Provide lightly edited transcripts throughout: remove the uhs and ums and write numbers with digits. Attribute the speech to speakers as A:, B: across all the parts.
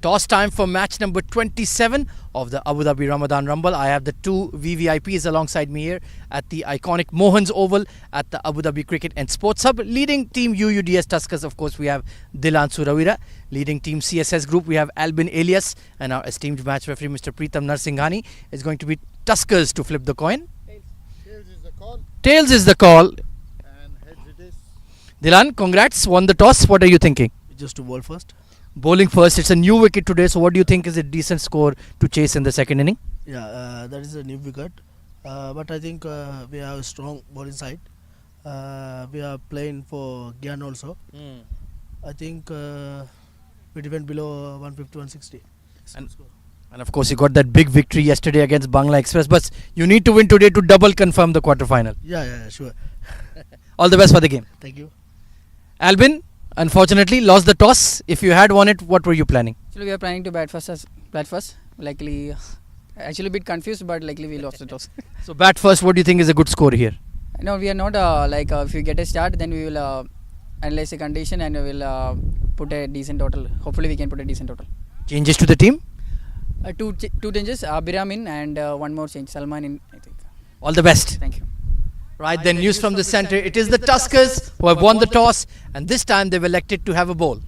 A: Toss time for match number 27 of the Abu Dhabi Ramadan Rumble. I have the two VVIPs alongside me here at the iconic Mohan's Oval at the Abu Dhabi Cricket and Sports Hub. Leading team UUDS Tuskers, of course, we have Dilan Suravira. Leading team CSS Group, we have Albin Elias. And our esteemed match referee, Mr. Preetham Narsinghani, is going to be Tuskers to flip the coin.
B: Tails is the call.
A: Tails is the call.
B: And heads it is.
A: Dilan, congrats. Won the toss. What are you thinking?
C: Just to bowl first.
A: Bowling first. It's a new wicket today. So what do you think is a decent score to chase in the second inning?
C: Yeah, that is a new wicket. But I think we have a strong bowling side. We are playing for Gyan also. I think we went below 150, 160.
A: And of course, you got that big victory yesterday against Bangla Express. But you need to win today to double confirm the quarterfinal.
C: Yeah, sure.
A: All the best for the game.
C: Thank you.
A: Albin, unfortunately, lost the toss. If you had won it, what were you planning?
D: Actually, we are planning to bat first. Likely, actually a bit confused, but likely we lost the toss.
A: So bat first. What do you think is a good score here?
D: No, we are not if we get a start, then we will analyze the condition and we will put a decent total. Hopefully, we can put a decent total.
A: Changes to the team?
D: Two changes, Abiram in and one more change, Salman in, I think.
A: All the best.
D: Thank you.
A: Right then, news from the centre. It is the Tuskers who have won the toss, and this time they've elected to have a bowl.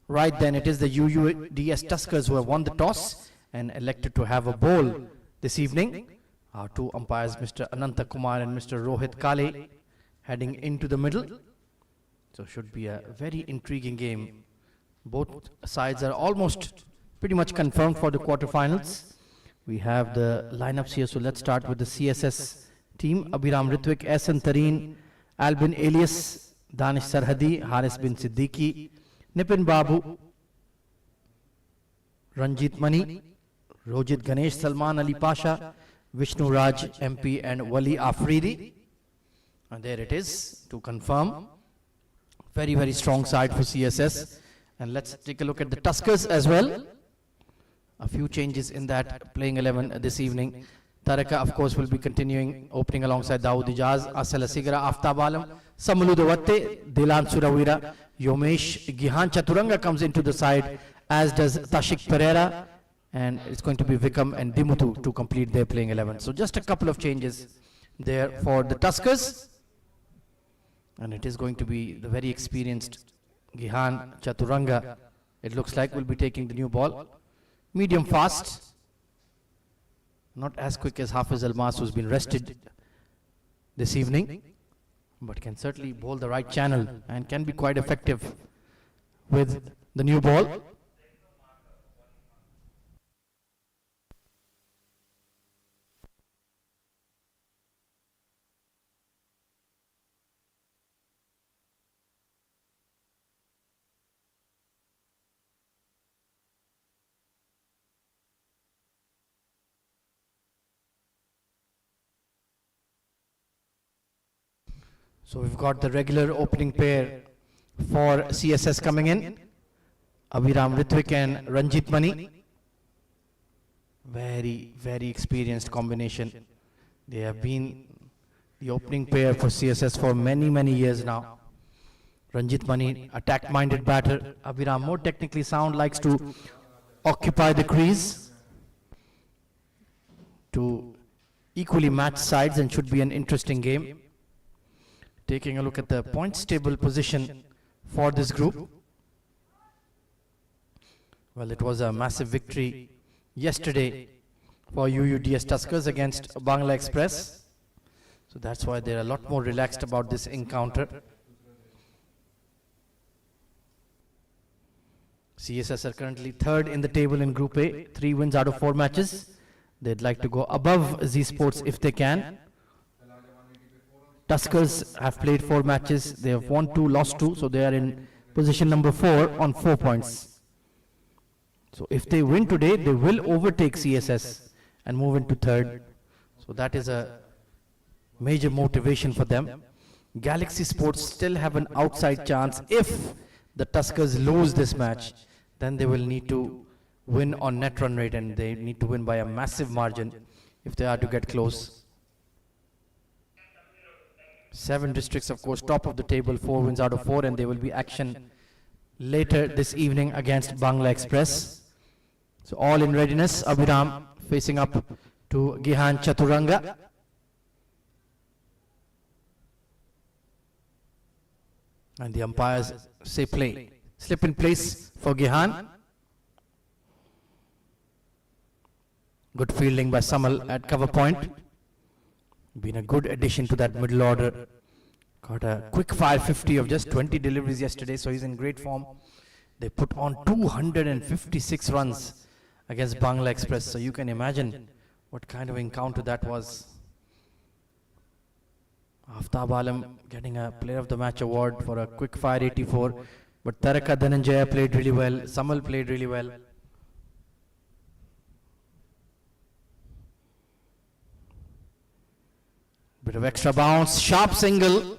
A: Right then, it is the UUDS Tuskers who have won the toss and elected to have a bowl this evening. Our two umpires, Mr. Ananta Kumar and Mr. Rohit Kale, heading into the middle. So should be a very intriguing game. Both sides are almost pretty much confirmed for the quarterfinals. We have the lineups here, so let's start with the CSS team. Abhiram Ritwik, Ehsan Tareen, Albin Elias, Danish Sarhadi, Haris bin Siddiqui, Nipin Babu, Ranjit Mani, Rojit Ganesh, Salman Ali Pasha, Vishnu Raj MP and Wali Afridi. And there it is to confirm. Very, very strong side for CSS. And let's take a look at the Tuskers as well. A few changes in that playing 11 this evening. Taraka, of course, will be continuing, opening alongside Dawood Ijaz, Asala Sigara, Aftab Alam, Samulu Dewatte, Dilan Suravira, Yomesh Gihan Chaturanga comes into the side, as does Tashik Pereira, and it's going to be Vikam and Dimutu to complete their playing 11. So just a couple of changes there for the Tuskers, and it is going to be the very experienced Gihan Chaturanga. It looks like will be taking the new ball. Medium fast, not as quick as Hafiz Almas, who's been rested this evening, but can certainly bowl the right channel and can be quite effective with the new ball. So we've got the regular opening pair for CSS coming in. Abhiram Ritwik and Ranjit Mani. Very, very experienced combination. They have been the opening pair for CSS for many, many years now. Ranjit Mani, attack-minded batter. Abhiram, more technically sound, likes to occupy the crease to equally match sides, and should be an interesting game. Taking a look at the points table position for this group. Well, it was a massive victory yesterday for UUDS Tuskers against Bangla Express. So that's why they're a lot more relaxed about this encounter. CSS are currently third in the table in Group A, 3 wins out of 4 matches. They'd like to go above Z Sports if they can. Tuskers have played 4 matches. They have won 2, lost 2. So they are in position number 4 on 4 points. So if they win today, they will overtake CSS and move into third. So that is a major motivation for them. Galaxy Sports still have an outside chance. If the Tuskers lose this match, then they will need to win on net run rate, and they need to win by a massive margin if they are to get close. 7 districts, of course, top of the table, 4 wins out of 4, and there will be action later this evening against Bangla Express. So all in readiness. Abhiram facing up to Gihan Chaturanga. And the umpires say play. Slip in place for Gihan. Good fielding by Samal at cover point. Been a good addition to that middle order. Got a quick fire 50 of just 20 deliveries yesterday, so he's in great form. They put on 256 runs against Bangla Express, so you can imagine what kind of encounter that was. Aftab Alam getting a Player of the Match award for a quick fire 84, but Taraka Dhananjaya played really well, Samal played really well. Bit of extra bounce, sharp single,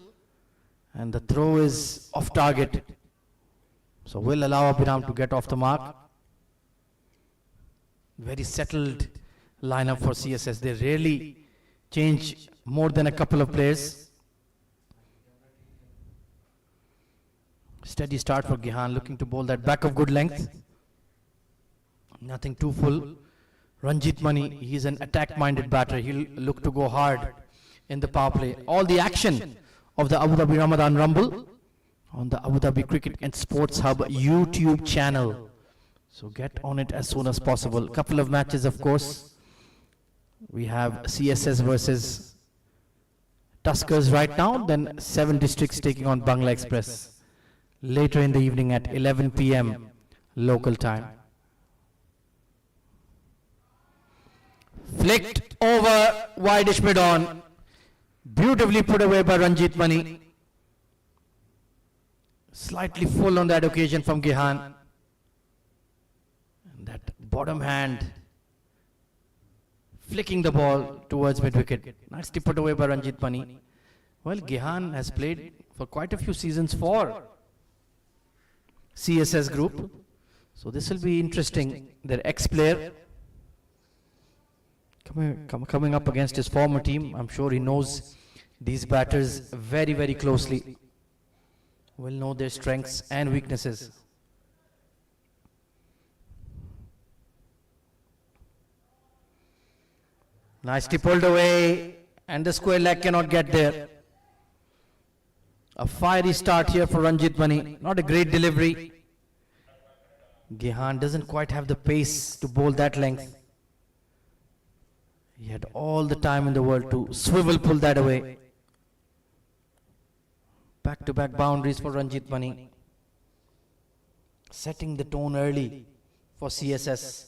A: and the throw is off target. So will allow Abhiram to get off the mark. Very settled lineup for CSS. They rarely change more than a couple of players. Steady start for Gihan, looking to bowl that back of good length. Nothing too full. Ranjit Mani, he's an attack-minded batter. He'll look to go hard in the power play. All the action of the Abu Dhabi Ramadan Rumble on the Abu Dhabi Cricket and Sports Hub YouTube channel. So get on it as soon as possible. Couple of matches, of course. We have CSS versus Tuskers right now, then 7 districts taking on Bangla Express later in the evening at 11 p.m. local time. Flicked over wideish mid-on. Beautifully put away by Ranjit Mani. Slightly full on that occasion from Gihan. And that bottom hand flicking the ball towards mid-wicket. Nicely put away by Ranjit Mani. Well, Gihan has played for quite a few seasons for CSS group. So this will be interesting. Their ex-player coming up against his former team. I'm sure he knows these batters very, very closely. Will know their strengths and weaknesses. Nicely pulled away, and the square leg cannot get there. A fiery start here for Ranjit Mani. Not a great delivery. Gihan doesn't quite have the pace to bowl that length. He had all the time in the world to swivel pull that away. Back-to-back boundaries for Ranjit Mani. Setting the tone early for CSS.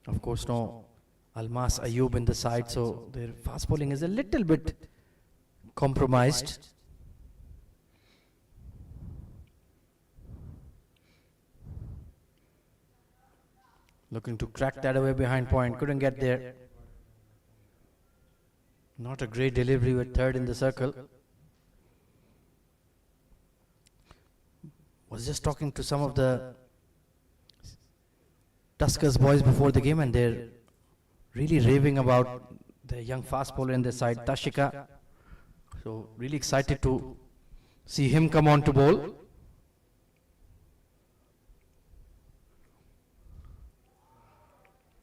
A: Of course, no Almas Ayub in the side, so their fast bowling is a little bit compromised. Looking to crack that away behind point, couldn't get there. Not a great delivery with third in the circle. Was just talking to some of the Tuskers boys before the game, and they're really raving about the young fast bowler in their side, Tashika. So really excited to see him come on to bowl.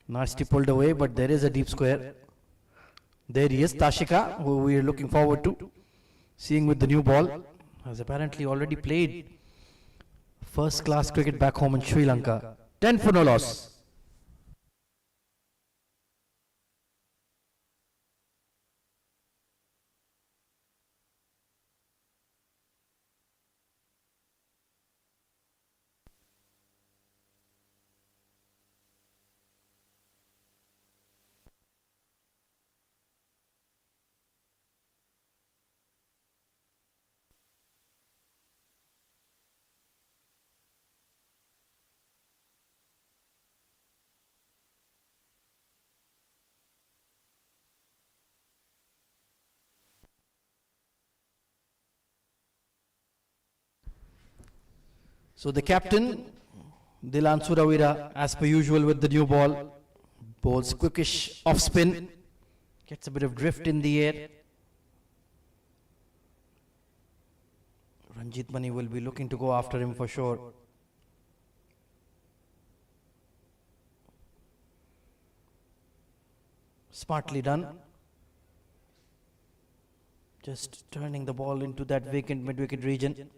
A: Nicely pulled away, but there is a deep square. There he is, Tashika, who we are looking forward to seeing with the new ball. Has apparently already played first class cricket back home in Sri Lanka. 10 for no loss. So the captain, Dilan Suravira, as per usual with the new ball, bowls quickish off spin, gets a bit of drift in the air. Ranjit Mani will be looking to go after him for sure. Smartly done. Just turning the ball into that vacant mid-wicket region.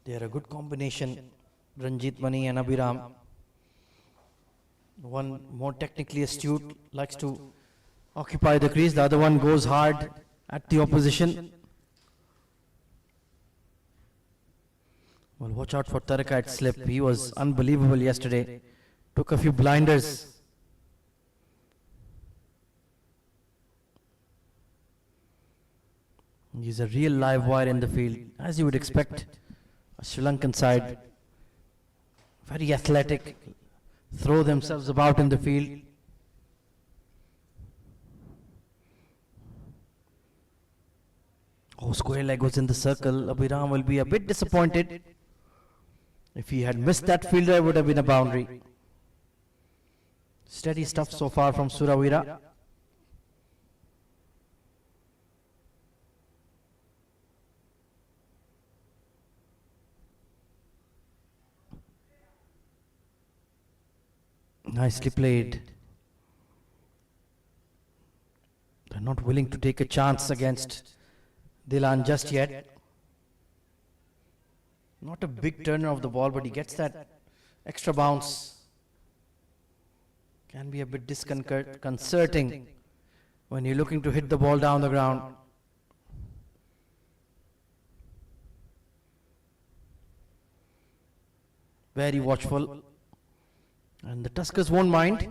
A: They are a good combination, Ranjit Mani and Abhiram. One more technically astute, likes to occupy the crease. The other one goes hard at the opposition. Well, watch out for Tarakai slip. He was unbelievable yesterday. Took a few blinders. He's a real live wire in the field, as you would expect. A Sri Lankan side, very athletic, throw themselves about in the field. Oh, square leg was in the circle. Abhiram will be a bit disappointed. If he had missed that fielder, it would have been a boundary. Steady stuff so far from Suravira. Nicely played. They're not willing to take a chance against Dilan just yet. Not a big turner of the ball, but he gets that extra bounce. Can be a bit disconcerting when you're looking to hit the ball down the ground. Very watchful. And the Tuskers won't mind.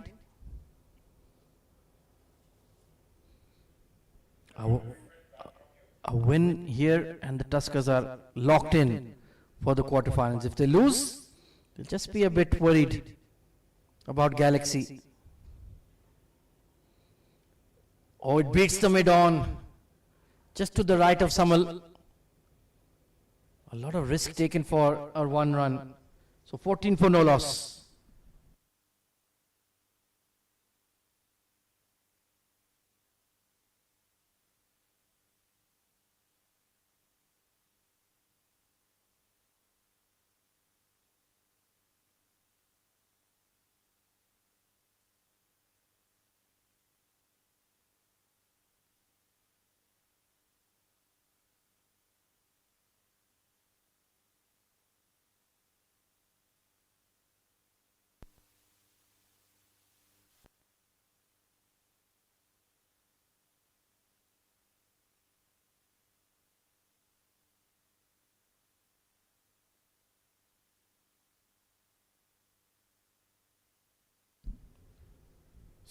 A: A win here and the Tuskers are locked in for the quarterfinals. If they lose, they'll just be a bit worried about Galaxy. Oh, it beats the mid-on, just to the right of Samal. A lot of risk taken for a one run. So 14 for no loss.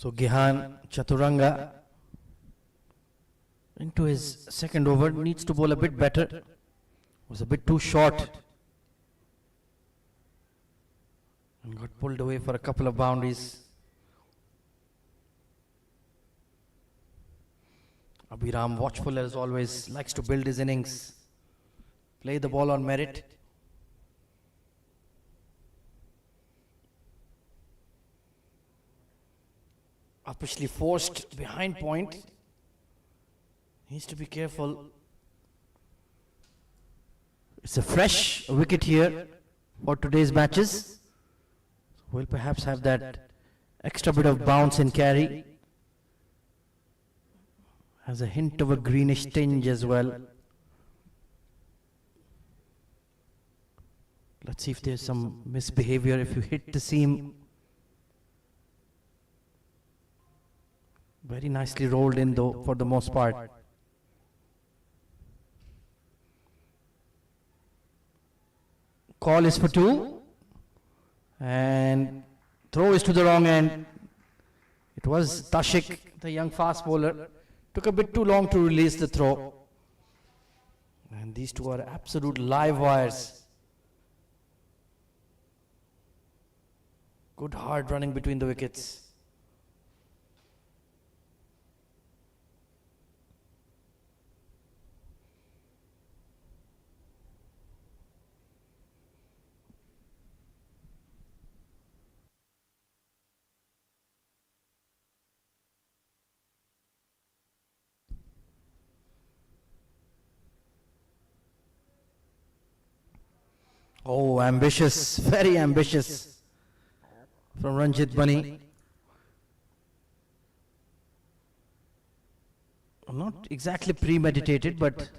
A: So Gihan Chaturanga into his second over, needs to bowl a bit better. Was a bit too short and got pulled away for a couple of boundaries. Abhiram, watchful as always, likes to build his innings, play the ball on merit. Upishly forced behind point. Needs to be careful. It's a fresh wicket here for today's matches. We'll perhaps have that extra bit of bounce and carry. Has a hint of a greenish tinge as well. Let's see if there's some misbehavior if you hit the seam. Very nicely rolled in though for the most part. Call is for 2 and throw is to the wrong end. It was Tashik, the young fast bowler. Took a bit too long to release the throw. And these two are absolute live wires. Good hard running between the wickets. Oh, ambitious, very ambitious from Ranjit Bunny. Not exactly premeditated, but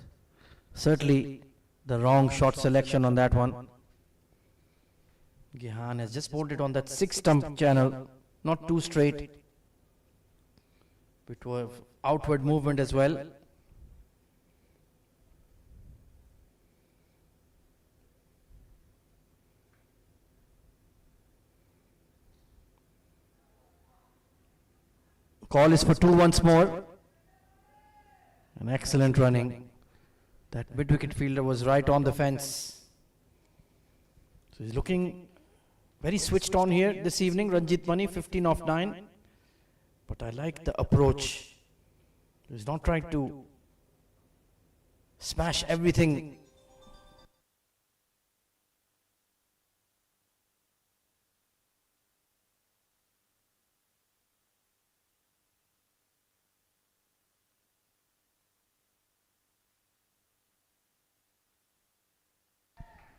A: certainly the wrong shot selection on that one. Gihan has just bowled it on that 6-stump channel, not too straight. It was outward movement as well. Call is for 2 once more. An excellent running. That mid-wicket fielder was right on the fence. So he's looking very switched on here this evening. Ranjit Bunny, 15 off 9. But I like the approach. He's not trying to smash everything.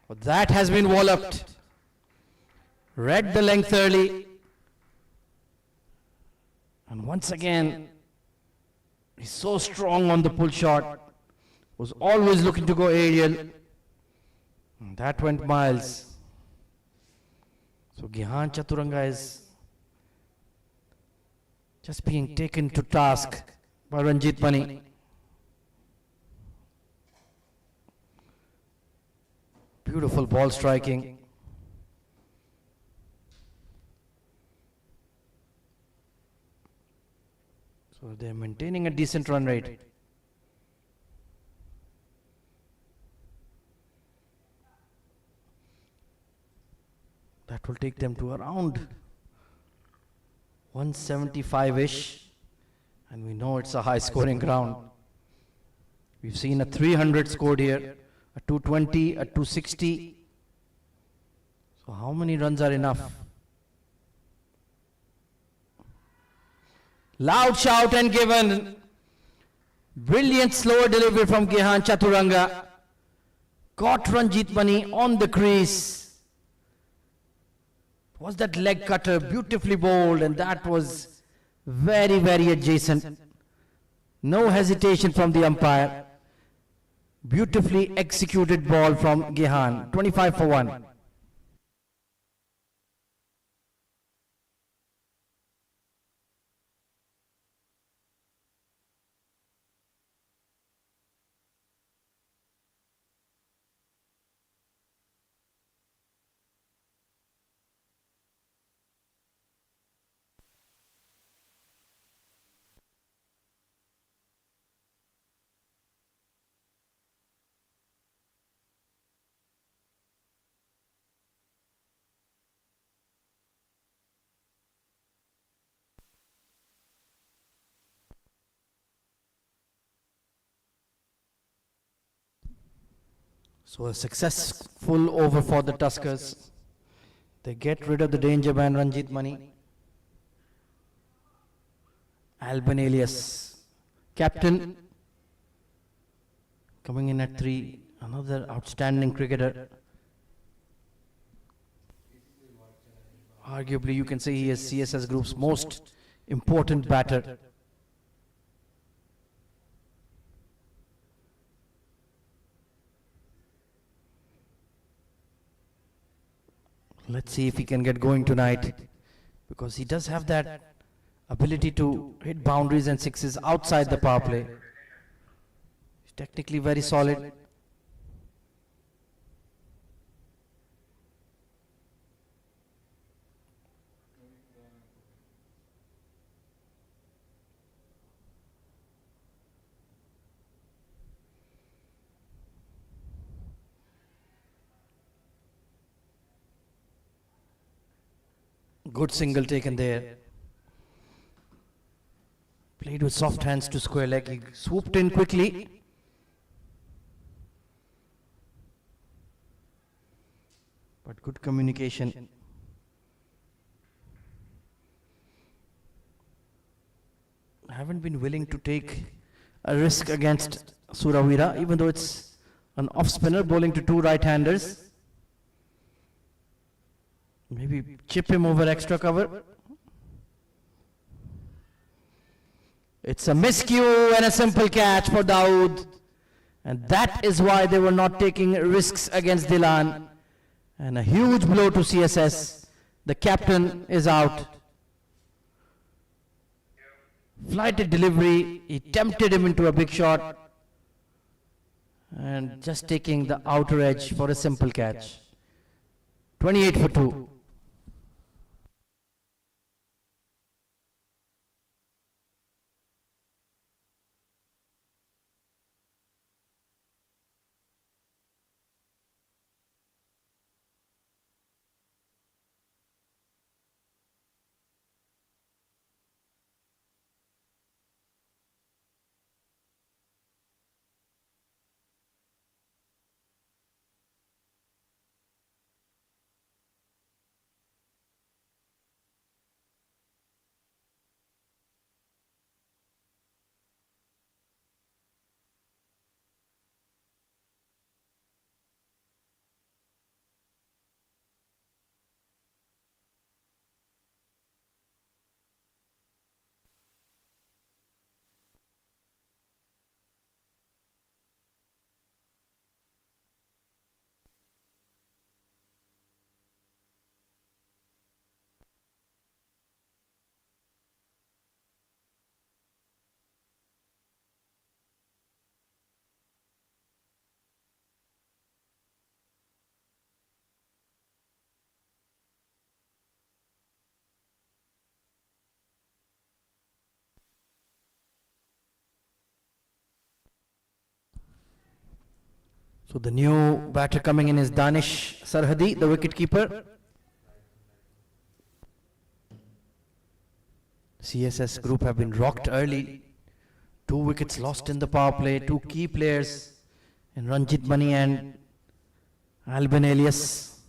A: But that has been walloped. Read the length early. And once again, he's so strong on the pull shot. Was always looking to go aerial. And that went miles. So Gihan Chaturanga is just being taken to task by Ranjit Bunny. Beautiful ball striking. So they're maintaining a decent run rate. That will take them to around 175-ish. And we know it's a high scoring ground. We've seen a 300 scored here, a 220, a 260. So how many runs are enough? Loud shout and given. Brilliant slower delivery from Gihan Chaturanga. Caught Ranjit Bunny on the crease. Was that leg cutter beautifully bowled, and that was very, very adjacent. No hesitation from the umpire. Beautifully executed ball from Gihan. 25 for 1. So a successful over for the Tuskers. They get rid of the danger man Ranjit Bunny. Alban Alias, captain, coming in at 3. Another outstanding cricketer. Arguably you can say he is CSS Group's most important batter. Let's see if he can get going tonight, because he does have that ability to hit boundaries and sixes outside the power play. He's technically very solid. Good single taken there. Played with soft hands to square leg. He swooped in quickly. But good communication. I haven't been willing to take a risk against Suravira, even though it's an off spinner bowling to 2 right-handers. Maybe chip him over extra cover. It's a miscue and a simple catch for Dawood. And that is why they were not taking risks against Dilan. And a huge blow to CSS. The captain is out. Flighted delivery. He tempted him into a big shot. And just taking the outer edge for a simple catch. 28 for 2. So the new batter coming in is Danish Sarhadi, the wicket keeper. CSS group have been rocked early. 2 wickets lost in the power play. 2 key players in Ranjit Mani and Albin Elias.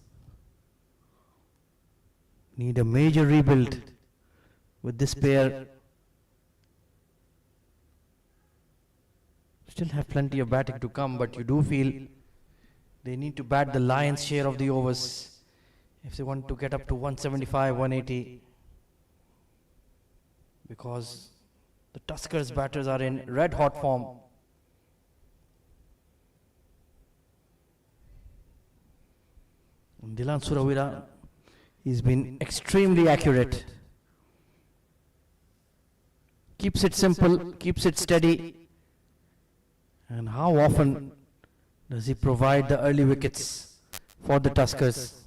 A: Need a major rebuild with this pair. Still have plenty of batting to come, but you do feel they need to bat the lion's share of the overs if they want to get up to 175, 180. Because the Tuskers batters are in red hot form. Dilan Suravira, he's been extremely accurate. Keeps it simple, keeps it steady. And how often does he provide the early wickets for the Tuskers?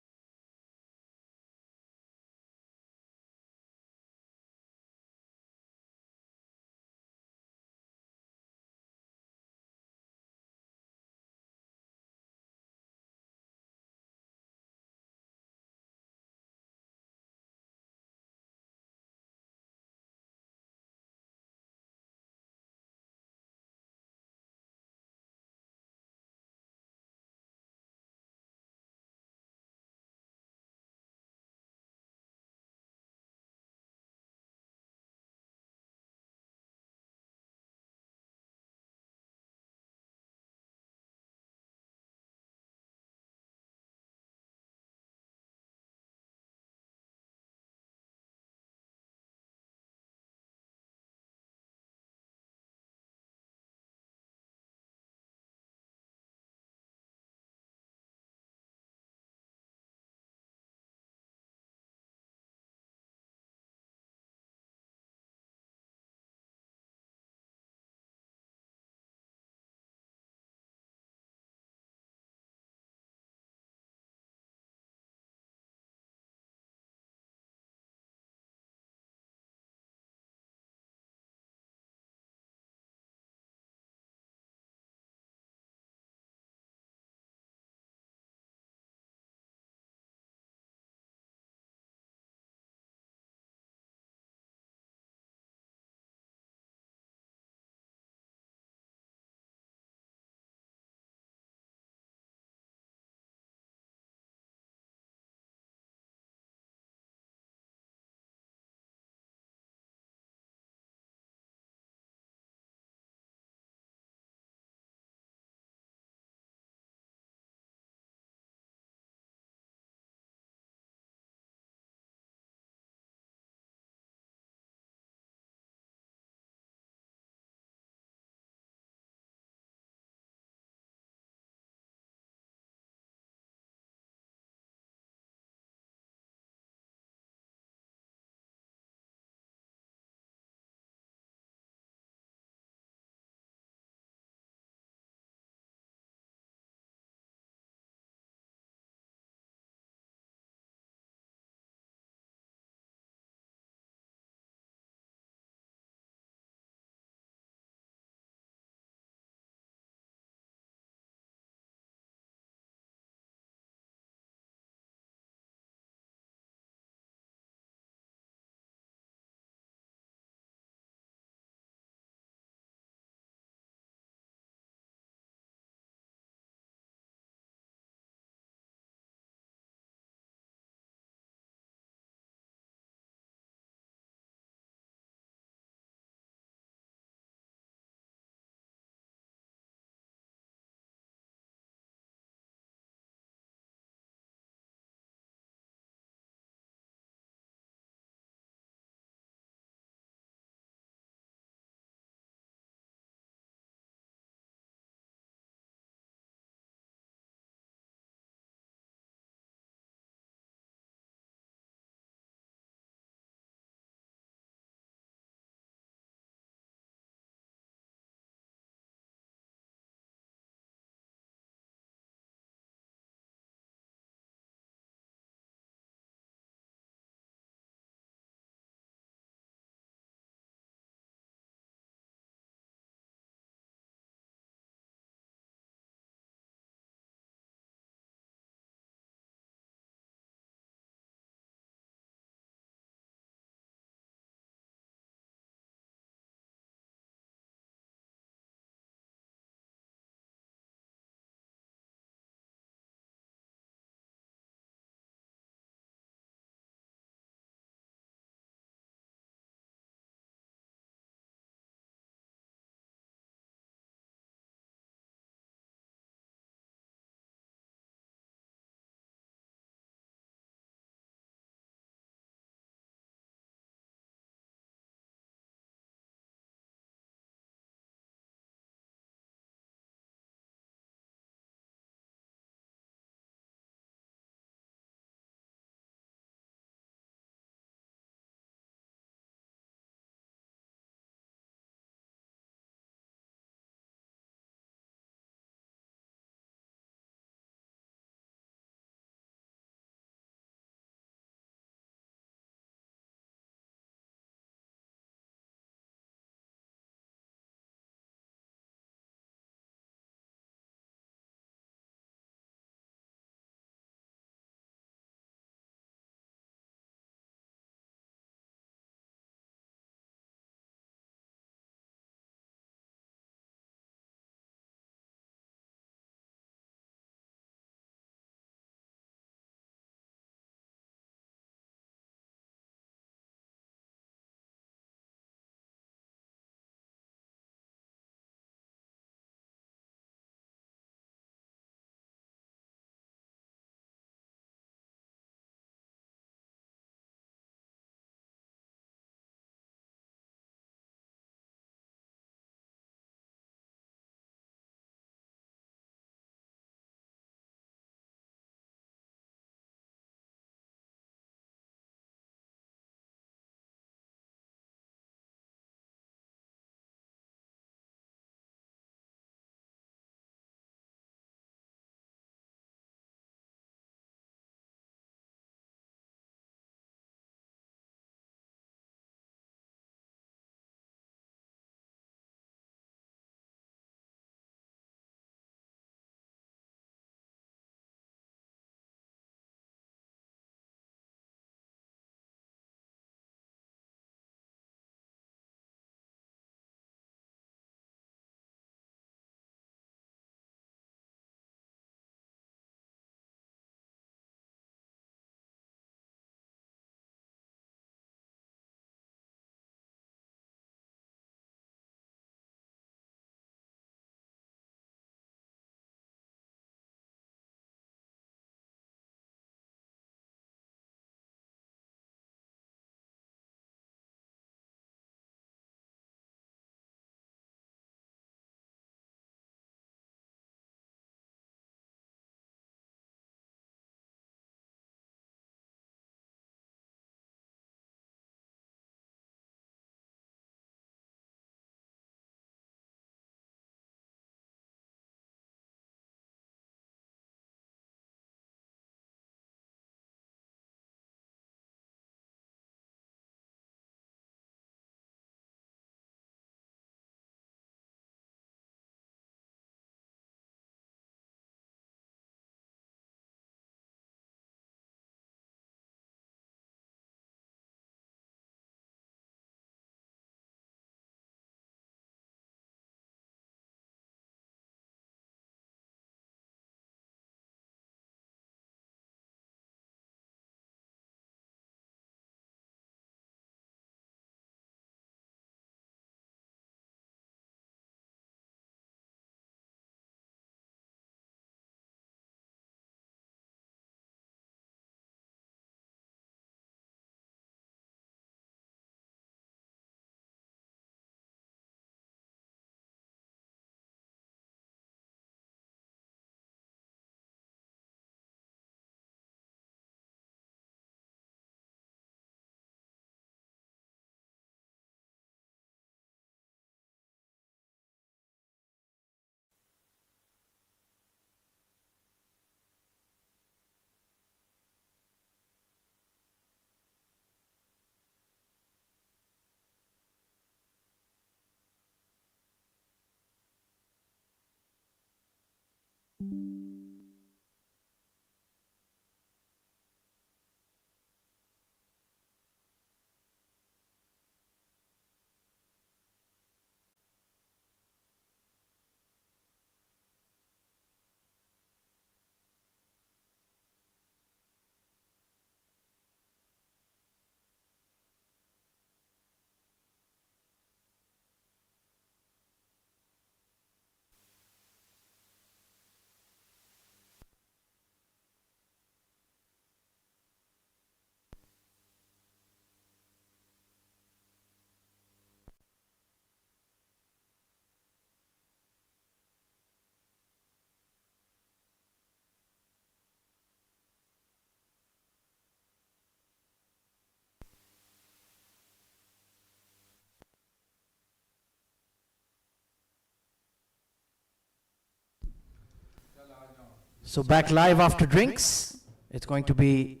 A: So back live after drinks. It's going to be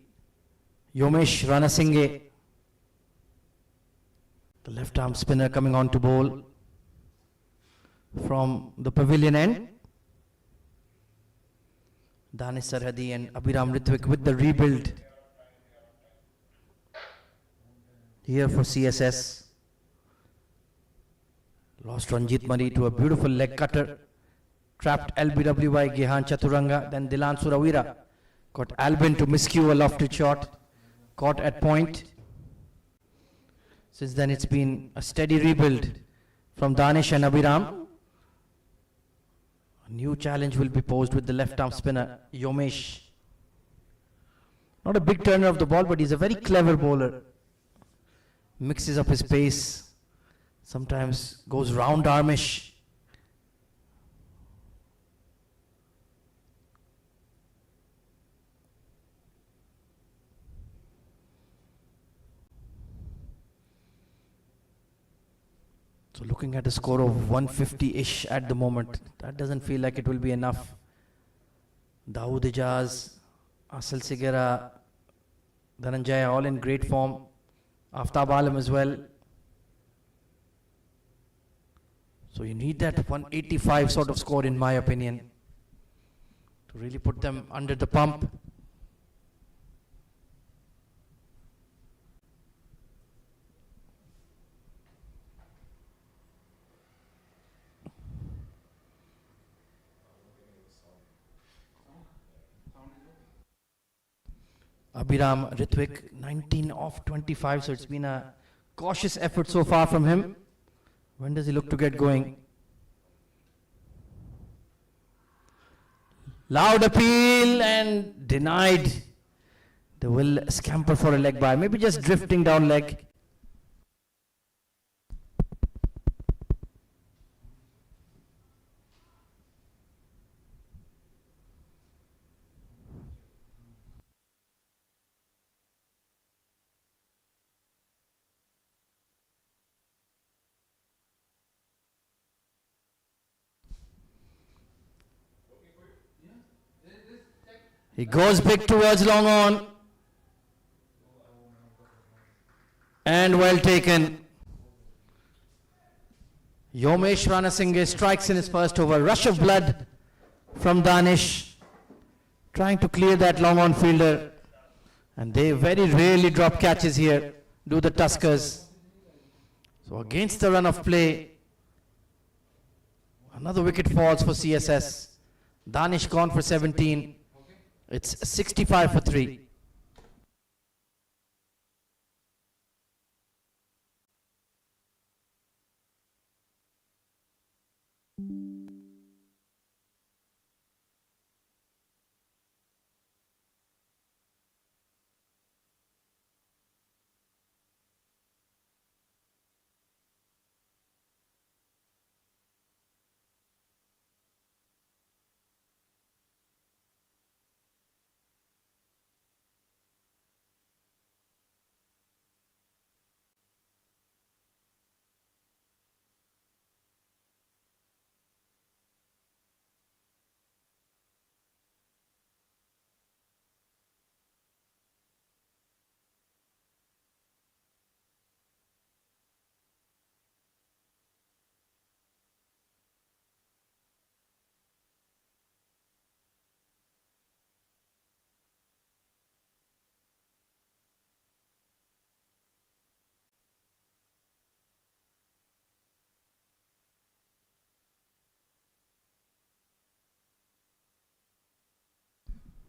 A: Yomesh Ranasinghe, the left arm spinner coming on to bowl from the pavilion end. Danish Sarhadi and Abhiram Ritwik with the rebuild here for CSS. Lost Ranjit Mari to a beautiful leg cutter. Trapped LBW by Gihan Chaturanga. Then Dilan Suravira got Albin to miscue a lofted shot. Caught at point. Since then it's been a steady rebuild from Danish and Abhiram. A new challenge will be posed with the left arm spinner Yomesh. Not a big turner of the ball, but he's a very clever bowler. Mixes up his pace. Sometimes goes round armish. So looking at a score of 150-ish at the moment, that doesn't feel like it will be enough. Dawood Ijaz, Asal Sigera, Dhananjaya all in great form. Aftab Alam as well. So you need that 185 sort of score in my opinion to really put them under the pump. Abhiram Ritwik, 19 off 25, so it's been a cautious effort so far from him. When does he look to get going? Loud appeal and denied. They will scamper for a leg by, maybe just drifting down leg. He goes big towards long on. And well taken. Yomesh Ranasinghe strikes in his first over. Rush of blood from Danish. Trying to clear that long on fielder. And they very rarely drop catches here, do the Tuskers. So against the run of play, another wicket falls for CSS. Danish gone for 17. It's 65 for 3.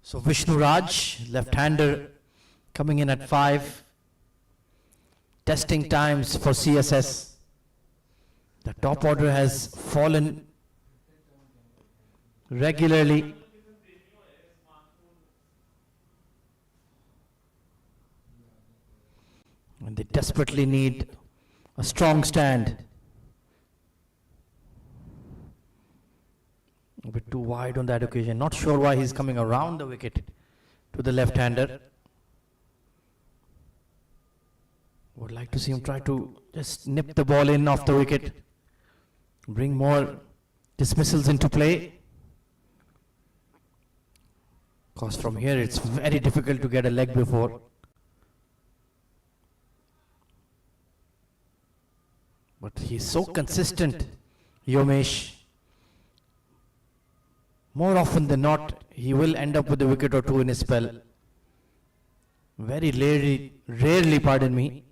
A: So Vishnu Raj, left-hander, coming in at 5. Testing times for CSS. The top order has fallen regularly. And they desperately need a strong stand. A bit too wide on that occasion. Not sure why he's coming around the wicket to the left-hander. Would like to see him try to just nip the ball in off the wicket. Bring more dismissals into play. Because from here it's very difficult to get a leg before. But he's so consistent, Yomesh. More often than not, he will end up with a wicket or two in his spell. Very rarely, pardon me,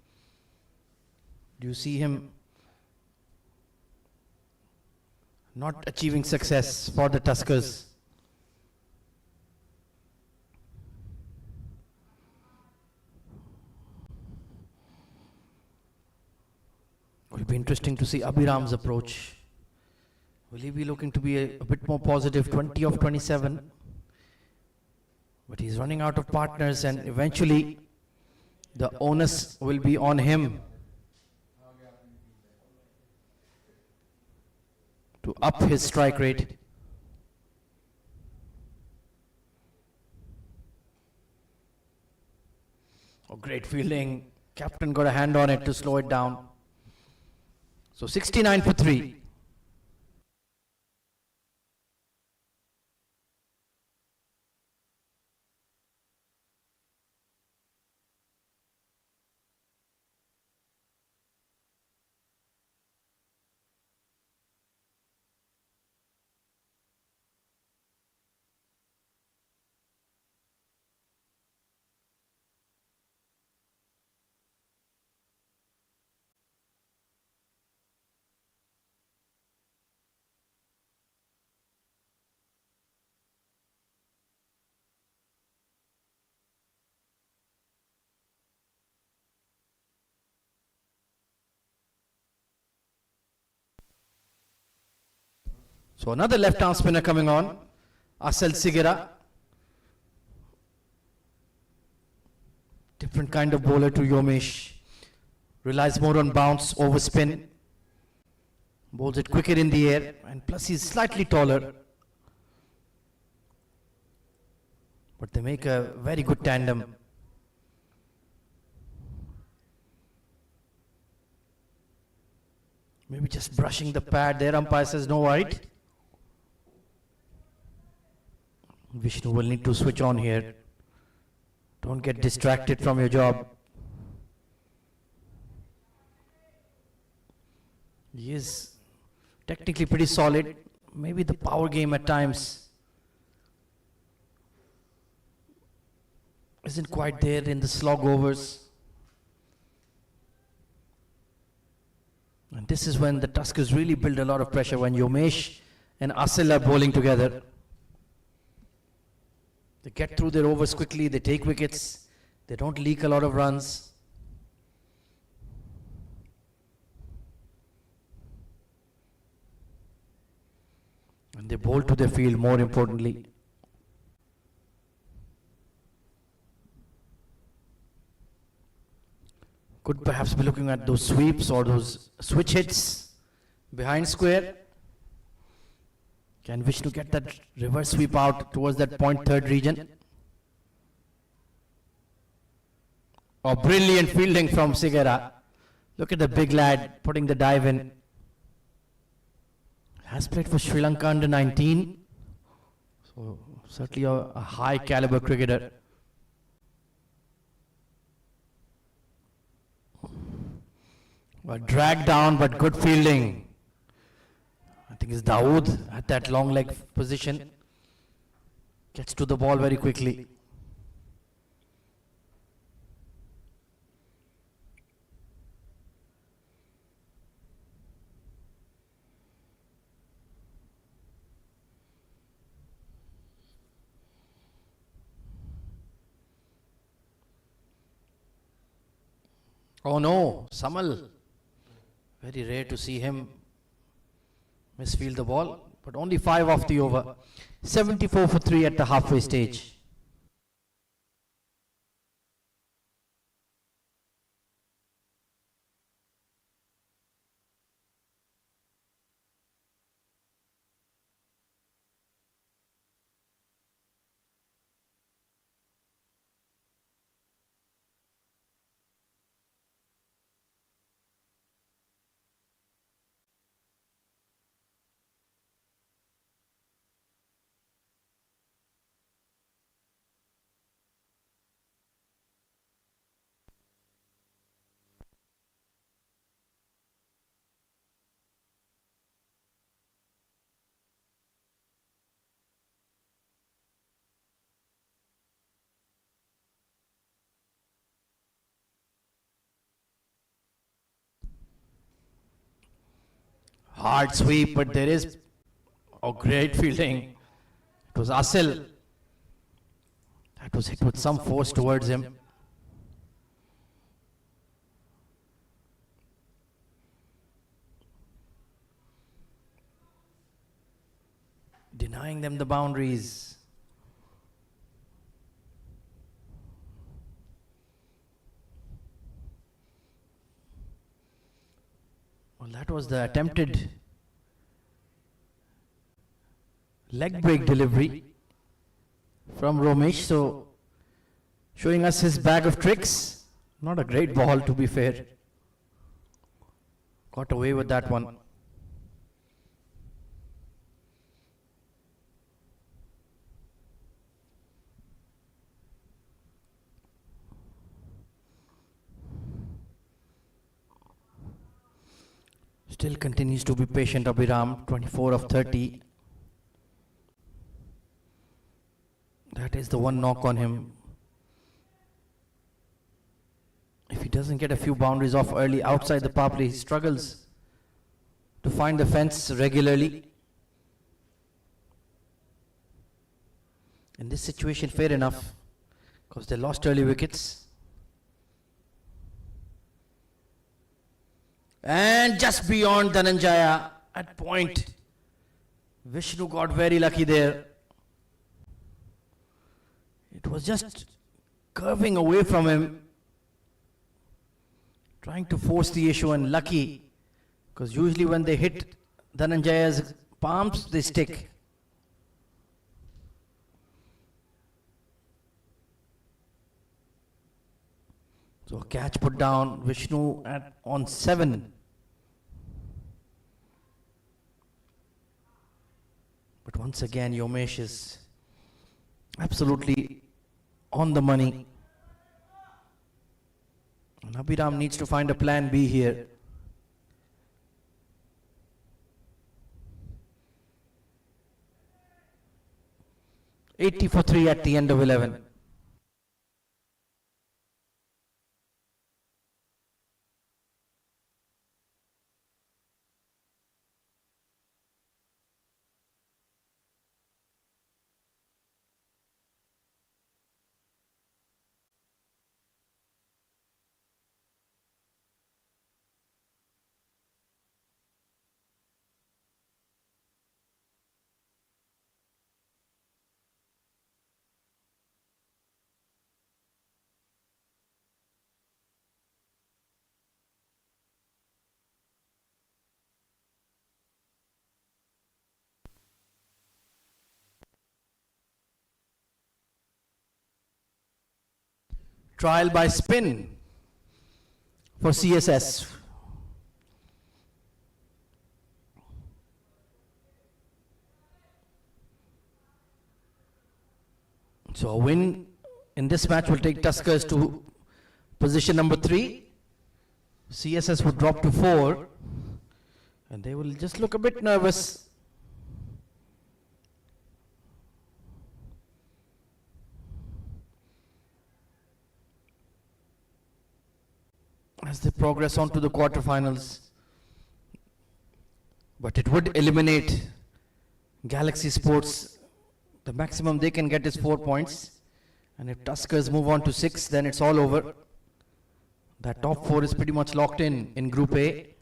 A: do you see him not achieving success for the Tuskers. It will be interesting to see Abhiram's approach. Will he be looking to be a bit more positive, 20 of 27? But he's running out of partners and eventually the onus will be on him to up his strike rate. Oh, great fielding. Captain got a hand on it to slow it down. So 69 for 3. So another left-arm spinner coming on, Asal Sigera. Different kind of bowler to Yomesh. Relies more on bounce over spin. Bowls it quicker in the air, and plus he's slightly taller. But they make a very good tandem. Maybe just brushing the pad. Their umpire says no wide. Vishnu will need to switch on here. Don't get distracted from your job. He is technically pretty solid. Maybe the power game at times isn't quite there in the slog overs. And this is when the Tuskers really build a lot of pressure, when Yomesh and Asil are bowling together. They get through their overs quickly, they take wickets, they don't leak a lot of runs. And they bowl to their field, more importantly. Could perhaps be looking at those sweeps or those switch hits behind square. Can Vishnu get that reverse sweep out towards that point third region? Oh, brilliant fielding from Sigera. Look at the big lad putting the dive in. Has played for Sri Lanka under 19. So certainly a high caliber cricketer. Well, dragged down, but good fielding. I think it's Dawood at that long leg position. Gets to the ball very quickly. Oh no, Samal. Very rare to see him misfield the ball, but only 5 off the over. 74 for 3 at the halfway stage. Hard sweep, but there is great fielding. It was Asil. That was hit with some force towards him. Denying them the boundaries. Well, that was the attempted leg break delivery from Romesh. So, showing us his bag of tricks. Not a great ball, to be fair. Got away with that one. Still continues to be patient, Abhiram, 24 of 30. That is the one knock on him. If he doesn't get a few boundaries off early outside the power play, he struggles to find the fence regularly. In this situation, fair enough, because they lost early wickets. And just beyond Dhananjaya at point. Vishnu got very lucky there. It was just curving away from him, trying to force the issue, and lucky, because usually when they hit Dhananjaya's palms, they stick. So a catch put down, Vishnu on 7. But once again, Yomesh is absolutely on the money. And Abhiram needs to find a plan B here. $80 for 3 at the end of 11. Trial by spin for CSS. So a win in this match will take Tuskers to position number 3. CSS would drop to 4. And they will just look a bit nervous. As they progress on to the quarterfinals. But it would eliminate Galaxy Sports. The maximum they can get is 4 points. And if Tuskers move on to 6, then it's all over. That top four is pretty much locked in Group A.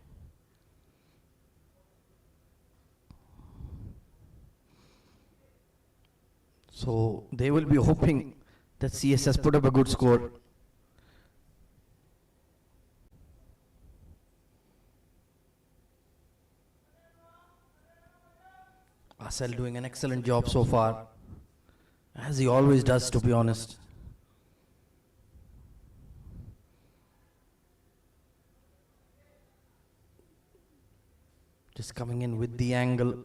A: So they will be hoping that CSS put up a good score. Asel doing an excellent job so far, as he always does, to be honest. Just coming in with the angle.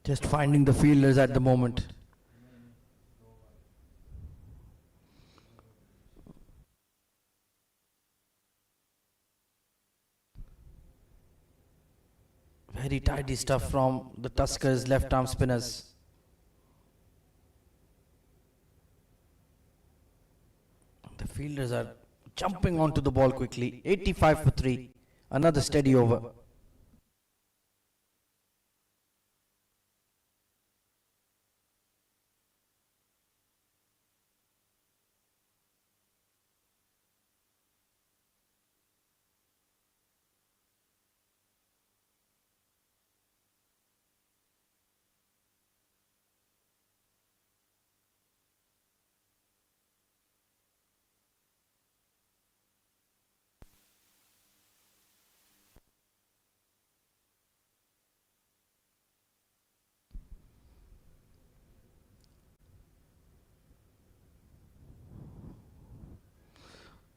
A: Just finding the fielders at the moment. Very tidy stuff from the Tuskers left arm spinners. The fielders are jumping onto the ball quickly. 85 for 3. Another steady over.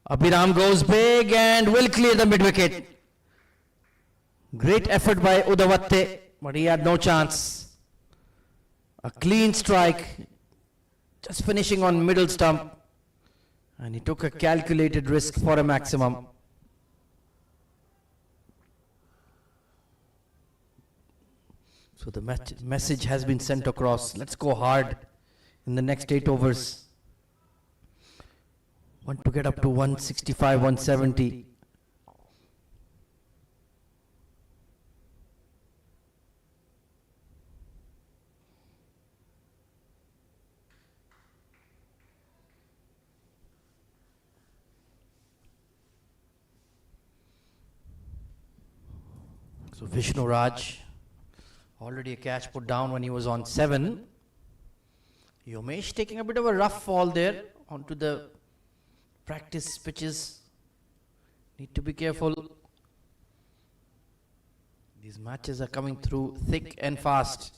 A: Abhiram goes big and will clear the mid-wicket. Great effort by Udavatte, but he had no chance. A clean strike, just finishing on middle stump. And he took a calculated risk for a maximum. So the message has been sent across. Let's go hard in the next 8 overs. Want to get up to 165, 170. So Vishnu Raj, already a catch put down when he was on 7. Yomesh taking a bit of a rough fall there onto the practice pitches. Need to be careful. These matches are coming through thick and fast.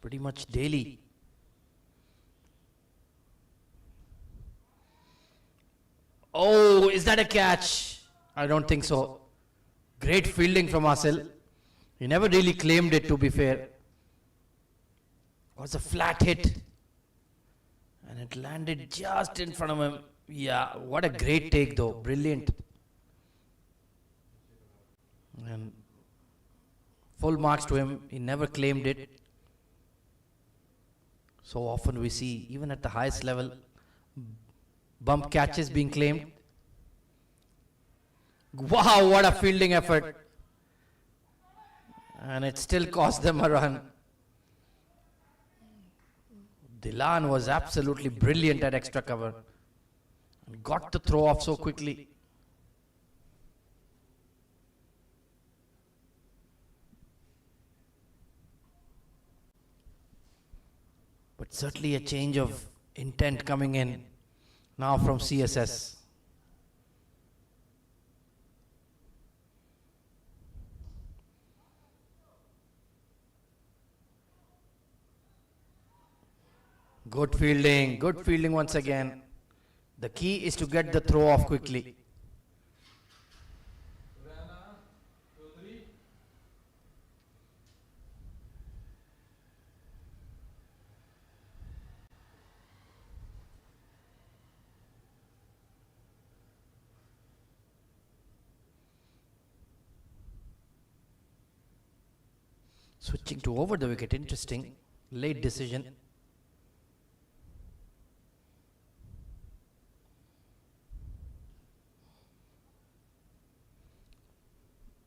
A: Pretty much daily. Oh, is that a catch? I don't think so. Great fielding from Asel. He never really claimed it, to be fair. It was a flat hit. And it landed just in front of him. Yeah, what a great take though. Brilliant. And full marks to him. He never claimed it. So often we see, even at the highest level, bump catches being claimed. Wow, what a fielding effort. And it still cost them a run. Dilan was absolutely brilliant at extra cover. Got the throw off so quickly. But certainly a change of intent coming in now from CSS. Good fielding once again. The key is to get the throw off quickly. Switching to over the wicket, interesting. Late decision.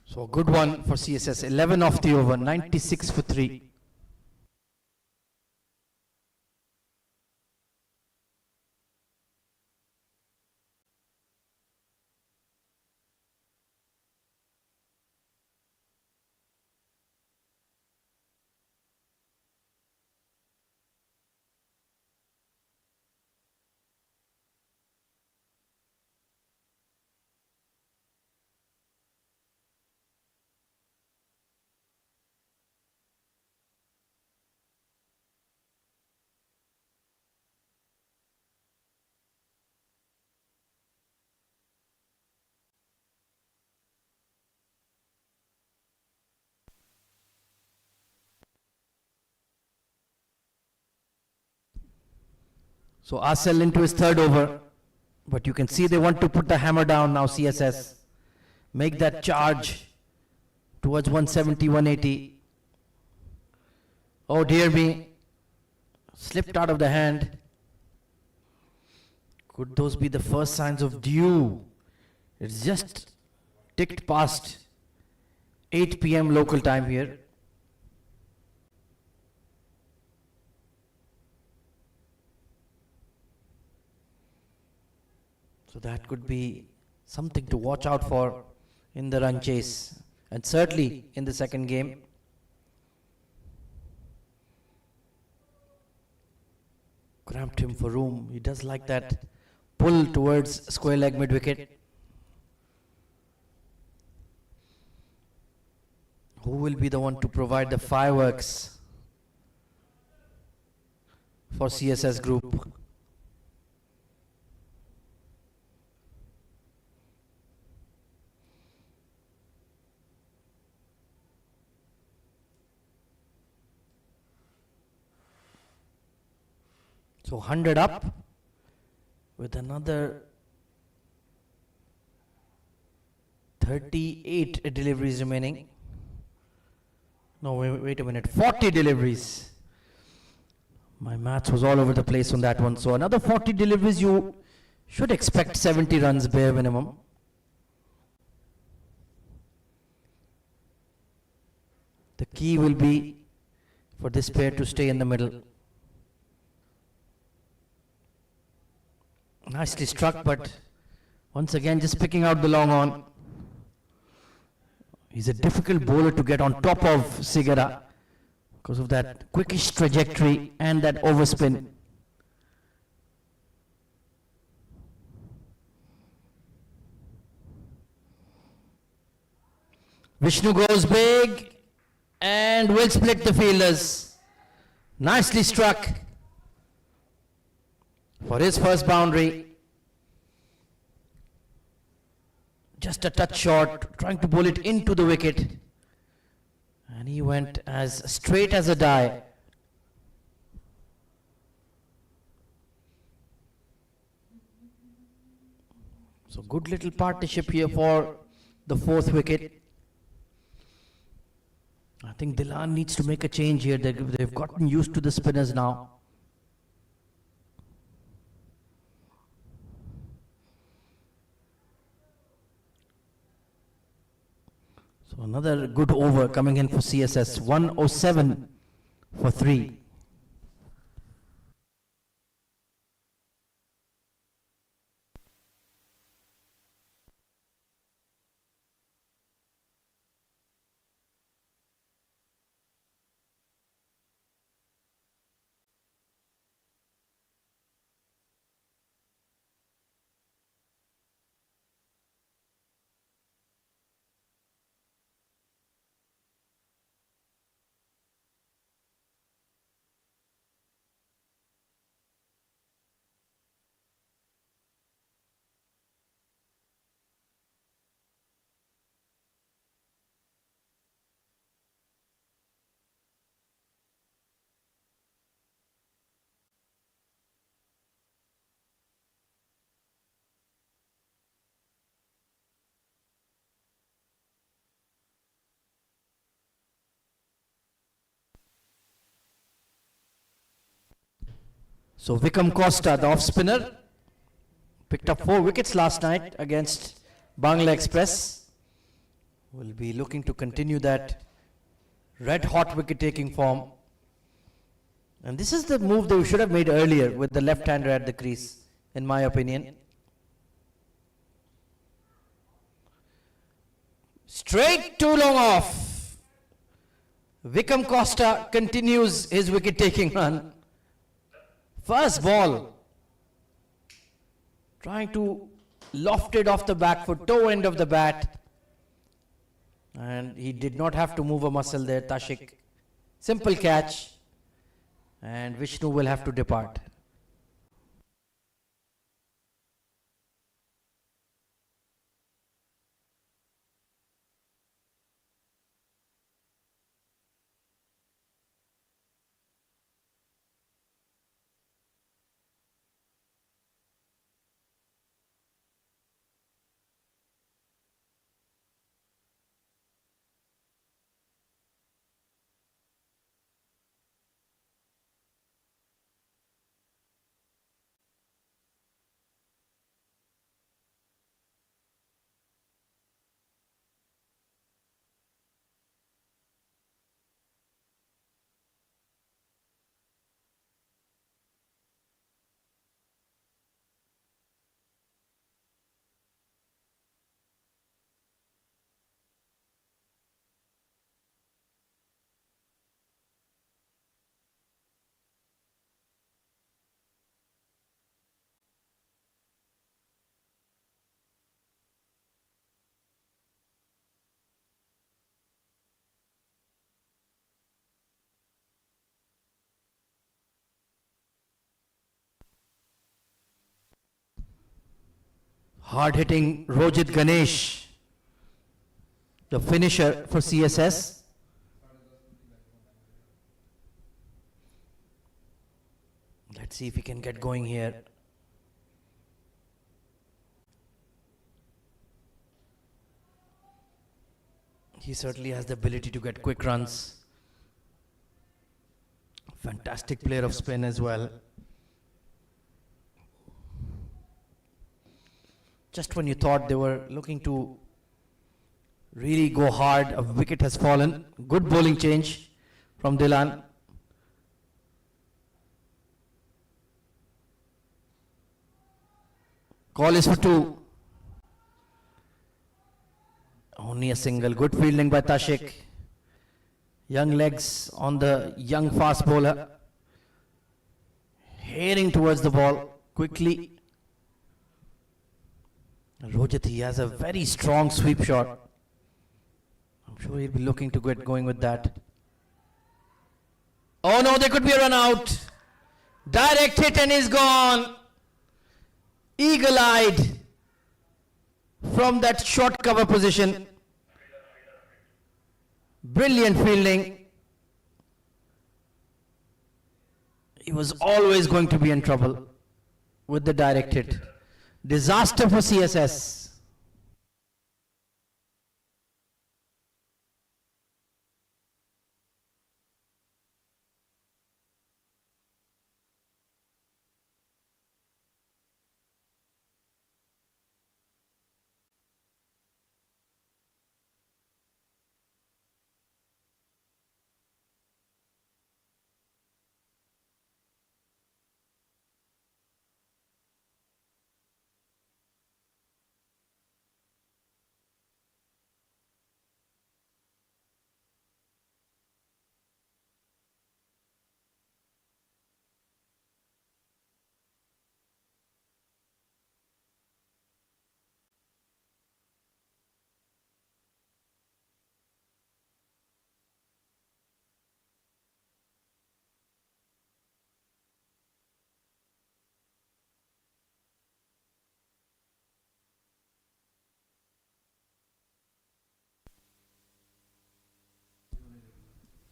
A: So a good one for CSS. 11 off the over. 96 for 3. So Asel into his third over. But you can see they want to put the hammer down now, CSS. Make that charge towards 170, 180. Oh dear me. Slipped out of the hand. Could those be the first signs of dew? It's just ticked past 8 p.m. local time here. So that could be something to watch out for in the run chase, and certainly in the second game. Cramped him for room. He does like that pull towards square leg mid wicket. Who will be the one to provide the fireworks for CSS group? So 100 up with another 38 deliveries remaining. No, wait a minute. 40 deliveries. My maths was all over the place on that one. So another 40 deliveries, you should expect 70 runs bare minimum. The key will be for this pair to stay in the middle. Nicely struck, but once again just picking out the long on. He's a difficult bowler to get on top of Sigara because of that quickish trajectory and that overspin. Vishnu goes big and will split the fielders. Nicely struck for his first boundary. Just a touch short, trying to bowl it into the wicket. And he went as straight as a die. So good little partnership here for the fourth wicket. I think Dilan needs to make a change here. They've gotten used to the spinners now. So another good over coming in for CSS. 107 for 3. So Vikram Costa, the off spinner, picked up 4 wickets last night against Bangla Express. will be looking to continue that red hot wicket taking form. And this is the move they should have made earlier with the left hander at the crease, in my opinion. Straight too long off. Vikram Costa continues his wicket taking run. First ball. Trying to loft it off the back foot, toe end of the bat. And he did not have to move a muscle there, Tashik. Simple catch. And Vishnu will have to depart. Hard-hitting Rojit Ganesh, the finisher for CSS. Let's see if he can get going here. He certainly has the ability to get quick runs. Fantastic player of spin as well. Just when you thought they were looking to really go hard, a wicket has fallen. Good bowling change from Dilan. Call is for 2. Only a single. Good fielding by Tashik. Young legs on the young fast bowler. Heading towards the ball quickly. Rojit, he has a very strong sweep shot. I'm sure he'll be looking to get going with that. Oh no, there could be a run out. Direct hit and he's gone. Eagle-eyed from that short cover position. Brilliant fielding. He was always going to be in trouble with the direct hit. Disaster for CSS.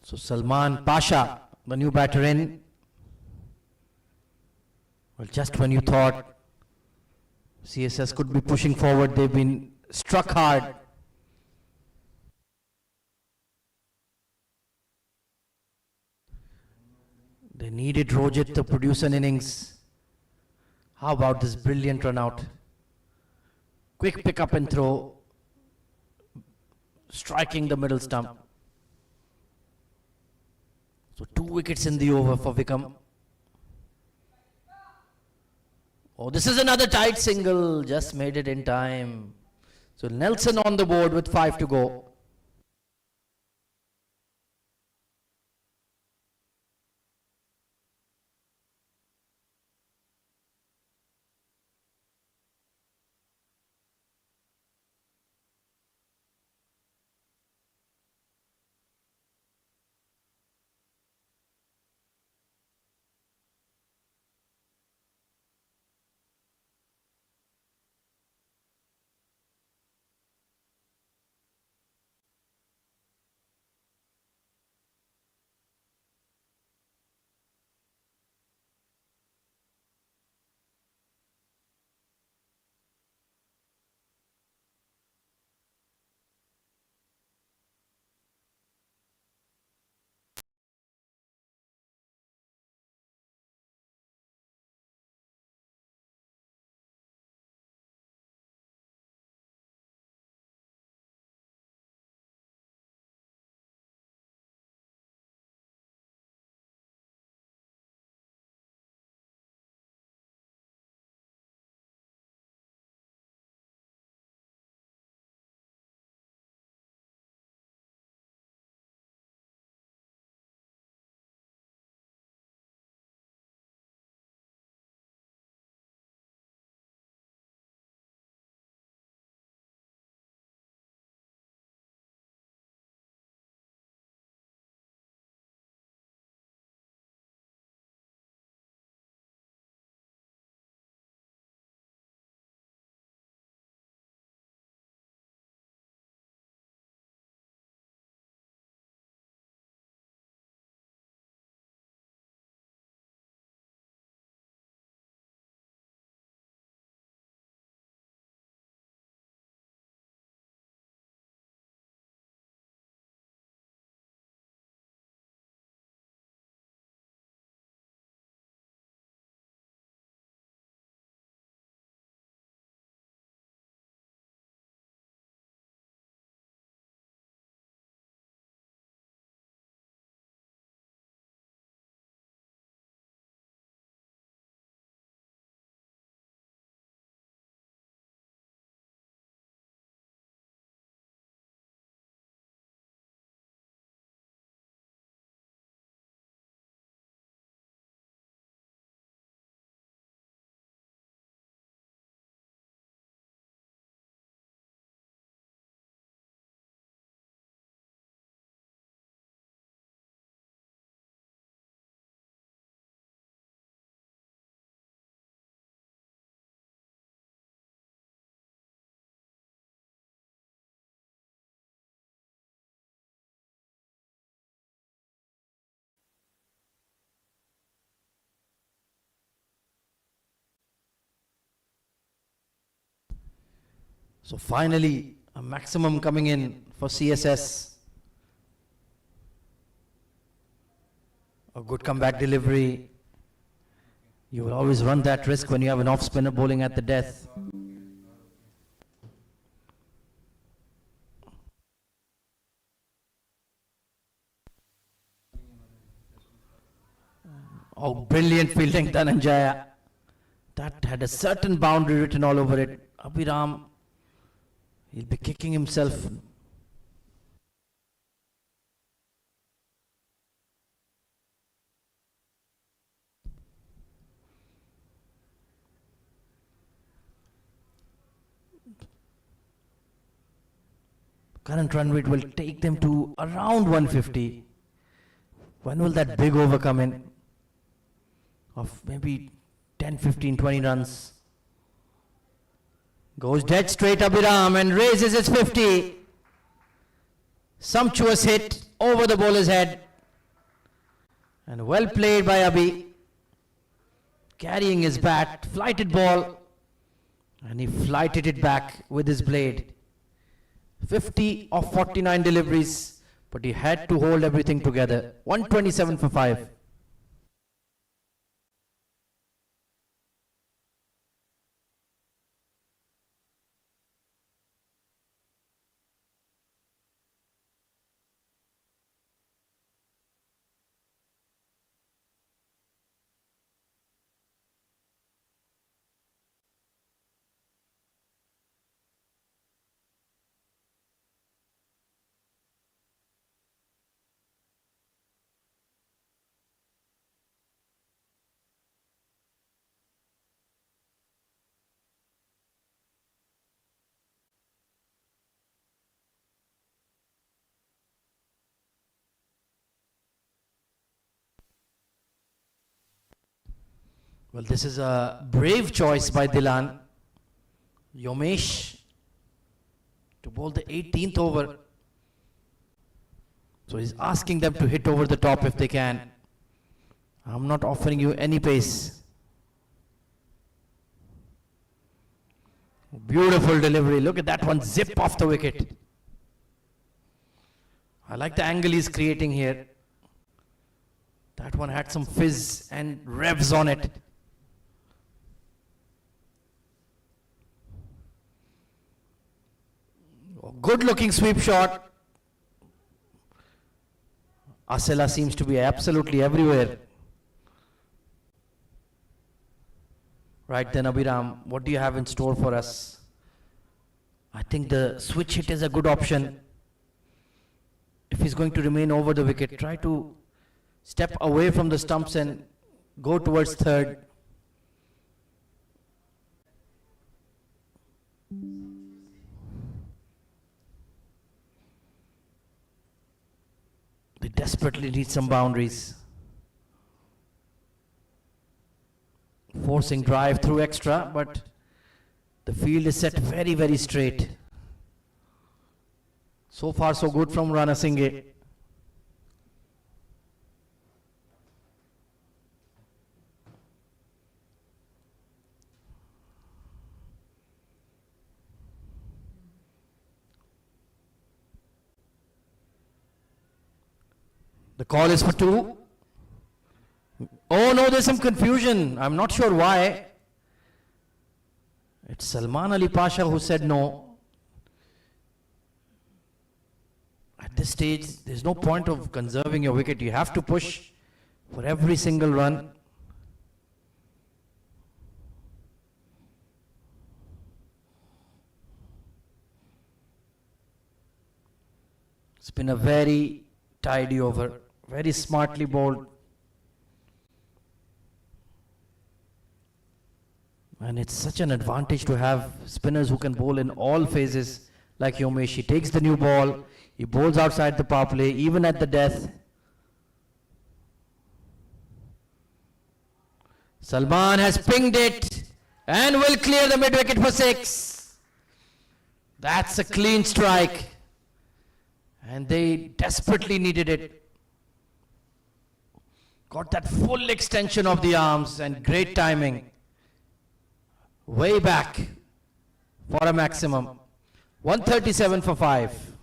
A: So Salman Pasha, the new batter in. Well, just when you thought CSS could be pushing forward, they've been struck hard. They needed Rojit to produce an innings. How about this brilliant run out? Quick pick up and throw. striking the middle stump. So 2 wickets in the over for Vikram. Oh, this is another tight single, just made it in time. So Nelson on the board with 5 to go. So finally, a maximum coming in for CSS. A good comeback delivery. You will always run that risk when you have an off spinner bowling at the death. Oh, brilliant fielding, Dhananjaya. That had a certain boundary written all over it. Abhiram, he'll be kicking himself. Current run rate will take them to around 150. When will that big over come in? Of maybe 10, 15, 20 runs. Goes dead straight Abhiram and raises his 50. Sumptuous hit over the bowler's head. And well played by Abhi. Carrying his bat, flighted ball. And he flighted it back with his blade. 50 of 49 deliveries, but he had to hold everything together. 127 for 5. Well, this is a brave choice by Dilan. Yomesh to bowl the 18th over. So he's asking them to hit over the top if they can. I'm not offering you any pace. Beautiful delivery. Look at that one, zip off the wicket. I like the angle he's creating here. That one had some fizz and revs on it. Good looking sweep shot. Asela seems to be absolutely everywhere. Right then, Abhiram, what do you have in store for us? I think the switch hit is a good option. If he's going to remain over the wicket, try to step away from the stumps and go towards third. They desperately need some boundaries. Forcing drive through extra, but the field is set very, very straight. So far, so good from Rana Singhe. The call is for 2. Oh no, there's some confusion. I'm not sure why. It's Salman Ali Pasha who said no. At this stage, there's no point of conserving your wicket. You have to push for every single run. It's been a very tidy over, very smartly bowled. And it's such an advantage to have spinners who can bowl in all phases like Yomesh. He takes the new ball, he bowls outside the power play, even at the death. Salman has pinged it and will clear the mid-wicket for 6. That's a clean strike. And they desperately needed it. Got that full extension of the arms and great timing. Way back for a maximum. 137 for 5.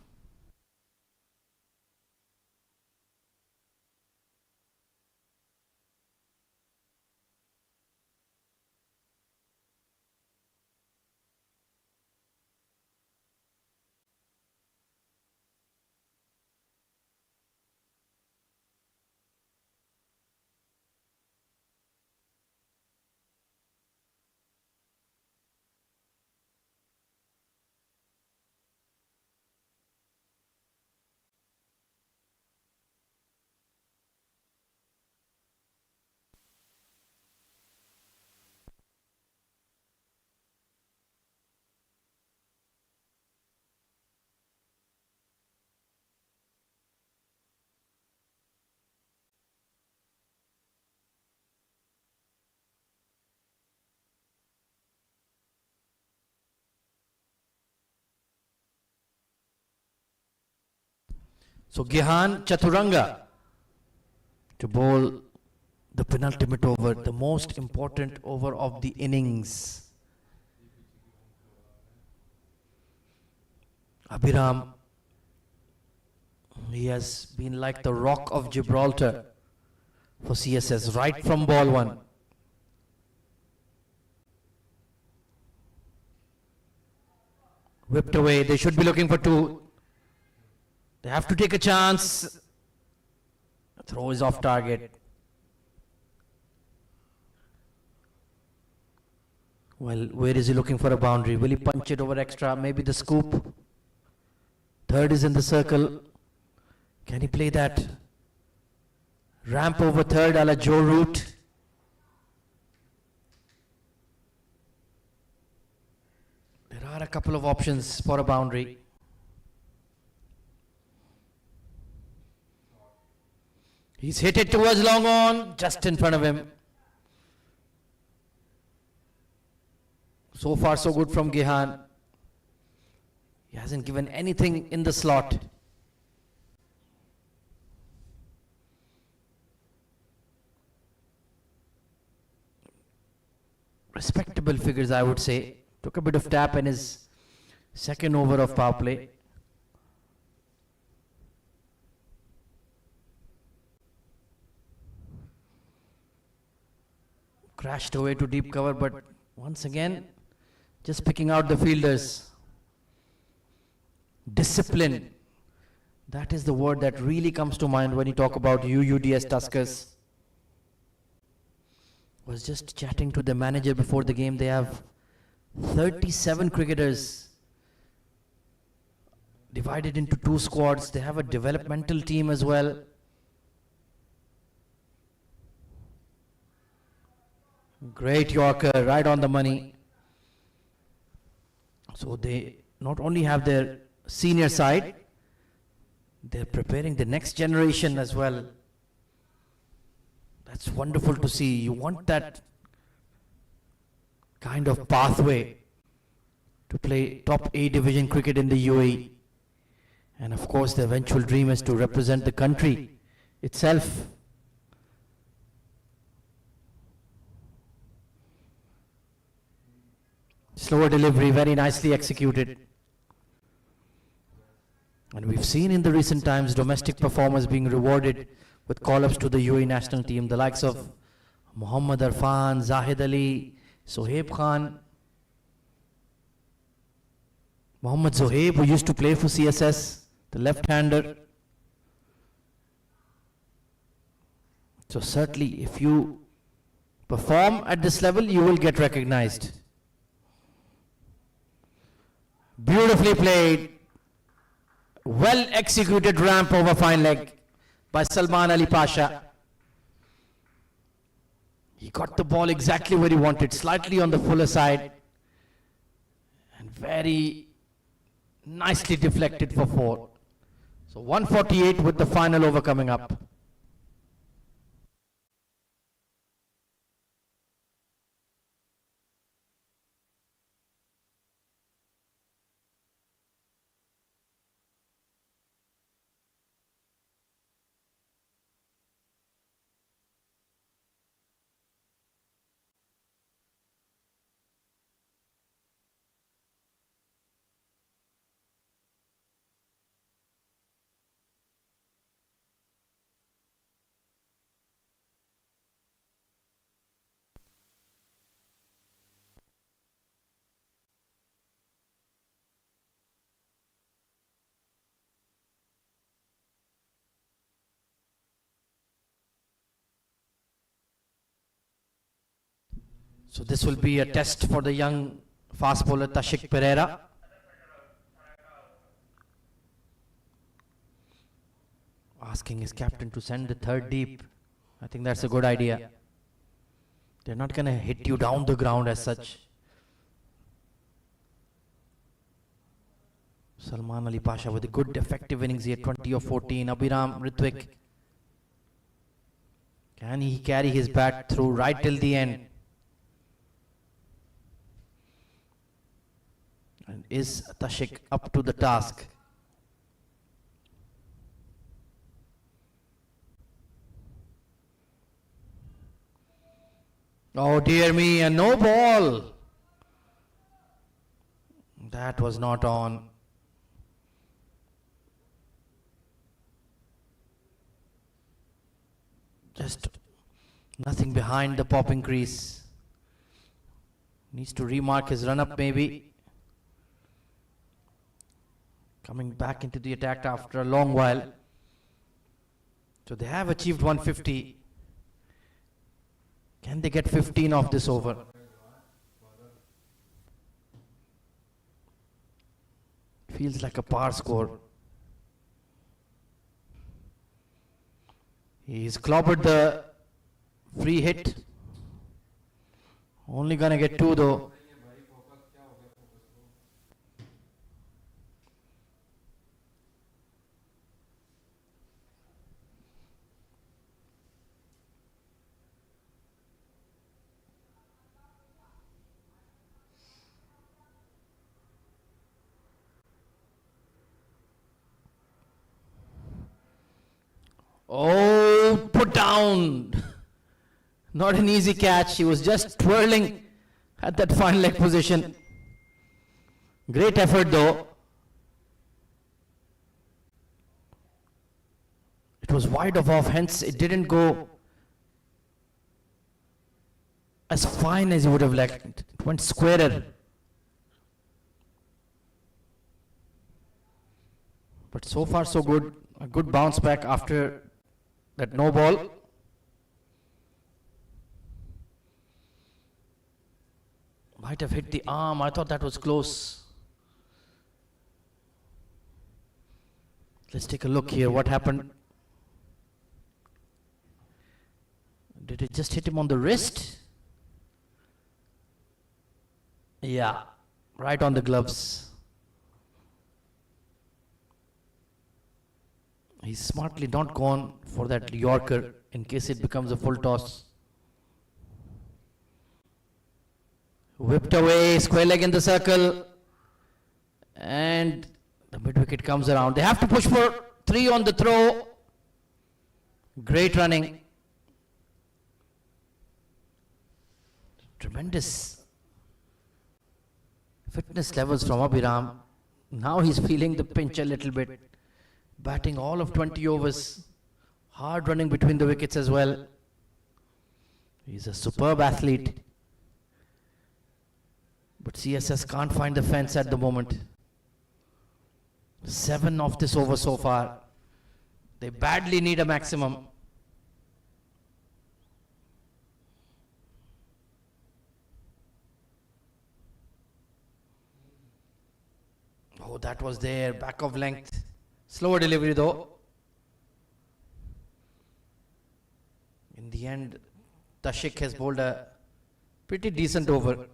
A: So Gihan Chaturanga to bowl the penultimate over, the most important over of the innings. Abhiram, he has been like the rock of Gibraltar for CSS right from ball 1. Whipped away, they should be looking for 2. They have to take a chance. Throw is off target. Well, where is he looking for a boundary? Will he punch it over extra? Maybe the scoop. Third is in the circle. Can he play that ramp over third a la Joe Root? There are a couple of options for a boundary. He's hit it towards long on, just in front of him. So far so good from Gihan. He hasn't given anything in the slot. Respectable figures, I would say. Took a bit of tap in his second over of power play. Crashed away to deep cover, but once again, just picking out the fielders. Discipline. That is the word that really comes to mind when you talk about UUDS Tuskers. Was just chatting to the manager before the game. They have 37 cricketers divided into 2 squads. They have a developmental team as well. Great Yorker, right on the money. So they not only have their senior side, they're preparing the next generation as well. That's wonderful to see. You want that kind of pathway to play top A division cricket in the UAE. And of course, the eventual dream is to represent the country itself. Slower delivery, very nicely executed. And we've seen in the recent times domestic performers being rewarded with call-ups to the UAE national team, the likes of Muhammad Arfan, Zahid Ali, Sohaib Khan, Muhammad Zohaib, who used to play for CSS, the left-hander. So certainly, if you perform at this level, you will get recognized. Beautifully played. Well executed ramp over fine leg by Salman Ali Pasha. He got the ball exactly where he wanted, slightly on the fuller side. And very nicely deflected for 4. So 148 with the final over coming up. So this will be a test for the young fast bowler Tashik Pereira. Asking his captain to send the third deep. I think that's a good idea. They're not going to hit you down the ground as such. Salman Ali Pasha with a good effective innings here, 20 of 14. Abhiram Ritwik. Can he carry his bat through right till the end? And is Tashik up to the task? Oh dear me, a no ball. That was not on. Just nothing behind the popping crease. Needs to remark his run up maybe. Coming back into the attack after a long while. So they have achieved 150. Can they get 15 off this over? Feels like a par score. He's clobbered the free hit. Only gonna get 2 though. Oh, put down. Not an easy catch. He was just twirling at that fine leg position. Great effort though. It was wide of off, hence it didn't go as fine as you would have liked. It went squarer. But so far so good. A good bounce back after that no ball. Might have hit the arm. I thought that was close. Let's take a look here. What happened? Did it just hit him on the wrist? Yeah, right on the gloves. He's smartly not gone for that Yorker in case it becomes a full toss. Whipped away, square leg in the circle. And the mid wicket comes around. They have to push for 3 on the throw. Great running. Tremendous fitness levels from Abhiram. Now he's feeling the pinch a little bit. Batting all of 20 overs. Hard running between the wickets as well. He's a superb athlete. But CSS can't find the fence at the moment. 7 of this over so far. They badly need a maximum. Oh, that was there, back of length. Slower delivery though. In the end, Tashik has bowled a pretty decent over.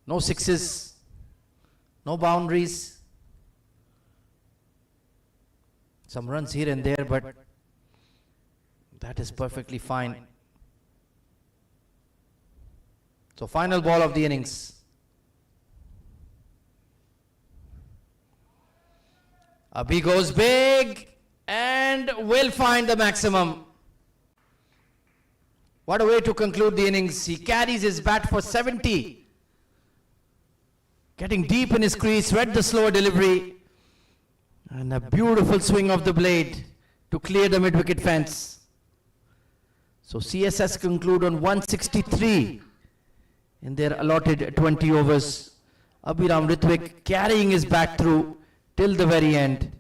A: No sixes, no boundaries. Some runs here and there, but that is perfectly fine. So final ball of the innings. Abhi goes big and will find the maximum. What a way to conclude the innings. He carries his bat for 70. Getting deep in his crease, read the slower delivery. And a beautiful swing of the blade to clear the mid-wicket fence. So CSS conclude on 163 in their allotted 20 overs. Abhiram Ritwik carrying his bat through till the very end.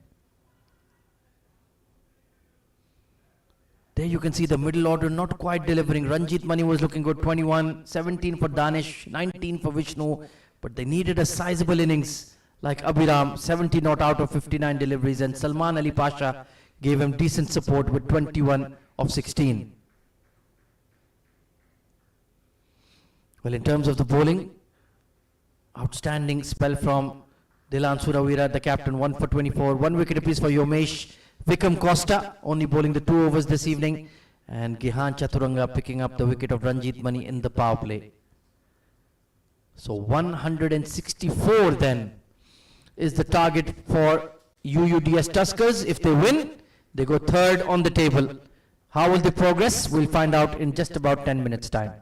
A: There you can see the middle order not quite delivering. Ranjit Mani was looking good, 21, 17 for Danish, 19 for Vishnu, but they needed a sizable innings like Abhiram, 70 not out of 59 deliveries, and Salman Ali Pasha gave him decent support with 21 of 16. Well, in terms of the bowling, outstanding spell from Dilan Suravira, the captain, 1 for 24, 1 wicket apiece for Yomesh. Vikram Costa only bowling the 2 overs this evening, and Gihan Chaturanga picking up the wicket of Ranjit Mani in the power play. So 164 then is the target for UUDS Tuskers. If they win, they go third on the table. How will they progress? We'll find out in just about 10 minutes time.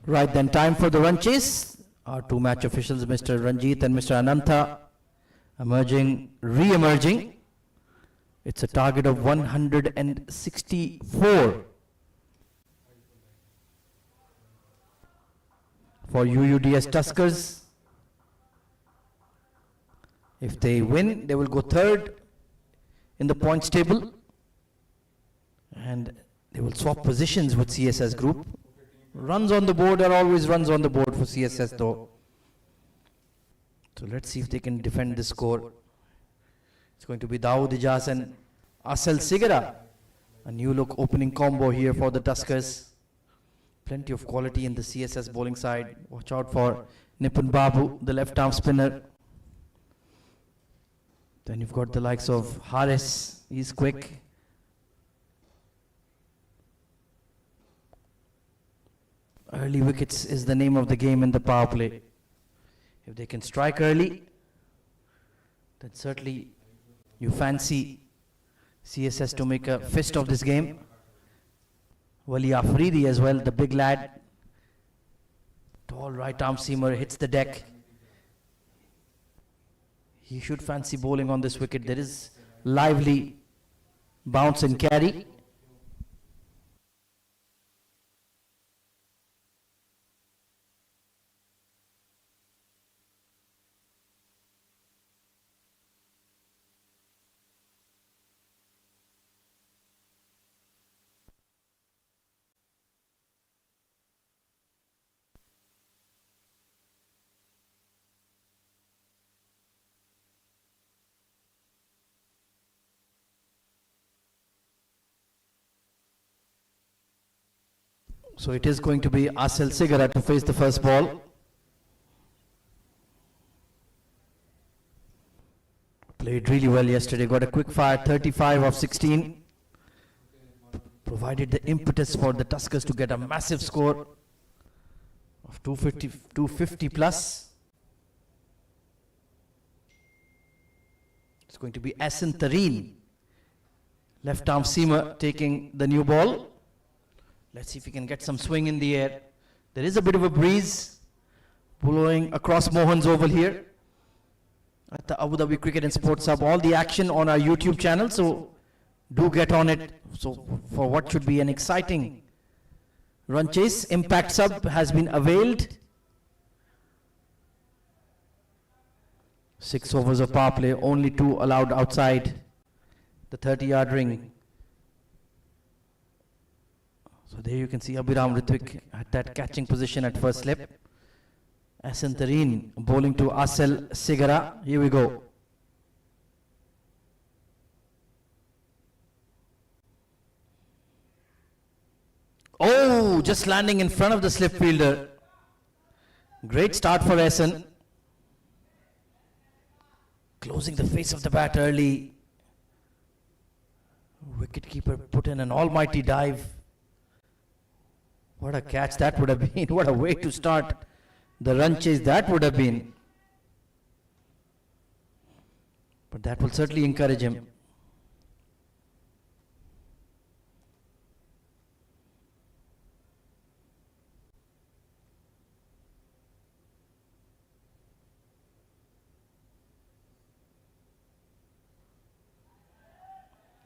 A: Right then, time for the run chase. Our two match officials, Mr. Ranjit and Mr. Ananta, re-emerging. It's a target of 164 for UUDS Tuskers. If they win, they will go third in the points table, and they will swap positions with CSS group. Runs on the board are always runs on the board for CSS though. So let's see if they can defend the score. It's going to be Dawood Ijaz and Asel Sigara. A new look opening combo here for the Tuskers. Plenty of quality in the CSS bowling side. Watch out for Nipun Babu, the left arm spinner. Then you've got the likes of Haris, he's quick. Early wickets is the name of the game in the power play. If they can strike early, then certainly you fancy CSS to make a fist of this game. Wali Afridi as well, the big lad. Tall right arm seamer hits the deck. He should fancy bowling on this wicket. There is lively bounce and carry. So it is going to be Asel Sigara to face the first ball. Played really well yesterday, got a quick fire, 35 of 16. Provided the impetus for the Tuskers to get a massive score of 250 plus. It's going to be Asin Tareen, left arm seamer, taking the new ball. Let's see if we can get some swing in the air. There is a bit of a breeze blowing across Mohan's Oval here at the Abu Dhabi Cricket and Sports Hub. All the action on our YouTube channel, so do get on it. So for what should be an exciting run chase, impact sub has been availed. 6 overs of power play, only 2 allowed outside the 30-yard ring. So there you can see Abhiram Ritwik at that catching position at first slip. Asin Tareen bowling to Asel Sigara. Here we go. Oh, just landing in front of the slip fielder. Great start for Asin. Closing the face of the bat early. Wicketkeeper put in an almighty dive. What a catch that would have been. What a way to start the run chase that would have been. But that will certainly encourage him.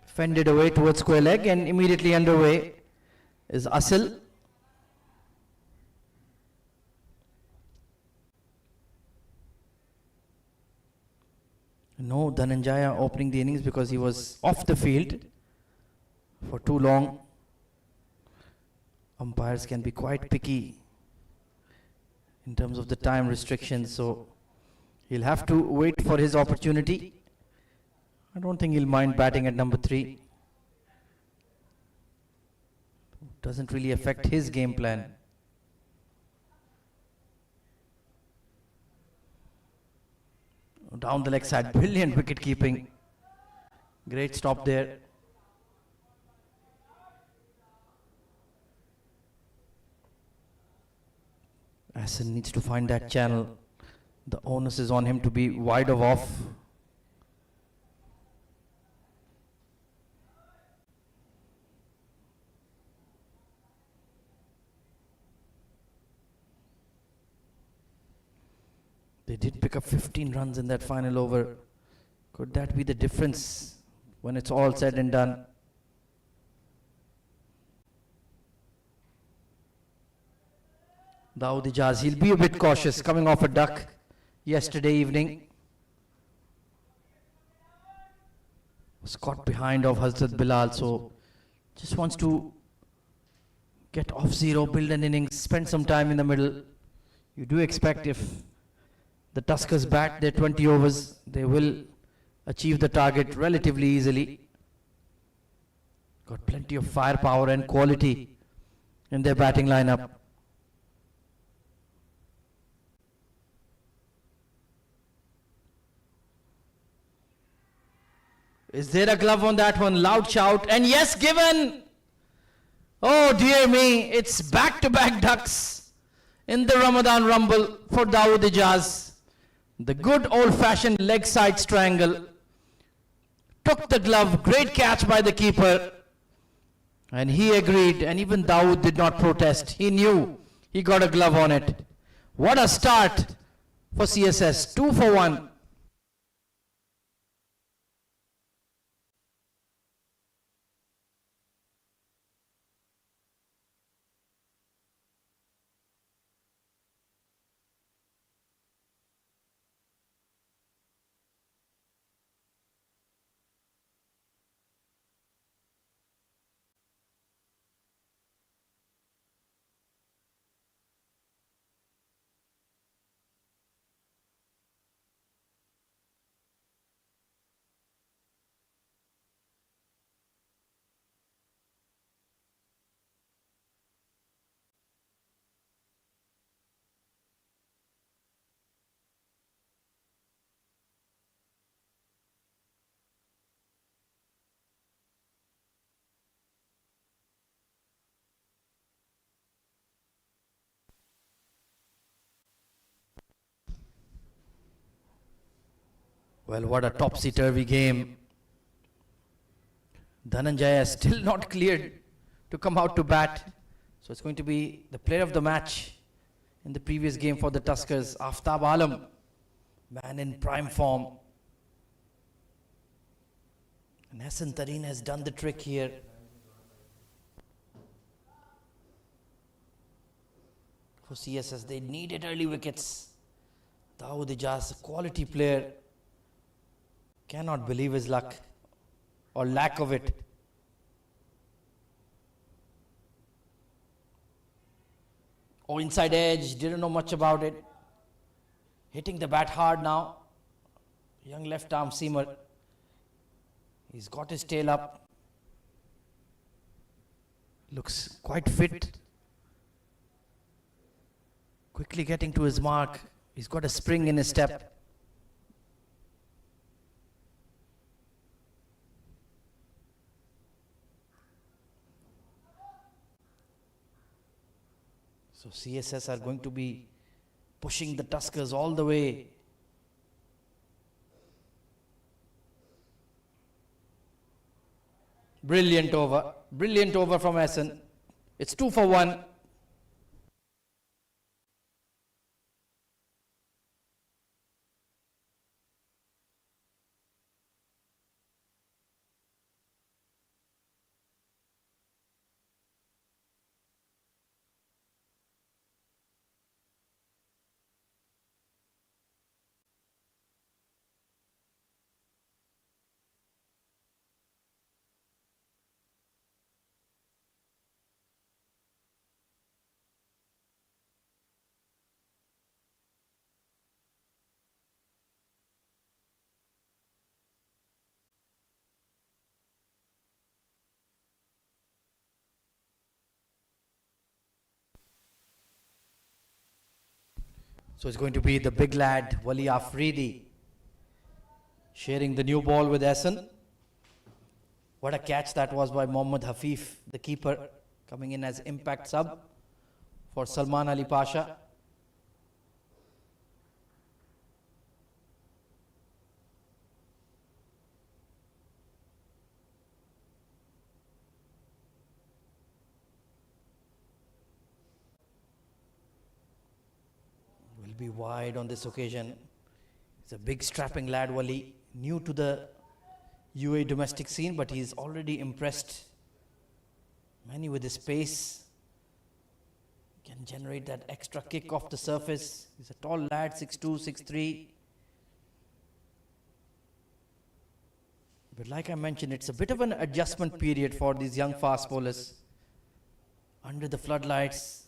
A: Fended away towards square leg, and immediately underway is Asel. No Dhananjaya opening the innings because he was off the field for too long. Umpires can be quite picky in terms of the time restrictions, so he'll have to wait for his opportunity. I don't think he'll mind batting at number 3. Doesn't really affect his game plan. Down the leg side, brilliant wicket keeping. Great stop there. Asin needs to find that channel. The onus is on him to be wide of off. They did pick up 15 runs in that final over. Could that be the difference when it's all said and done? UUDS, he'll be a bit cautious coming off a duck yesterday evening. Was caught behind of Hazrat Bilal, so just wants to get off zero, build an innings, spend some time in the middle. You do expect if the Tuskers bat their 20 overs, they will achieve the target relatively easily. Got plenty of firepower and quality in their batting lineup. Is there a glove on that one? Loud shout. And yes, given. Oh dear me. It's back-to-back ducks in the Ramadan Rumble for UUDS. The good old-fashioned leg side strangle. Took the glove. Great catch by the keeper. And he agreed. And even Dawood did not protest. He knew he got a glove on it. What a start for CSS. 2 for 1. Well, what a topsy-turvy game. Dhananjaya is still not cleared to come out to bat. So it's going to be the player of the match in the previous game for the Tuskers, Aftab Alam, man in prime form. And Hassan Tareen has done the trick here. For CSS, they needed early wickets. UUDS, a quality player. Cannot believe his luck or lack of it. Oh, inside edge, didn't know much about it. Hitting the bat hard now. Young left arm seamer. He's got his tail up. Looks quite fit. Quickly getting to his mark. He's got a spring in his step. So CSS are going to be pushing the Tuskers all the way. Brilliant over from Hassan. It's 2 for 1. So it's going to be the big lad, Wali Afridi, sharing the new ball with Hassan. What a catch that was by Mohammad Hafif, the keeper, coming in as impact sub for Salman Ali Pasha. Will be wide on this occasion. He's a big strapping lad, Wali, new to the UAE domestic scene, but he's already impressed many with his pace. Can generate that extra kick off the surface. He's a tall lad, 6'2", 6'3". But like I mentioned, it's a bit of an adjustment period for these young fast bowlers. Under the floodlights,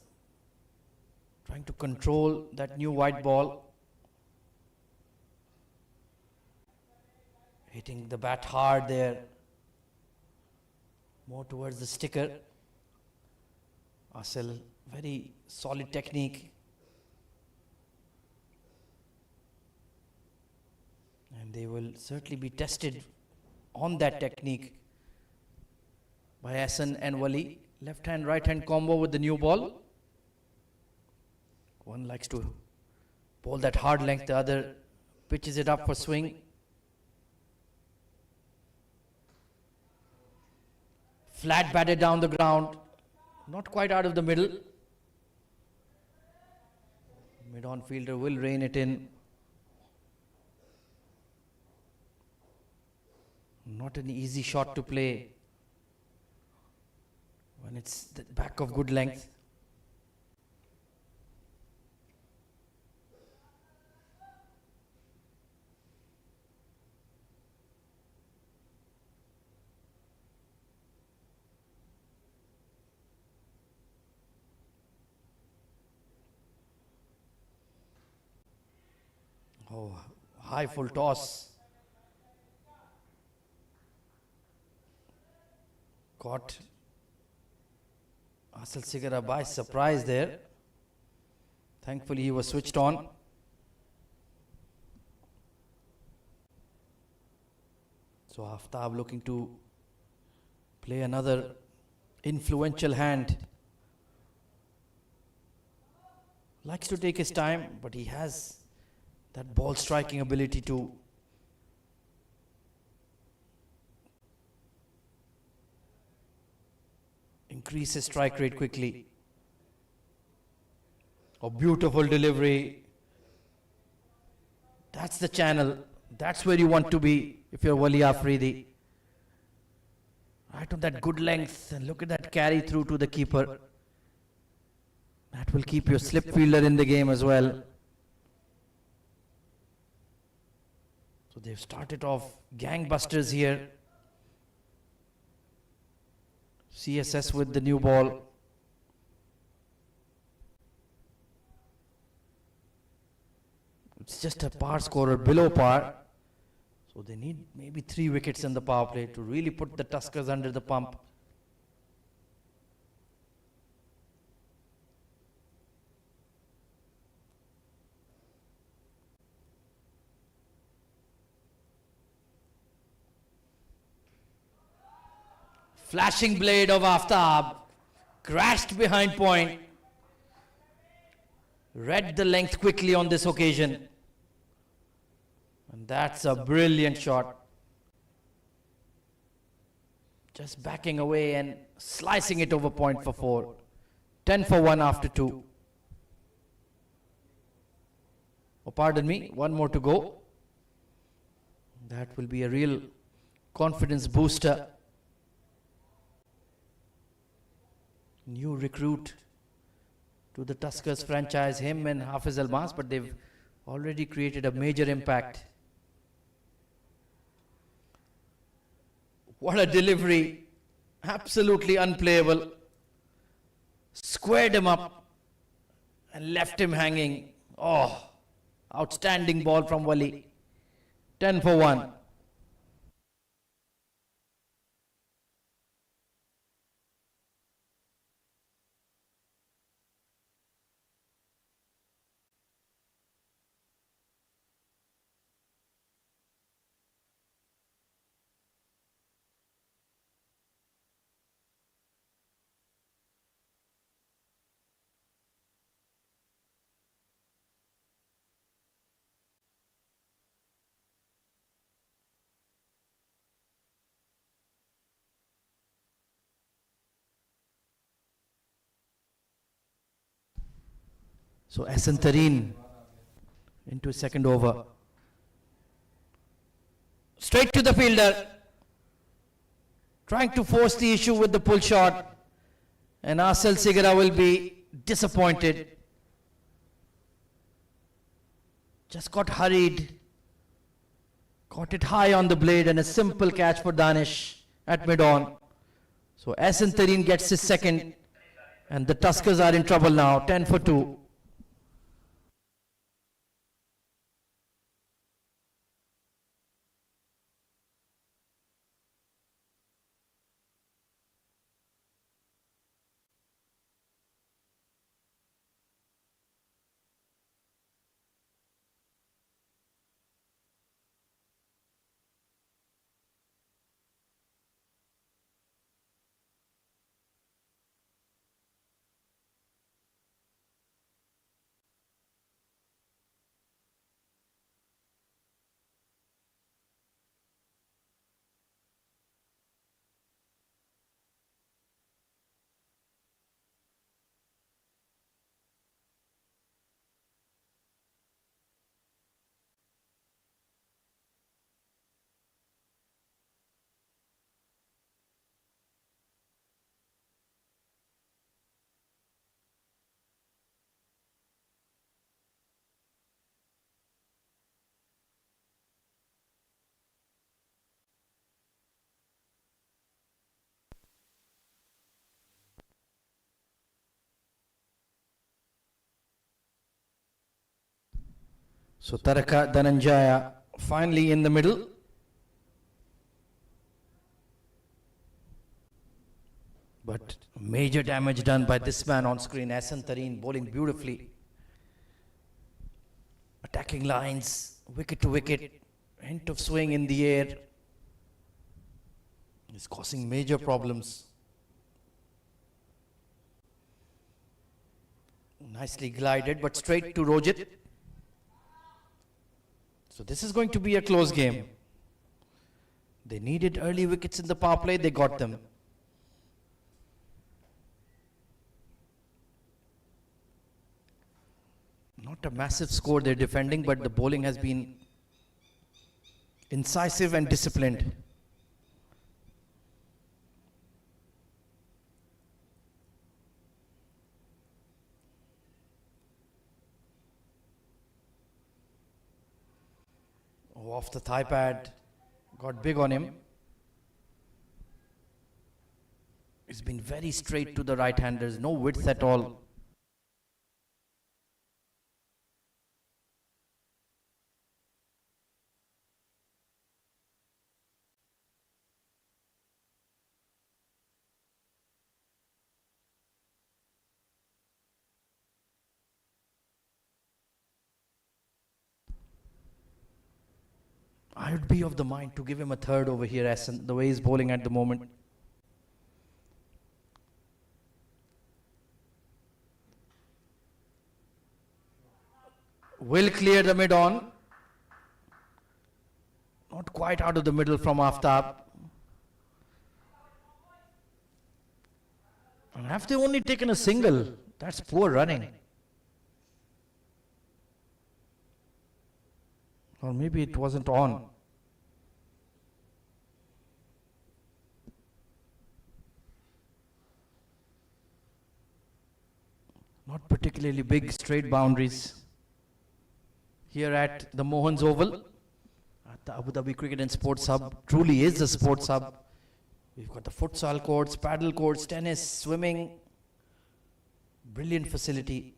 A: trying to control that new white ball. Hitting the bat hard there. More towards the sticker. Asal, very solid technique. And they will certainly be tested on that technique by Hassan and Wali. Left hand, right hand combo with the new ball. One likes to bowl that hard length, the other pitches it up for swing. Flat batted down the ground, not quite out of the middle. Mid-on fielder will rein it in. Not an easy shot to play when it's the back of good length. Oh, high full toss. Caught Asal Sigara by surprise there. Thankfully he was switched on. So Aftab looking to play another influential hand. Likes to take his time, but he has that ball striking ability to increase his strike rate quickly. A beautiful delivery. That's the channel. That's where you want to be if you're Wali Afridi. Right on that good length, and look at that carry through to the keeper. That will keep your slip fielder in the game as well. So they've started off gangbusters here. CSS with the new ball. It's just a par scorer, below par. So they need maybe 3 wickets in the power play to really put the Tuskers under the pump. Flashing blade of Aftab, crashed behind point. Read the length quickly on this occasion. And that's a brilliant shot. Just backing away and slicing it over point for 4. 10 for 1 after 2. Oh, pardon me, 1 more to go. That will be a real confidence booster. New recruit to the Tuskers franchise, him and Hafiz Almas, but they've already created a major impact. What a delivery. Absolutely unplayable. Squared him up and left him hanging. Oh, outstanding ball from Wali. 10 for 1. So Asantareen into second over. Straight to the fielder. Trying to force the issue with the pull shot. And Asal Sigara will be disappointed. Just got hurried. Caught it high on the blade and a simple catch for Danish at mid-on. So Ahsan Tareen gets his second. And the Tuskers are in trouble now, 10 for 2. So Taraka Dhananjaya finally in the middle. But major damage done by this man on screen, Ahsan Tareen, bowling beautifully. Attacking lines, wicket to wicket, hint of swing in the air. Is causing major problems. Nicely glided, but straight to Rojit. So this is going to be a close game. They needed early wickets in the power play, they got them. Not a massive score they're defending, but the bowling has been incisive and disciplined. Oh, off the thigh pad, got big on him. It's been very straight to the right-handers, no width at all. I would be of the mind to give him a third over here, Ahsan, the way he's bowling at the moment. Will clear the mid-on. Not quite out of the middle from Aftab. And have they only taken a single? That's poor running. Or maybe it wasn't on. Not particularly big straight boundaries. Here at the Mohans Oval, at the Abu Dhabi Cricket and Sports Hub, truly is a sports hub. We've got the futsal courts, paddle courts, tennis, swimming. Brilliant facility.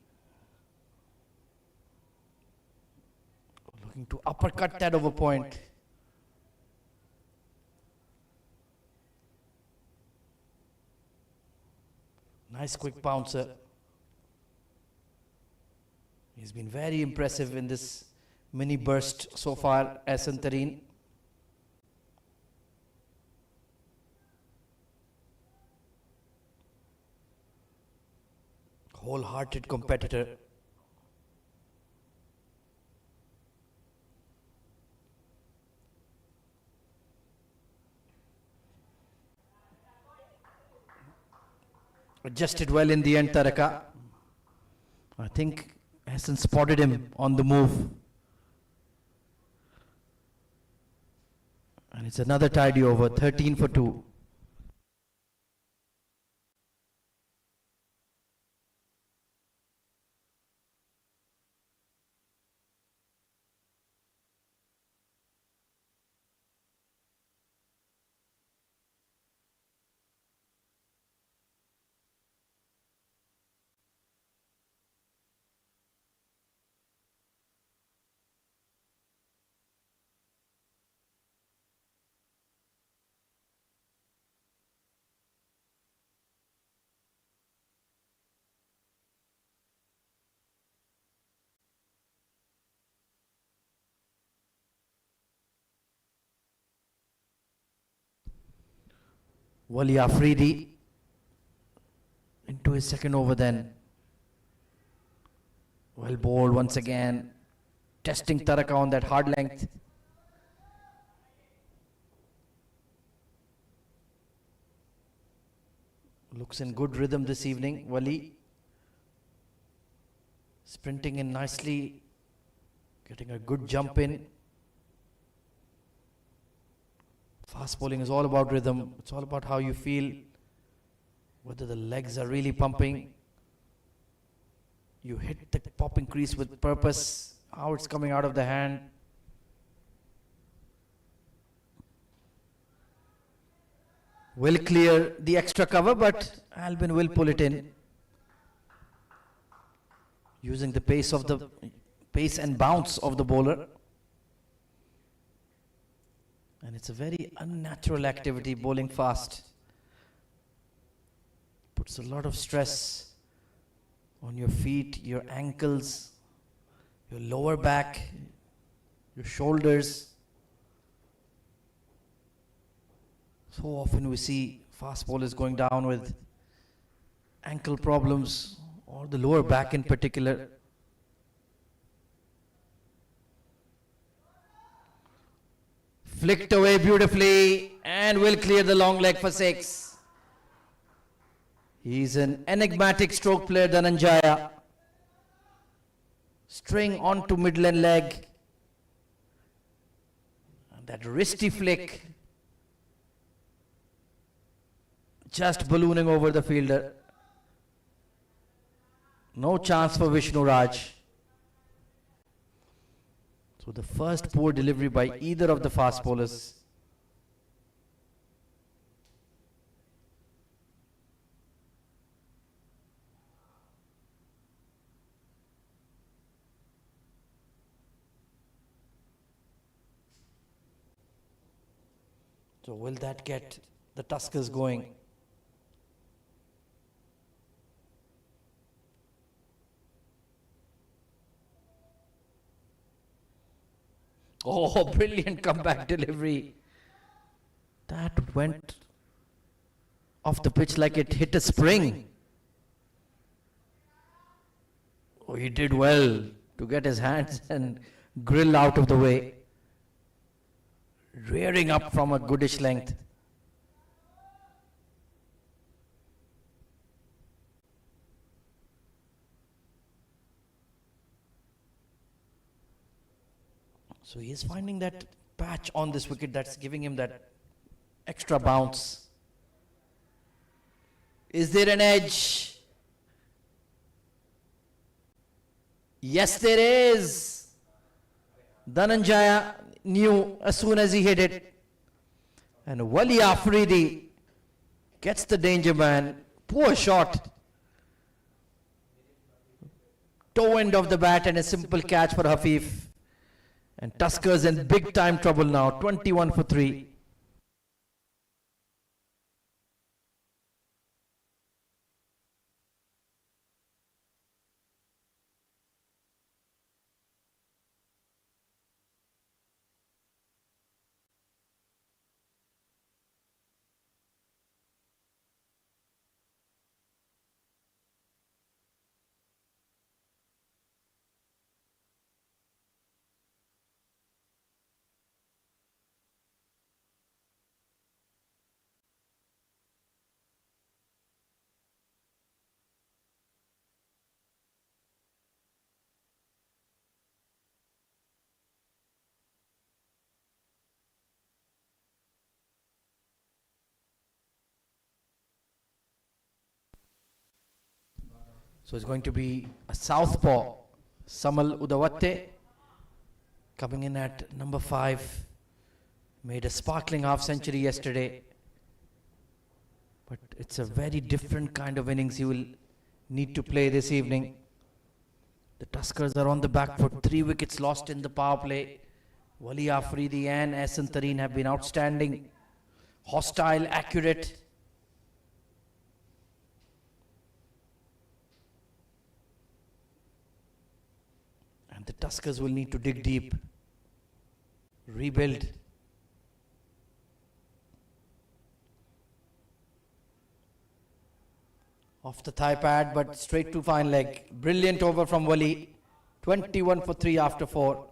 A: Looking to uppercut that over point. Nice quick bouncer. He's been very impressive in this mini burst so far, Ahsan Tareen. Wholehearted competitor. Adjusted well in the end, Taraka. I think Ahsan spotted him on the move. And it's another tidy over, 13 for 2. Wali Afridi into his second over then. Well bowled once again. Testing Taraka on that hard length. Looks in good rhythm this evening, Wali. Sprinting in nicely. Getting a good jump in. Fast bowling is all about rhythm. It's all about how you feel, whether the legs are really pumping. You hit the popping crease with purpose, how it's coming out of the hand. Will clear the extra cover, but Albin will pull it in. Using the pace and bounce of the bowler. And it's a very unnatural activity, bowling fast. Puts a lot of stress on your feet, your ankles, your lower back, your shoulders. So often we see fast bowlers going down with ankle problems or the lower back in particular. Flicked away beautifully and will clear the long leg for 6. He's an enigmatic stroke player, Dhananjaya. String onto midland leg. And that wristy flick. Just ballooning over the fielder. No chance for Vishnu Raj. So the first poor delivery by either of the fast bowlers. So will that get the Tuskers going? Oh, brilliant comeback delivery. That went off the pitch like it hit a spring. Oh, he did well to get his hands and grill out of the way. Rearing up from a goodish length. So he is finding that patch on this wicket that's giving him that extra bounce. Is there an edge? Yes, there is. Dhananjaya knew as soon as he hit it. And Wali Afridi gets the danger man. Poor shot. Toe end of the bat and a simple catch for Hafif. And Tuskers in big time trouble now, 21 for 3. So it's going to be a southpaw. Samal Udavatte coming in at number 5. Made a sparkling half century yesterday. But it's a very different kind of innings he will need to play this evening. The Tuskers are on the back foot. 3 wickets lost in the power play. Wali Afridi and Ehsan Tareen have been outstanding. Hostile, accurate. And the Tuskers will need to dig deep. Rebuild. Off the thigh pad, but straight to fine leg. Brilliant over from Wali. 21 for 3 after 4.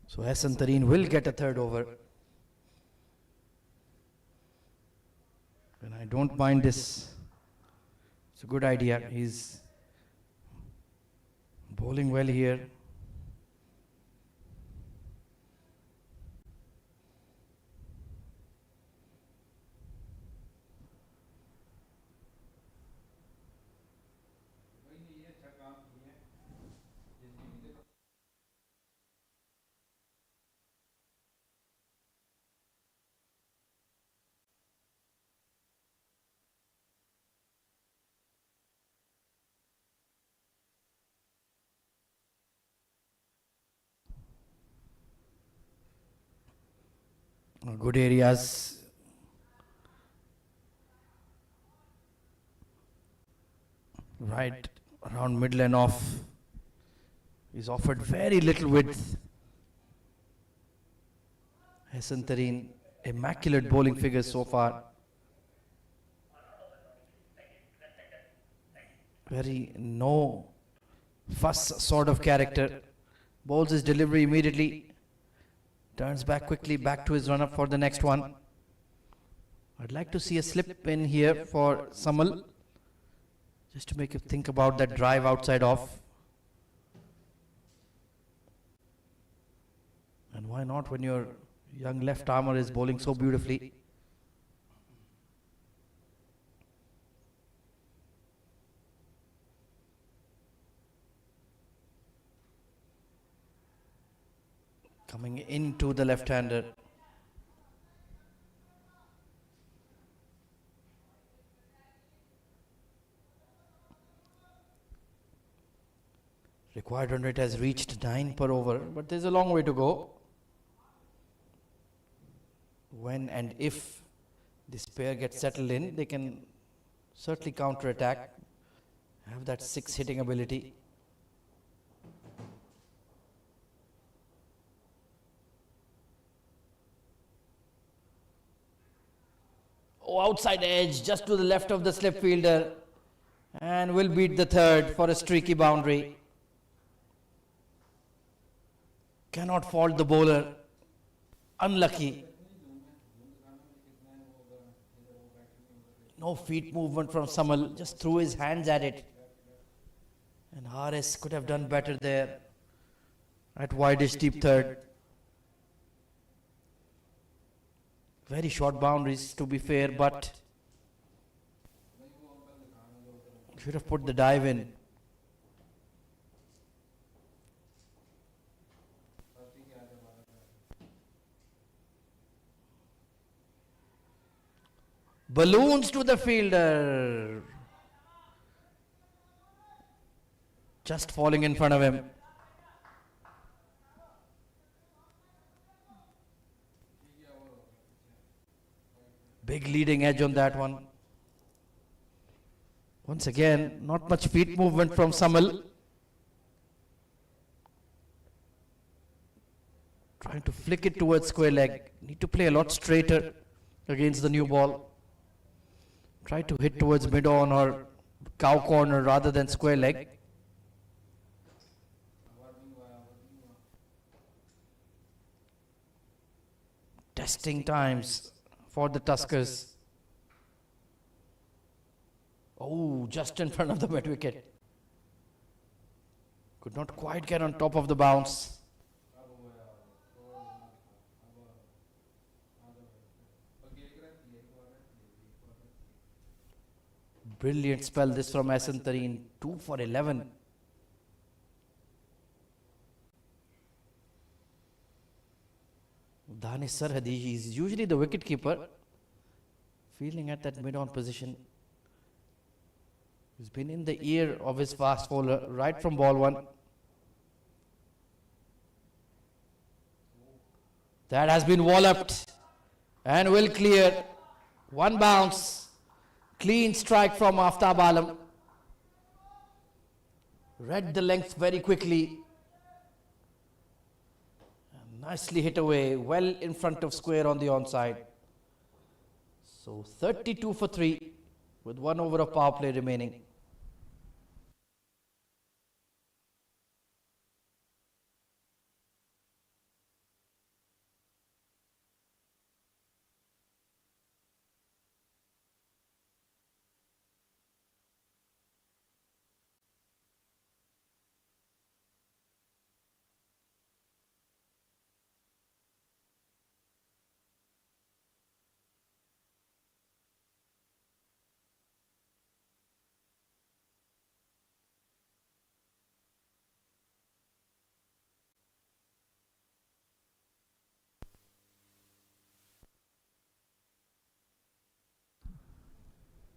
A: So Ehsan Tareen will get a third over. And I don't mind this. It's a good idea. He's bowling well here. Good areas. Right around middle and off. He's offered very little width. Ehsan Tareen, immaculate bowling figures so far. Very no fuss sort of character. Bowls his delivery immediately. Turns back quickly, back to his run-up for the next one. I'd like to see a slip in here for Samal, just to make you think about that drive outside off. And why not when your young left armer is bowling so beautifully? Coming into the left-hander. Required run rate has reached 9 per over, but there's a long way to go. When and if this pair gets settled in, they can certainly counter-attack, have that 6 hitting ability. Oh, outside edge, just to the left of the slip fielder, and will beat the third for a streaky boundary. Cannot fault the bowler. Unlucky. No feet movement from Samal, just threw his hands at it. And RS could have done better there at wideish deep third. Very short boundaries to be fair, but should have put the dive in. Balloons to the fielder. just falling in front of him. Big leading edge on that one. Once again, not much feet movement from Samal. Trying to flick it towards square leg. Need to play a lot straighter against the new ball. Try to hit towards mid-on or cow corner rather than square leg. Testing times for the Tuskers. Oh, just in front of the mid wicket. Could not quite get on top of the bounce. Brilliant spell this from Hasan Tareen. 2 for 11. Danish Sarhadi is usually the wicket keeper. Fielding at that mid-on position. He's been in the ear of his fast bowler right from ball one. That has been walloped and will clear. One bounce. Clean strike from Aftab Alam. Read the length very quickly. And nicely hit away, well in front of square on the onside. So 32 for 3 with 1 over of power play remaining.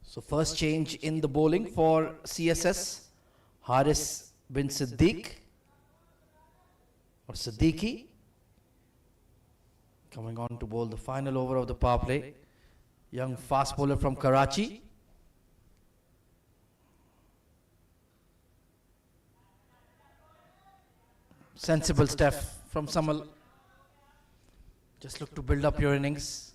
A: So first change in the bowling for CSS, Haris bin Siddiq or Siddiqui coming on to bowl the final over of the power play. Young fast bowler from Karachi. Sensible step from Samal. Just look to build up your innings.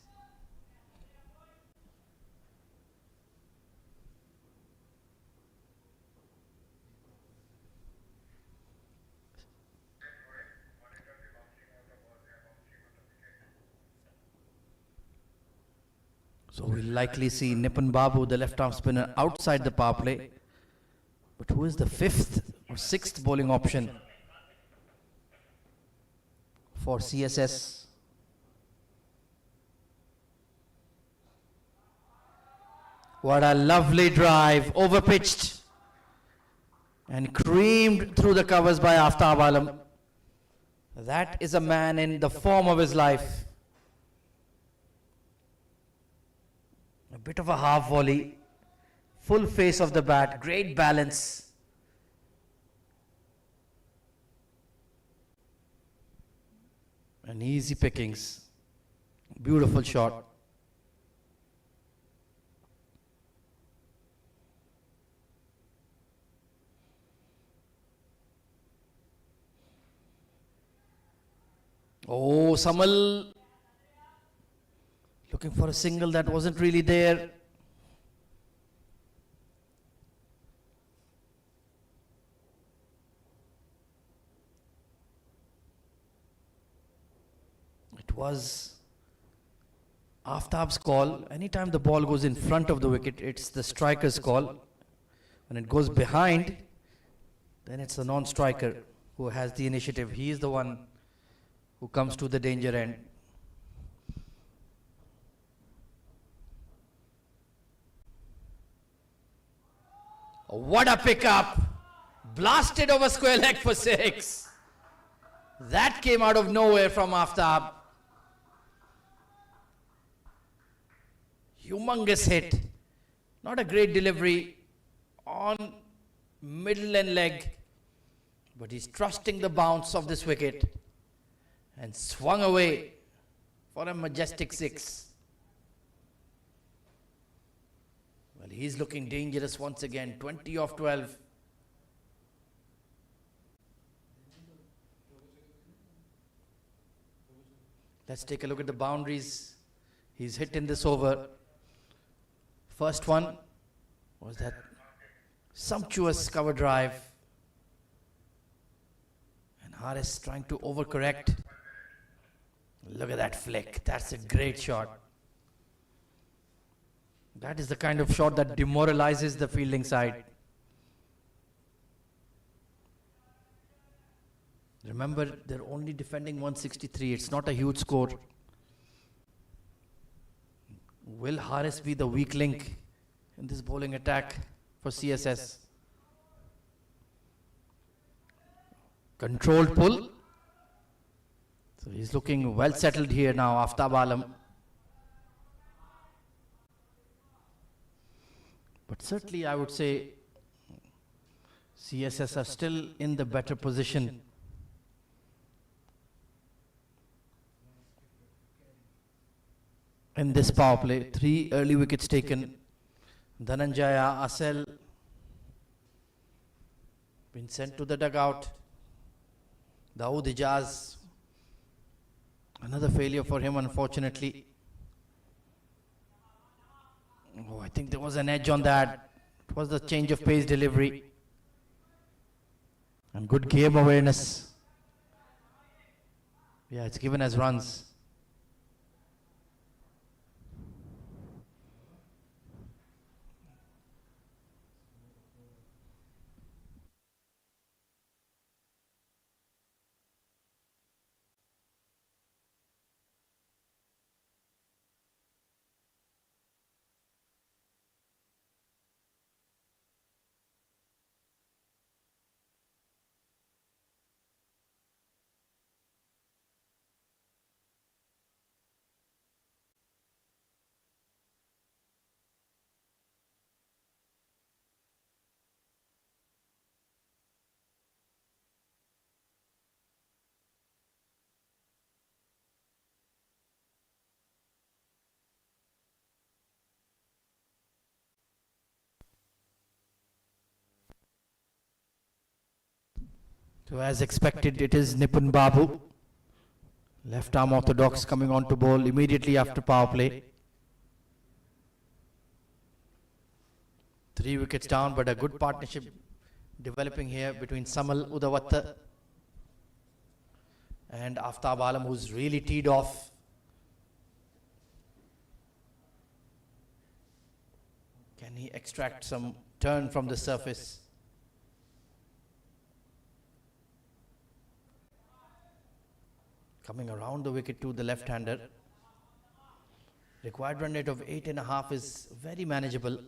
A: So we'll likely see Nipun Babu, the left-arm spinner, outside the power play. But who is the 5th or 6th bowling option for CSS? What a lovely drive, overpitched and creamed through the covers by Aftab Alam. That is a man in the form of his life. A bit of a half volley, full face of the bat, great balance. And easy pickings. Beautiful shot. Oh, Samal looking for a single that wasn't really there. It was Aftab's call. Anytime the ball goes in front of the wicket, it's the striker's call. When it goes behind, then it's the non-striker who has the initiative. He is the one who comes to the danger end. What a pickup! Blasted over square leg for 6. That came out of nowhere from Aftab. Humongous hit. Not a great delivery on middle and leg. But he's trusting the bounce of this wicket and swung away for a majestic 6. Well, he's looking dangerous once again. 20 of 12. Let's take a look at the boundaries he's hit in this over. First one was that sumptuous cover drive. And Haris trying to overcorrect. Look at that flick. That's a great shot. That is the kind of shot that demoralizes the fielding side. Remember, they're only defending 163. It's not a huge score. Will Haris be the weak link in this bowling attack for CSS? Controlled pull. So he's looking well settled here now, Aftab Alam. But certainly I would say CSS are still in the better position. In this power play, 3 early wickets taken. Dhananjaya, Asel been sent to the dugout. Dawood Ijaz, another failure for him, unfortunately. Oh, I think there was an edge on that. It was the change of pace delivery. And good game awareness. Yeah, it's given as runs. So as expected, it is Nipun Babu, left arm orthodox, coming on to bowl immediately after power play. 3 wickets down, but a good partnership developing here between Samal Udavatta and Aftab Alam, who's really teed off. Can he extract some turn from the surface? Coming around the wicket to the left-hander. Required run rate of 8.5 is very manageable.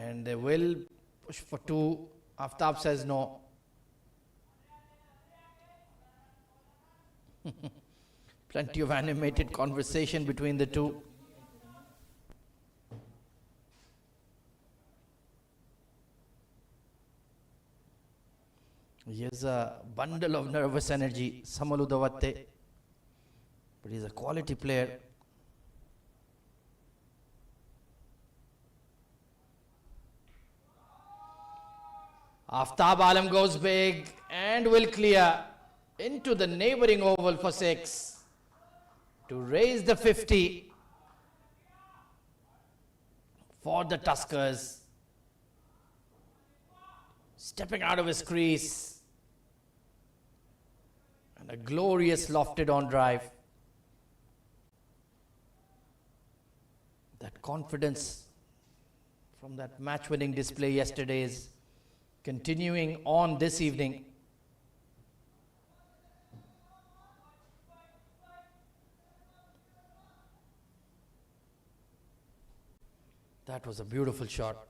A: And they will push for 2. Aftab says no. Plenty of animated conversation between the two. He has a bundle of nervous energy, Samal Udavatte, but he's a quality player. Aftab Alam goes big and will clear into the neighbouring oval for 6 to raise the 50 for the Tuskers. Stepping out of his crease. And a glorious lofted on drive. That confidence from that match-winning display yesterday is continuing on this evening. That was a beautiful shot.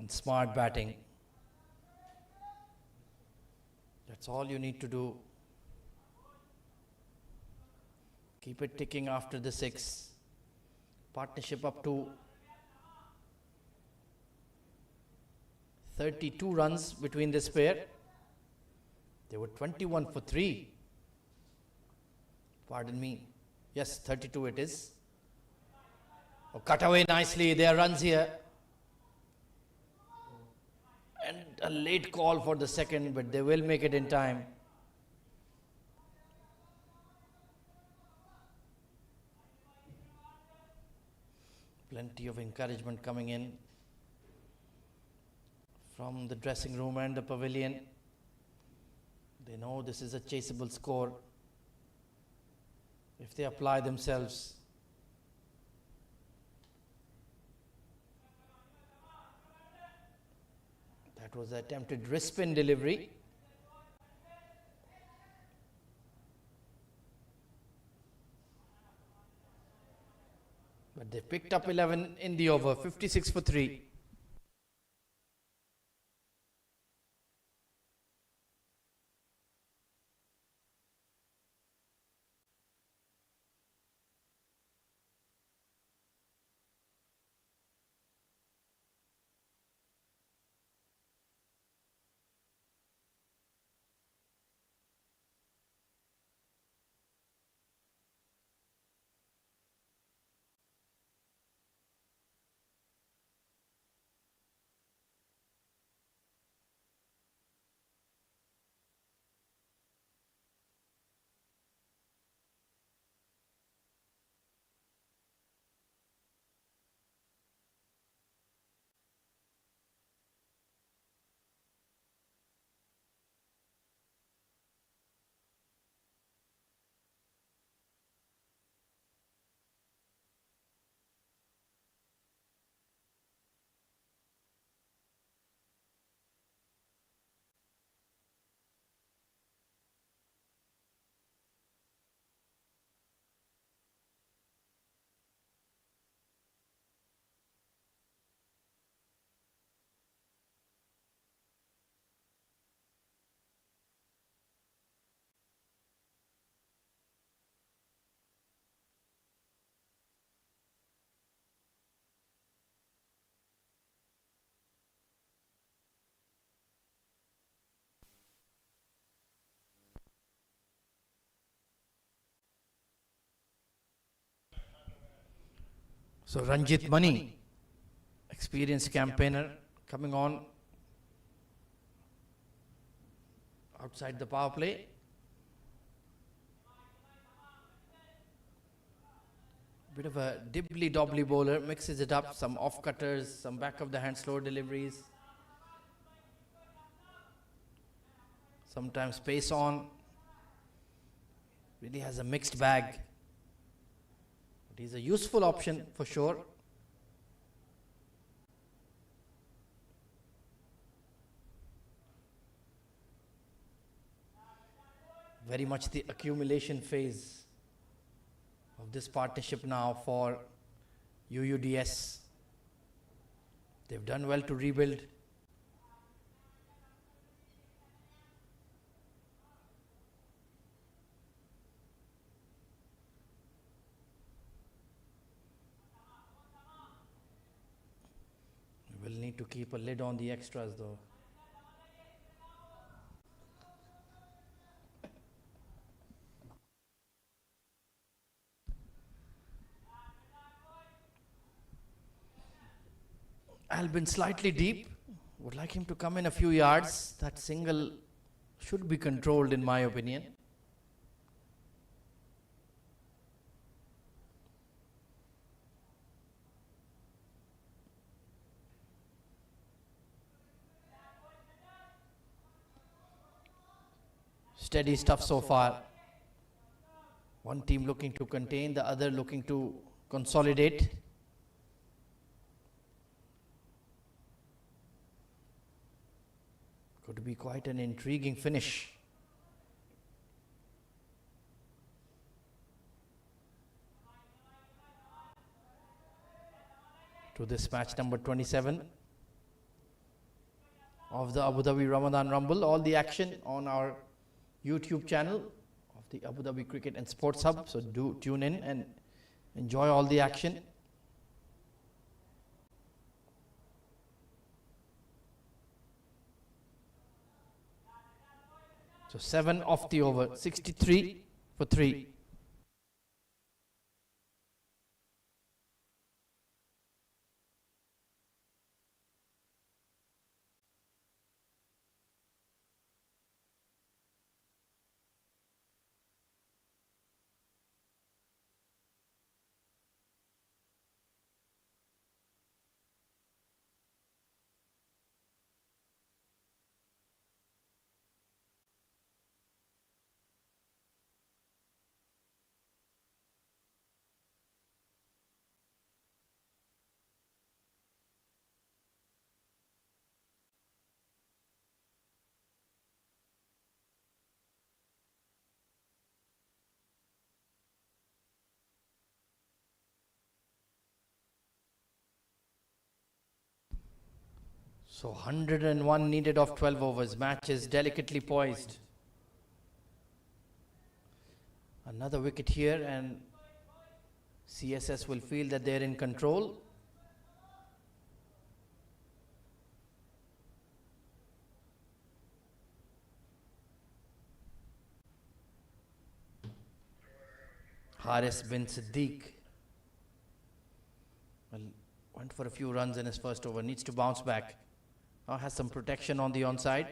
A: And smart batting. That's all you need to do. Keep it ticking after the 6. Partnership up to 32 runs between this pair. They were 21 for 3. Pardon me. Yes, 32 it is. Oh, cut away nicely. There are runs here. And a late call for the second, but they will make it in time. Plenty of encouragement coming in from the dressing room and the pavilion. They know this is a chaseable score if they apply themselves. That was the attempted wrist spin delivery. But they picked up 11 in the over, 56 for 3. So Ranjit Mani, experienced campaigner, coming on outside the power play. Bit of a dibbly-dobbly bowler, mixes it up, some off-cutters, some back of the hand slow deliveries. Sometimes pace on. Really has a mixed bag. But he's a useful option for sure. Very much the accumulation phase of this partnership now for UUDS. They've done well to rebuild. We will need to keep a lid on the extras though. Albin slightly deep. Would like him to come in a few yards. That single should be controlled in my opinion. Steady stuff so far. One team looking to contain, the other looking to consolidate. Could be quite an intriguing finish. To this match number 27 of the Abu Dhabi Ramadan Rumble. All the action on our YouTube channel of the Abu Dhabi Cricket and Sports Hub. So do tune in and enjoy all the action. So 7 off the over, 63 for 3. So 101 needed of 12 overs. Match is delicately poised. Another wicket here and CSS will feel that they're in control. Haris bin Siddiq went for a few runs in his first over. Needs to bounce back. Now has some protection on the onside.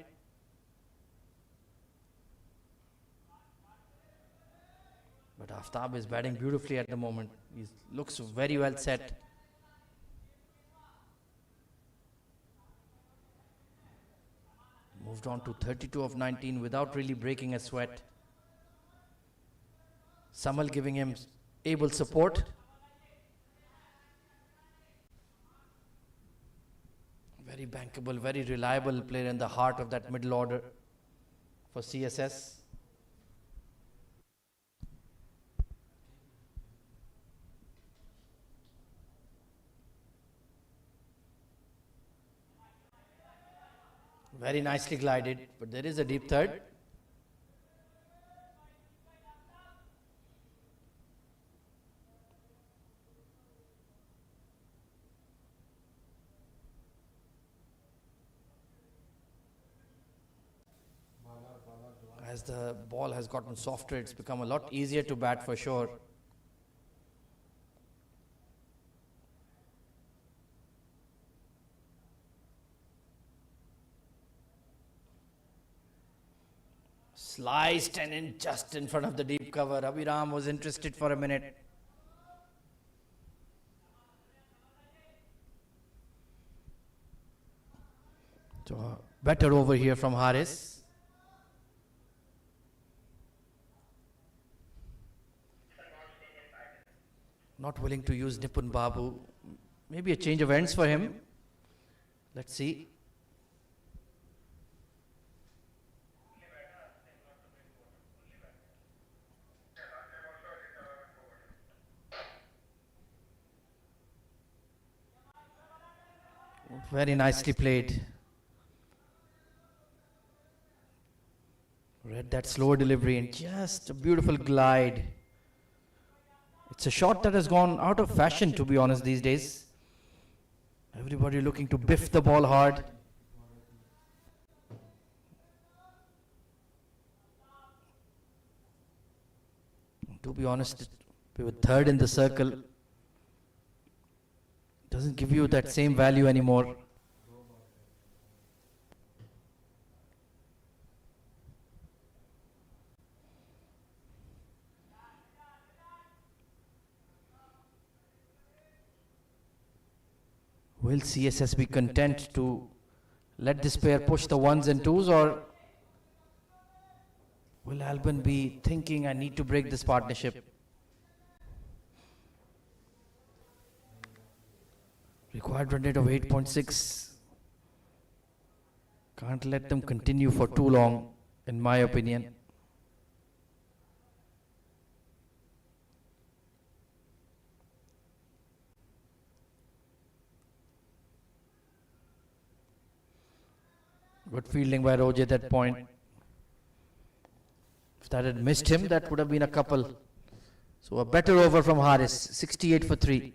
A: But Aftab is batting beautifully at the moment. He looks very well set. Moved on to 32 of 19 without really breaking a sweat. Samal giving him able support. Very bankable, very reliable player in the heart of that middle order for CSS. Very nicely glided, but there is a deep third. As the ball has gotten softer, it's become a lot easier to bat for sure. Sliced and in just in front of the deep cover. Dhabi Ram was interested for a minute. So better over here from Haris. Not willing to use Nipun Babu. Maybe a change of ends for him. Let's see. Very nicely played. Read that slower delivery and just a beautiful glide. It's a shot that has gone out of fashion, to be honest, these days. Everybody looking to biff the ball hard. To be honest, we were third in the circle. Doesn't give you that same value anymore. Will CSS be content to let this pair push the ones and twos, or will Alban be thinking I need to break this partnership? Required run rate of 8.6. Can't let them continue for too long, in my opinion. Good fielding by Rohit at that point. If that had missed him, that would have been a couple. So a better over from Haris, 68 for 3.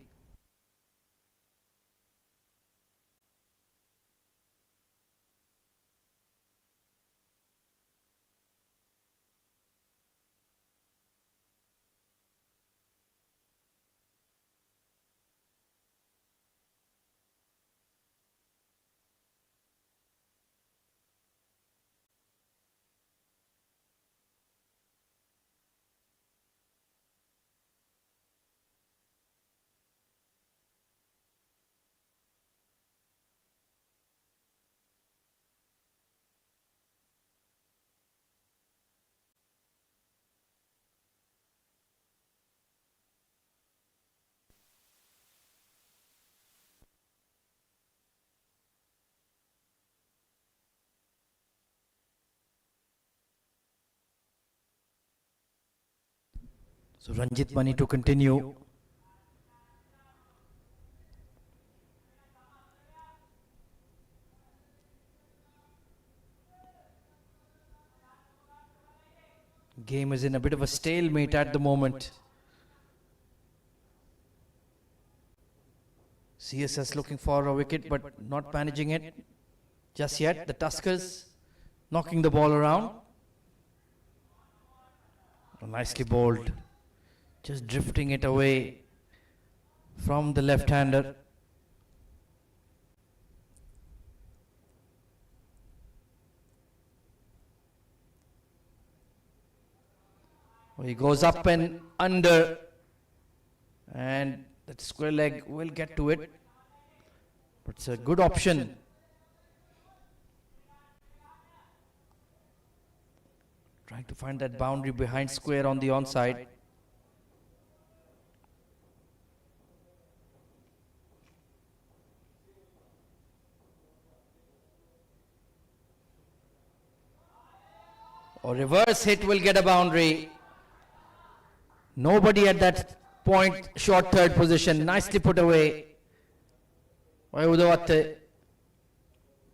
A: So Ranjit Mani to continue. Game is in a bit of a stalemate at the moment. CSS looking for a wicket but not managing it just yet. The Tuskers knocking the ball around. Nicely bowled. Just drifting it away from the left-hander. He goes up and under, and that square leg will get to it, but it's a good option. Trying to find that boundary behind square on the onside. Or reverse hit will get a boundary. Nobody at that point, short third position, nicely put away by Udawatte.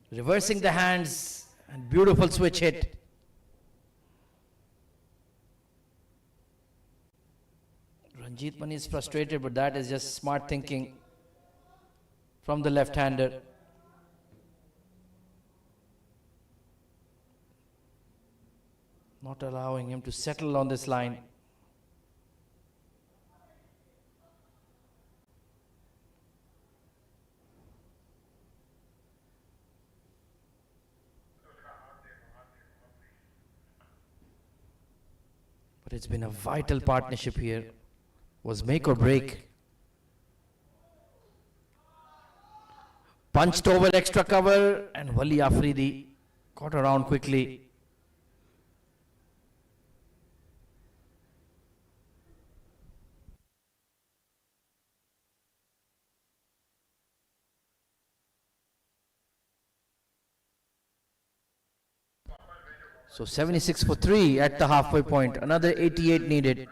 A: Reversing the hands and beautiful switch hit. Ranjit Mani is frustrated, but that is just smart thinking from the left-hander. Not allowing him to settle on this line. But it's been a vital partnership here. Was make or break. Punched over extra cover and Wali Afridi got around quickly. So 76 for 3 at the halfway point. Another 88 needed.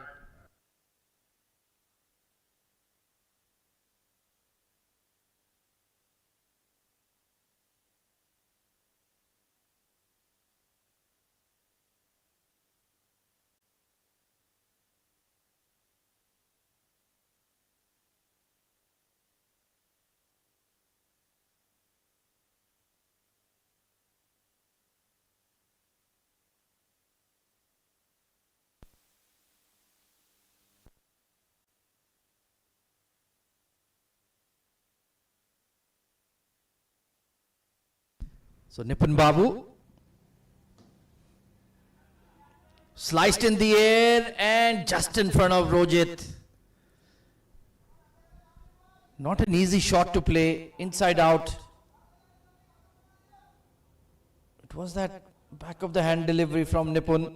A: So Nipun Babu sliced in the air and just in front of Rojit. Not an easy shot to play, inside out. It was that back of the hand delivery from Nipun.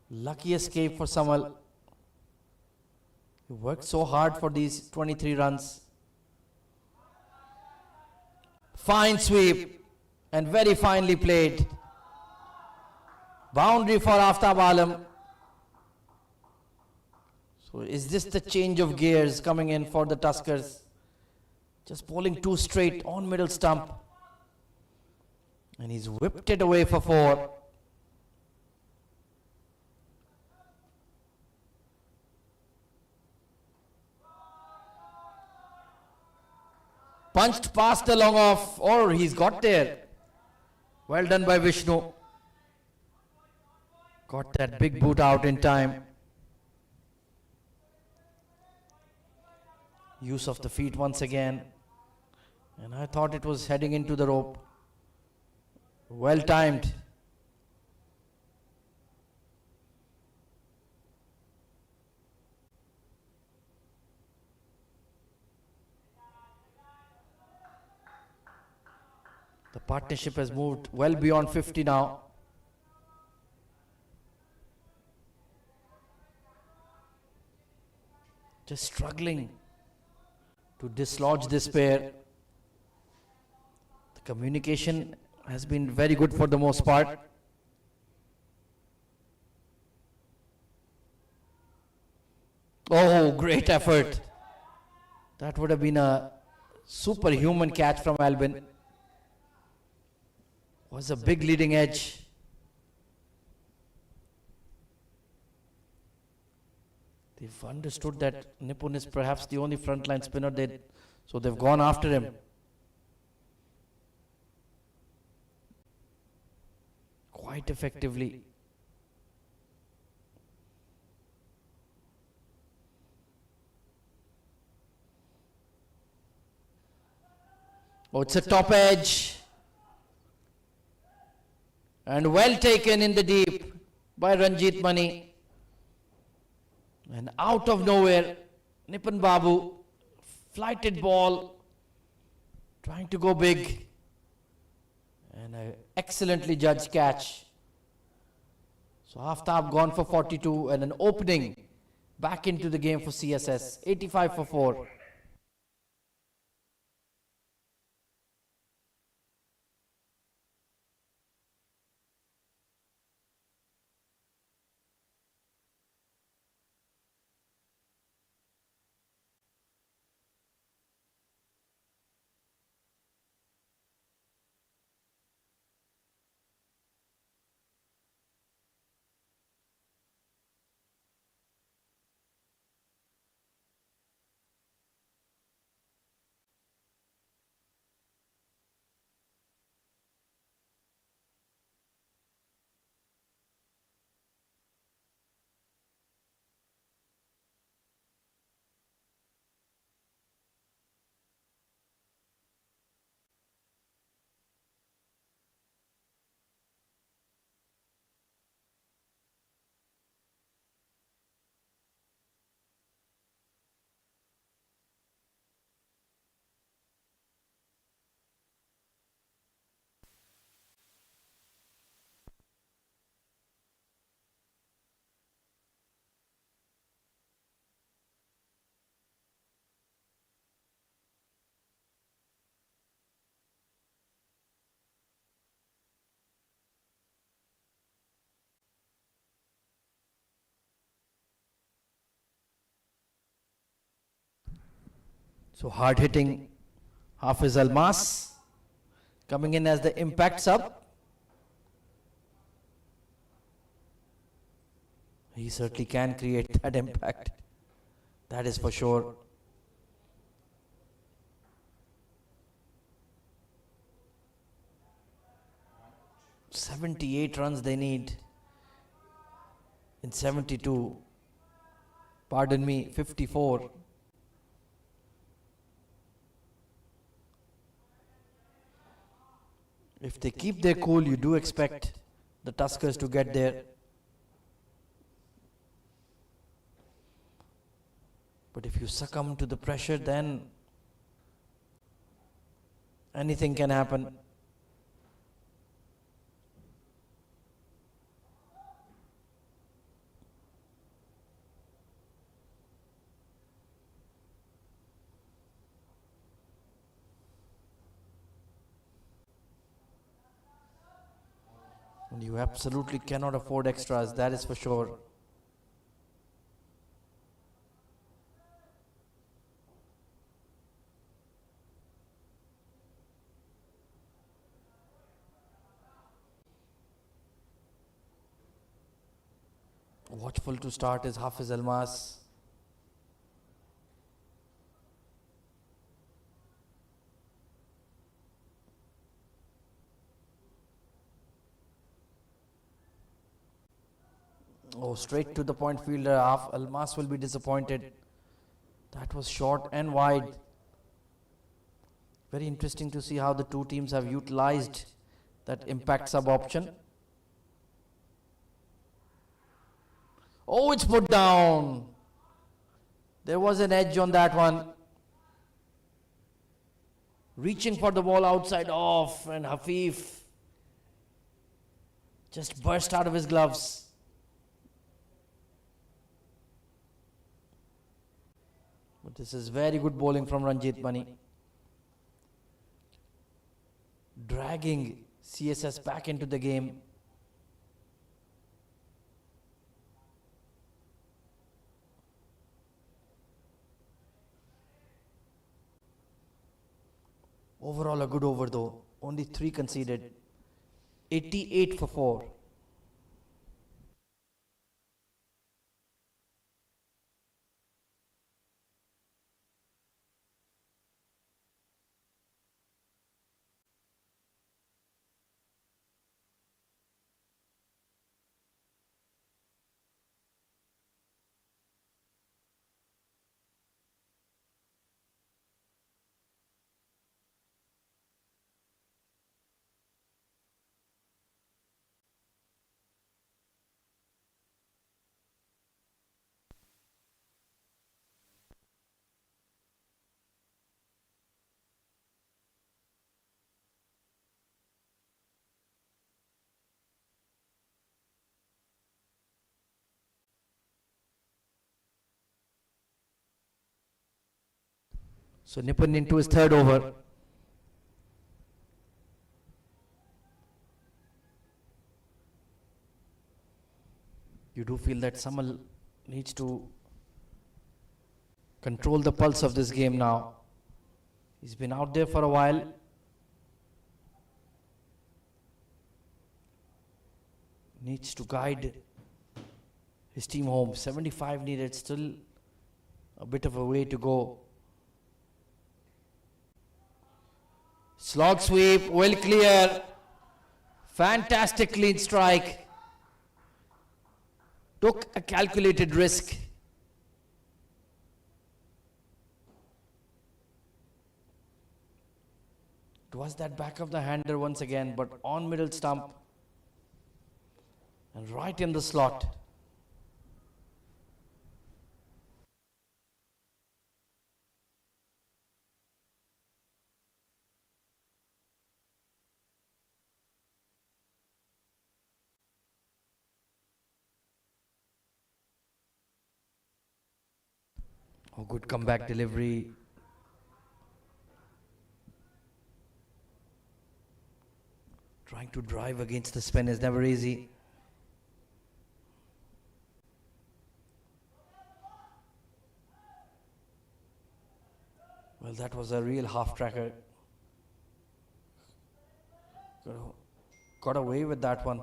A: Lucky escape for Samal. He worked so hard for these 23 runs. Fine sweep. And very finely played. Boundary for Aftab Alam. So is this the change of gears coming in for the Tuskers? Just bowling too straight on middle stump. And he's whipped it away for 4. Punched past the long off, or he's got there. Well done by Vishnu. Got that big boot out in time. Use of the feet once again. And I thought it was heading into the rope. Well timed. The partnership has moved well beyond 50 now. Just struggling to dislodge this pair. The communication has been very good for the most part. Oh, great effort. That would have been a superhuman catch from Albin. Was a big leading edge. They've understood that Nipun is perhaps the only frontline spinner, so they've gone after him. Quite effectively. Oh, it's a top edge. And well taken in the deep by Ranjit Mani. And out of nowhere, Nipun Babu, flighted ball, trying to go big. And an excellently judged catch. So Aftab gone for 42 and an opening back into the game for CSS, 85 for 4. So hard hitting Hafiz Almas coming in as the impact sub. He certainly can create that impact. That is for sure. "78 runs they need in 72. Pardon me, 54. If they keep their cool, you do expect the Tuskers to get there. But if you succumb to the pressure, then anything can happen. And you absolutely cannot afford extras, that is for sure. Watchful to start is Hafiz Almas. Oh, straight to the point fielder. Almas will be disappointed. That was short and wide. Very interesting to see how the two teams have utilized that impact sub option. Oh, it's put down. There was an edge on that one. Reaching for the ball outside off, and Hafif just burst out of his gloves. But this is very good bowling from Ranjit Mani. Dragging CSS back into the game. Overall a good over though. Only 3 conceded. 88 for 4. So Nippon into his third over. You do feel that Samal needs to control the pulse of this game now. He's been out there for a while. Needs to guide his team home. 75 needed, still a bit of a way to go. Slog sweep, well clear. Fantastic clean strike. Took a calculated risk. It was that back of the hander once again, but on middle stump and right in the slot. Oh, good comeback delivery. Trying to drive against the spin is never easy. Well, that was a real half tracker. Got away with that one.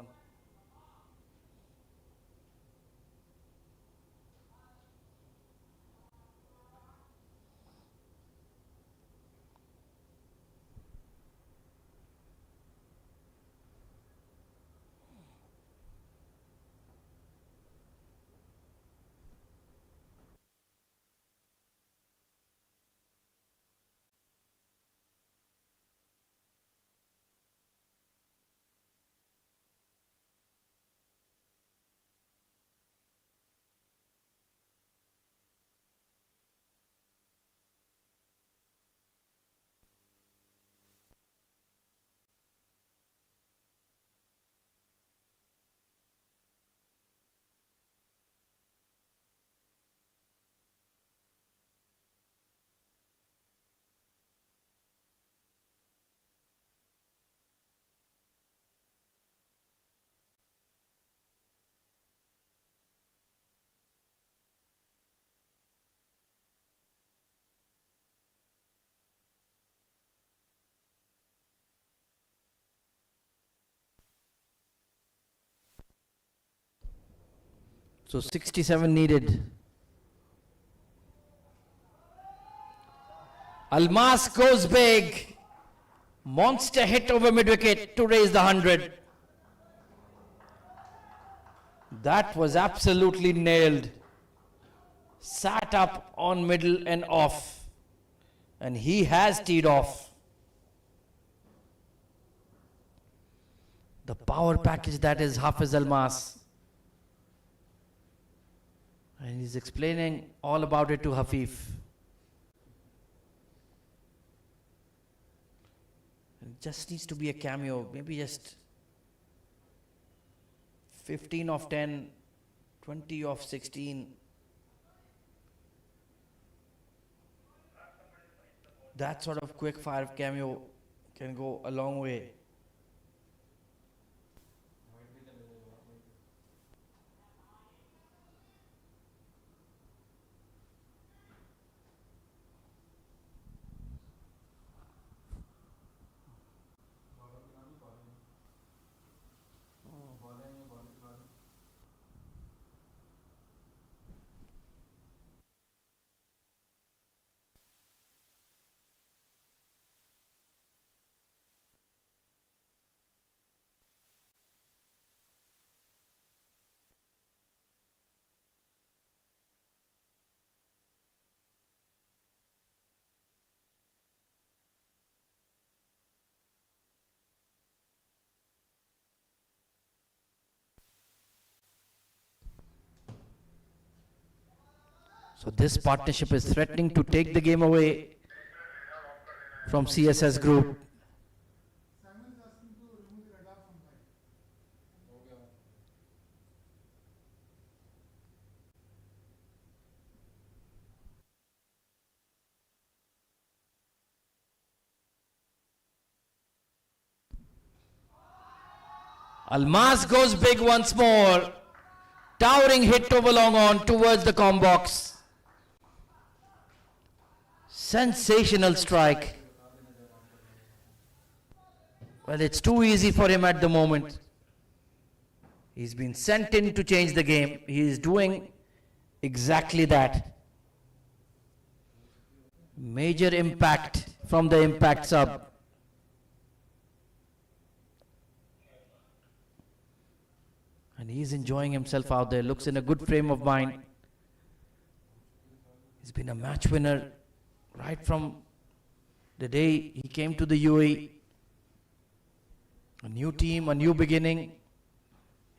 A: So 67 needed. Almas goes big. Monster hit over mid-wicket to raise the 100. That was absolutely nailed. Sat up on middle and off. And he has teed off. The power package that is Hafiz Almas. And he's explaining all about it to Hafif. It just needs to be a cameo, maybe just 15 of 10, 20 of 16. That sort of quick fire cameo can go a long way. So this partnership is threatening to take the game away from CSS group. Almas goes big once more. Towering hit over long on towards the com box. Sensational strike. Well, it's too easy for him at the moment. He's been sent in to change the game. He is doing exactly that. Major impact from the impact sub. And he's enjoying himself out there. Looks in a good frame of mind. He's been a match winner right from the day he came to the UAE. A new team, a new beginning.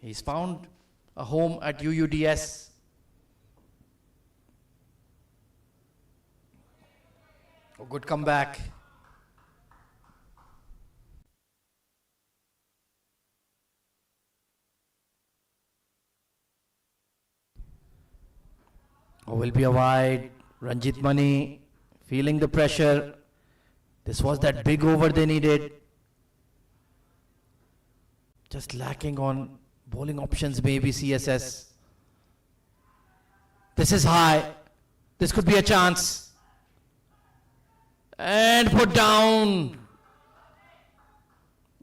A: He's found a home at UUDS. A good comeback. Will be a wide. Ranjit Mani feeling the pressure. This was that big over they needed. Just lacking on bowling options, maybe CSS. This is high. This could be a chance. And put down.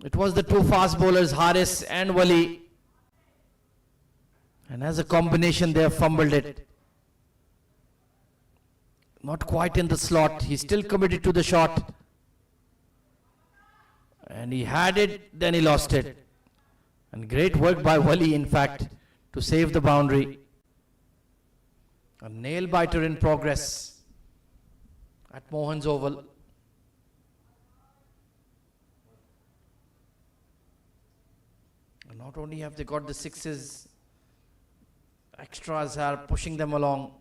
A: It was the two fast bowlers, Haris and Wali. And as a combination, they have fumbled it. Not quite in the slot. He's still committed to the shot. And he had it, then he lost it. And great work by Wali, in fact, to save the boundary. A nail biter in progress at Mohan's Oval. And not only have they got the sixes, extras are pushing them along.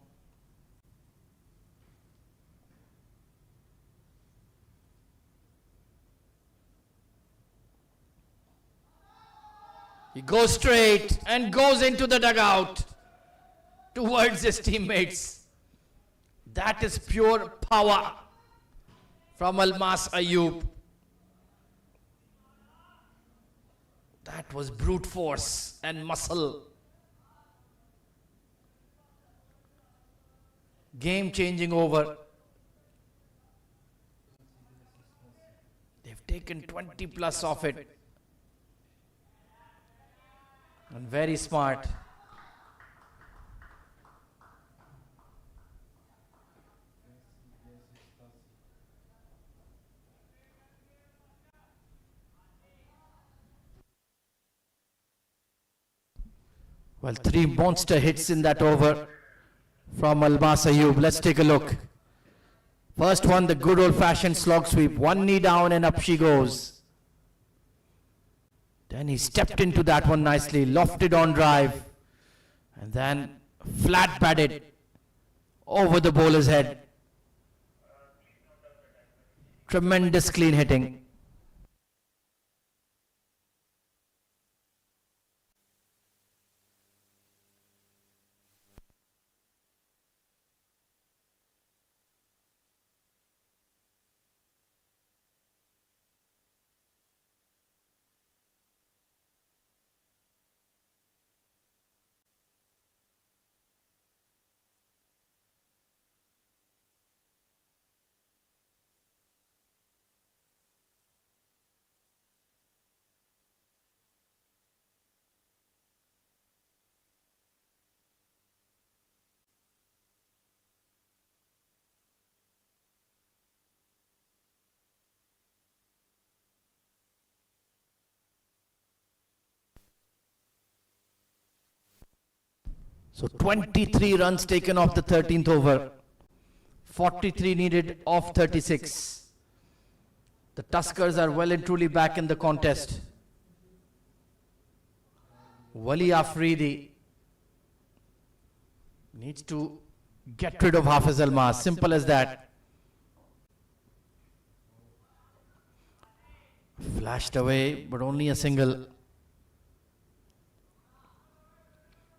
A: He goes straight and goes into the dugout towards his teammates. That is pure power from Almas Ayub. That was brute force and muscle. Game changing over. They've taken 20 plus off it. And very smart. Well, 3 monster hits in that over from Almas Ayub. Let's take a look. First one, the good old-fashioned slog sweep. 1 knee down and up she goes. Then he stepped into that one nicely, lofted on drive, and then flat batted over the bowler's head. Tremendous clean hitting. So 23 runs taken off the 13th over. 43 needed off 36. The Tuskers are well and truly back in the contest. Wali Afridi needs to get rid of Hafiz Almas. Simple as that. Flashed away, but only a single.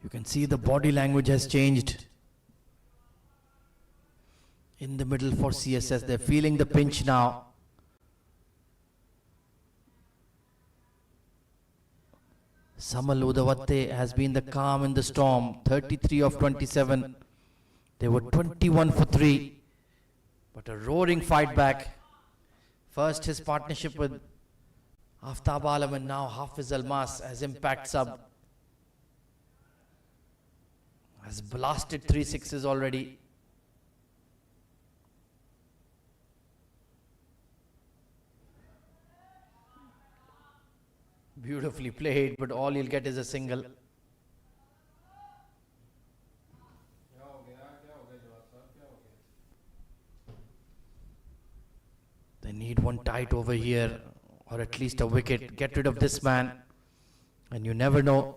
A: You can see the body language has changed. In the middle for CSS, they're feeling the pinch now. Samal Udavatte has been the calm in the storm. 33 of 27. They were 21 for 3. But a roaring fight back. First his partnership with Aftab Alam and now Hafiz Almas as impact sub. Has blasted 3 sixes already. Beautifully played, but all you'll get is a single. They need one tight over here, or at least a wicket. Get rid of this man, and you never know.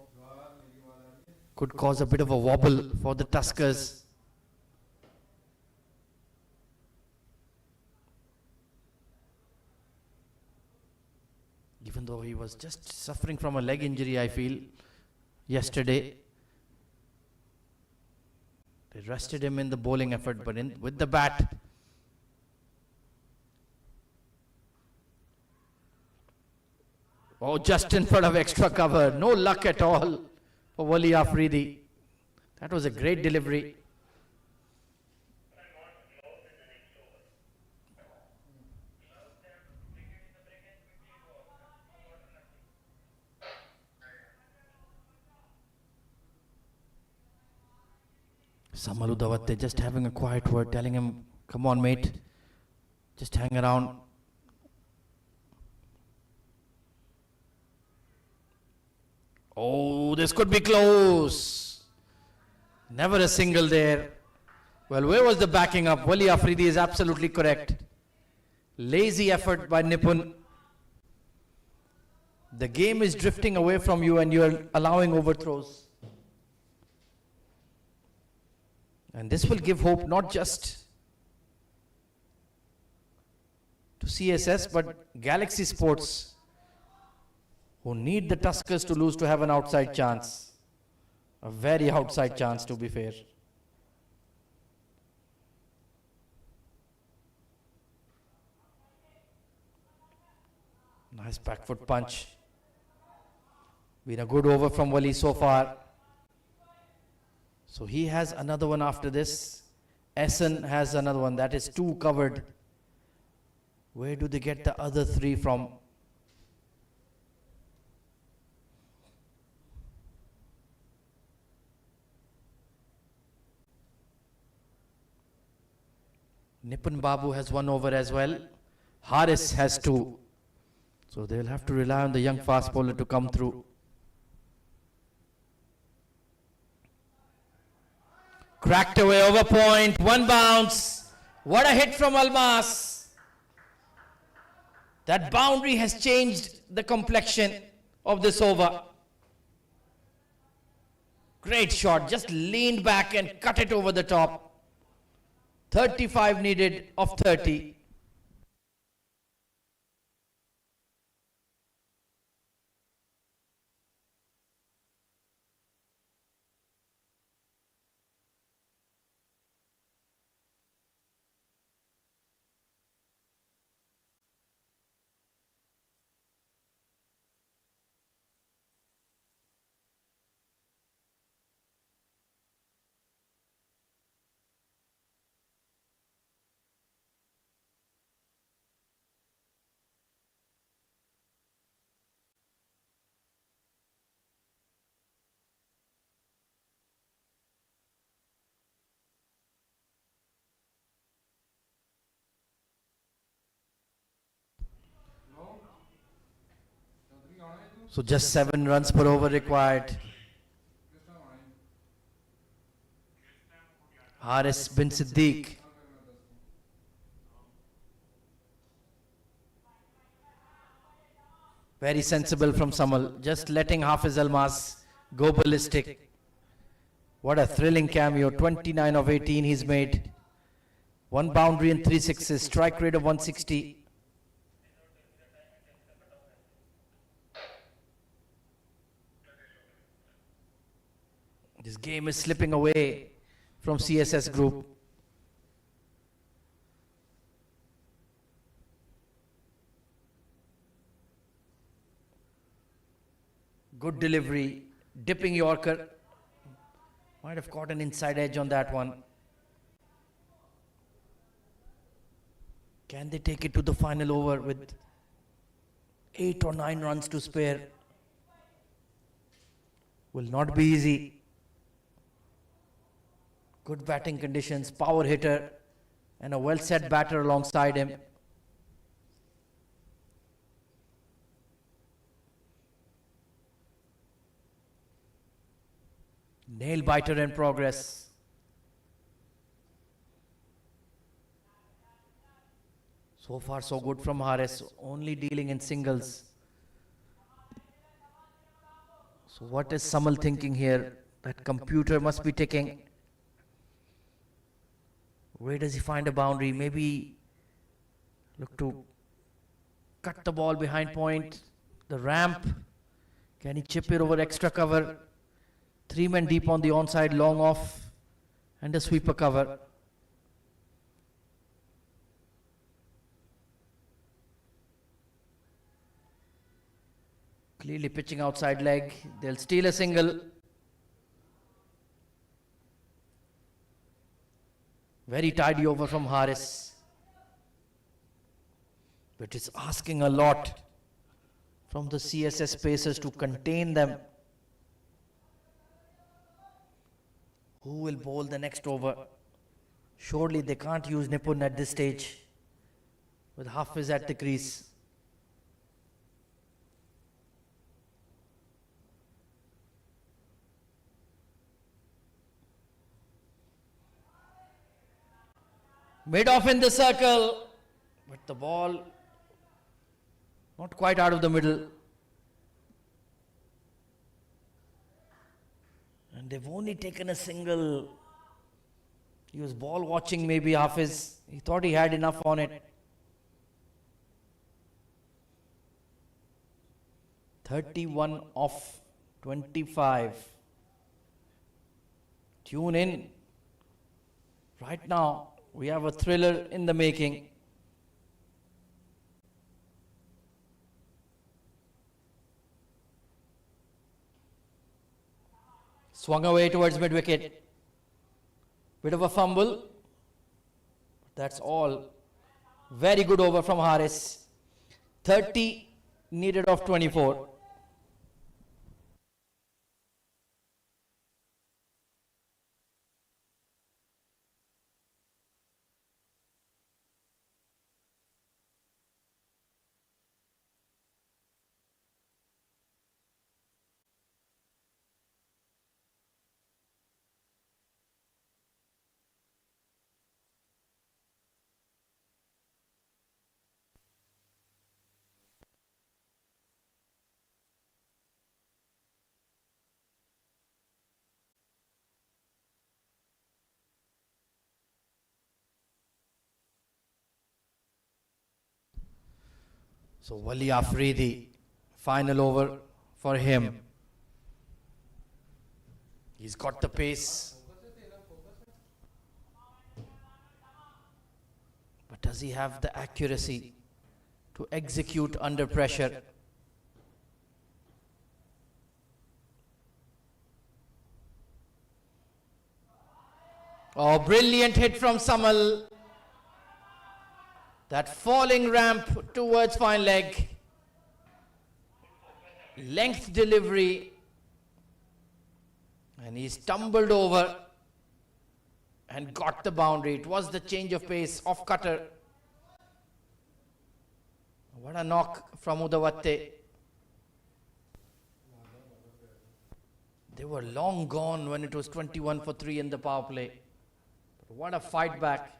A: Could cause a bit of a wobble for the Tuskers. Even though he was just suffering from a leg injury, I feel, yesterday. They rested him in the bowling effort, but with the bat, oh, just in front of extra cover. No luck at all for Wali Afridi. That was a great delivery. Samal Udavatte just having a quiet word, telling him, come on mate, just hang around. Oh, this could be close. Never a single there. Well, where was the backing up? Wali Afridi is absolutely correct. Lazy effort by Nipun. The game is drifting away from you and you are allowing overthrows. And this will give hope not just to CSS but Galaxy Sports, who need the Tuskers to lose to have an outside chance. A very outside chance, to be fair. Nice back foot punch. Been a good over from Wali so far. So he has another one after this. Essen has another one. That is 2 covered. Where do they get the other 3 from? Nipun Babu has 1 over as well. Haris has 2. So they'll have to rely on the young fast bowler to come through. Cracked away over point. One bounce. What a hit from Almas. That boundary has changed the complexion of this over. Great shot. Just leaned back and cut it over the top. 35 needed of 30. So just 7 runs per over required. Haris bin Siddiq. Very sensible from Samal. Just letting Hafiz Almas go ballistic. What a thrilling cameo. 29 of 18 he's made. 1 boundary and 3 sixes. Strike rate of 160. This game is slipping away from CSS group. Good delivery, dipping Yorker. Might have caught an inside edge on that one. Can they take it to the final over with 8 or 9 runs to spare? Will not be easy. Good batting conditions, power hitter, and a well-set batter alongside him. Nail biter in progress. So far so good from Haris, only dealing in singles. So what is Samal thinking here? That computer must be ticking. Where does he find a boundary? Maybe look to cut the ball behind point. The ramp. Can he chip it over extra cover? 3 men deep on the onside, long off, and a sweeper cover. Clearly pitching outside leg. They'll steal a single. Very tidy over from Haris. But it's asking a lot from the CSS pacers to contain them. Who will bowl the next over? Surely they can't use Nipun at this stage with Hafiz at the crease. Mid off in the circle, but the ball not quite out of the middle. And they've only taken a single. He was ball watching maybe Hafiz. He thought he had enough on it. 31 off 25. Tune in. Right now, we have a thriller in the making. Swung away towards mid-wicket. Bit of a fumble. That's all. Very good over from Haris. 30 needed of 24. So Wali Afridi, final over for him. He's got the pace. But does he have the accuracy to execute under pressure? Oh, brilliant hit from Samal. That falling ramp towards fine leg. Length delivery. And he stumbled over and got the boundary. It was the change of pace off cutter. What a knock from Udavatte. They were long gone when it was 21 for 3 in the power play. But what a fight back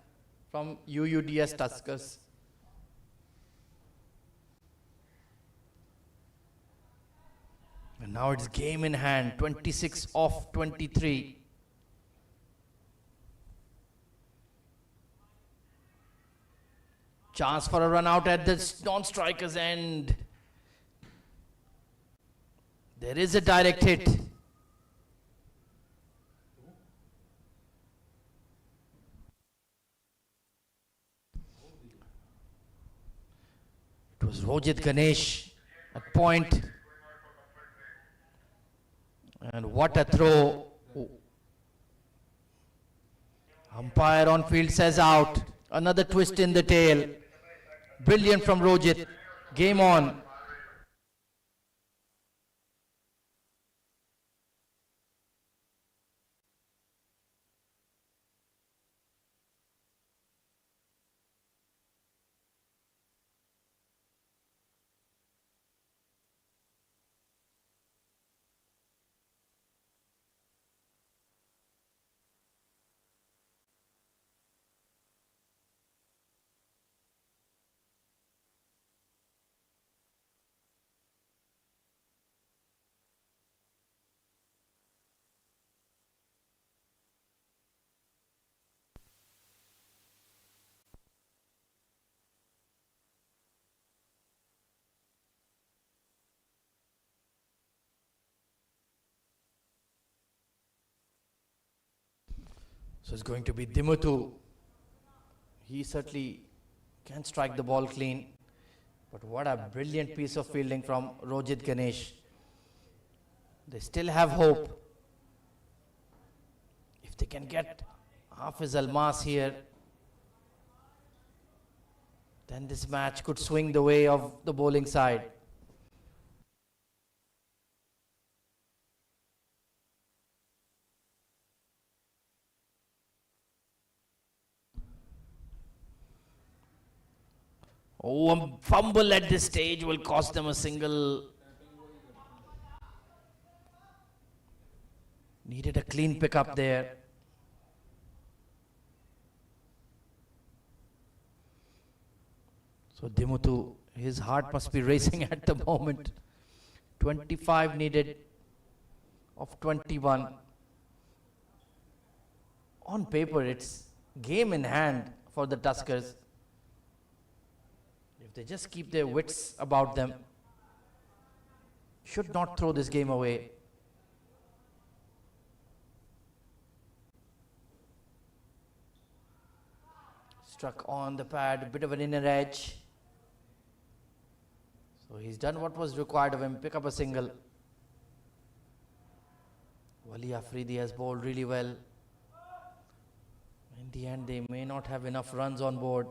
A: from UUDS Tuskers. And now it's game in hand, 26 off 23. Chance for a run out at the non-striker's end. There is a direct hit. It was Rojit Ganesh at point. And what a throw. Umpire on field says out. Another twist in the tail. Brilliant from Rojit. Game on. So it's going to be Dimutu. He certainly can strike the ball clean. But what a brilliant piece of fielding from Rojit Ganesh. They still have hope. If they can get Hafiz Almas here, then this match could swing the way of the bowling side. Oh, a fumble at this stage will cost them a single. Needed a clean pickup there. So Dimutu, his heart must be racing at the moment. 25 needed of 21. On paper, it's game in hand for the Tuskers. If they just keep their wits about them, should not throw this game away. Struck on the pad, a bit of an inner edge. So he's done what was required of him, pick up a single. Wali Afridi has bowled really well. In the end, they may not have enough runs on board.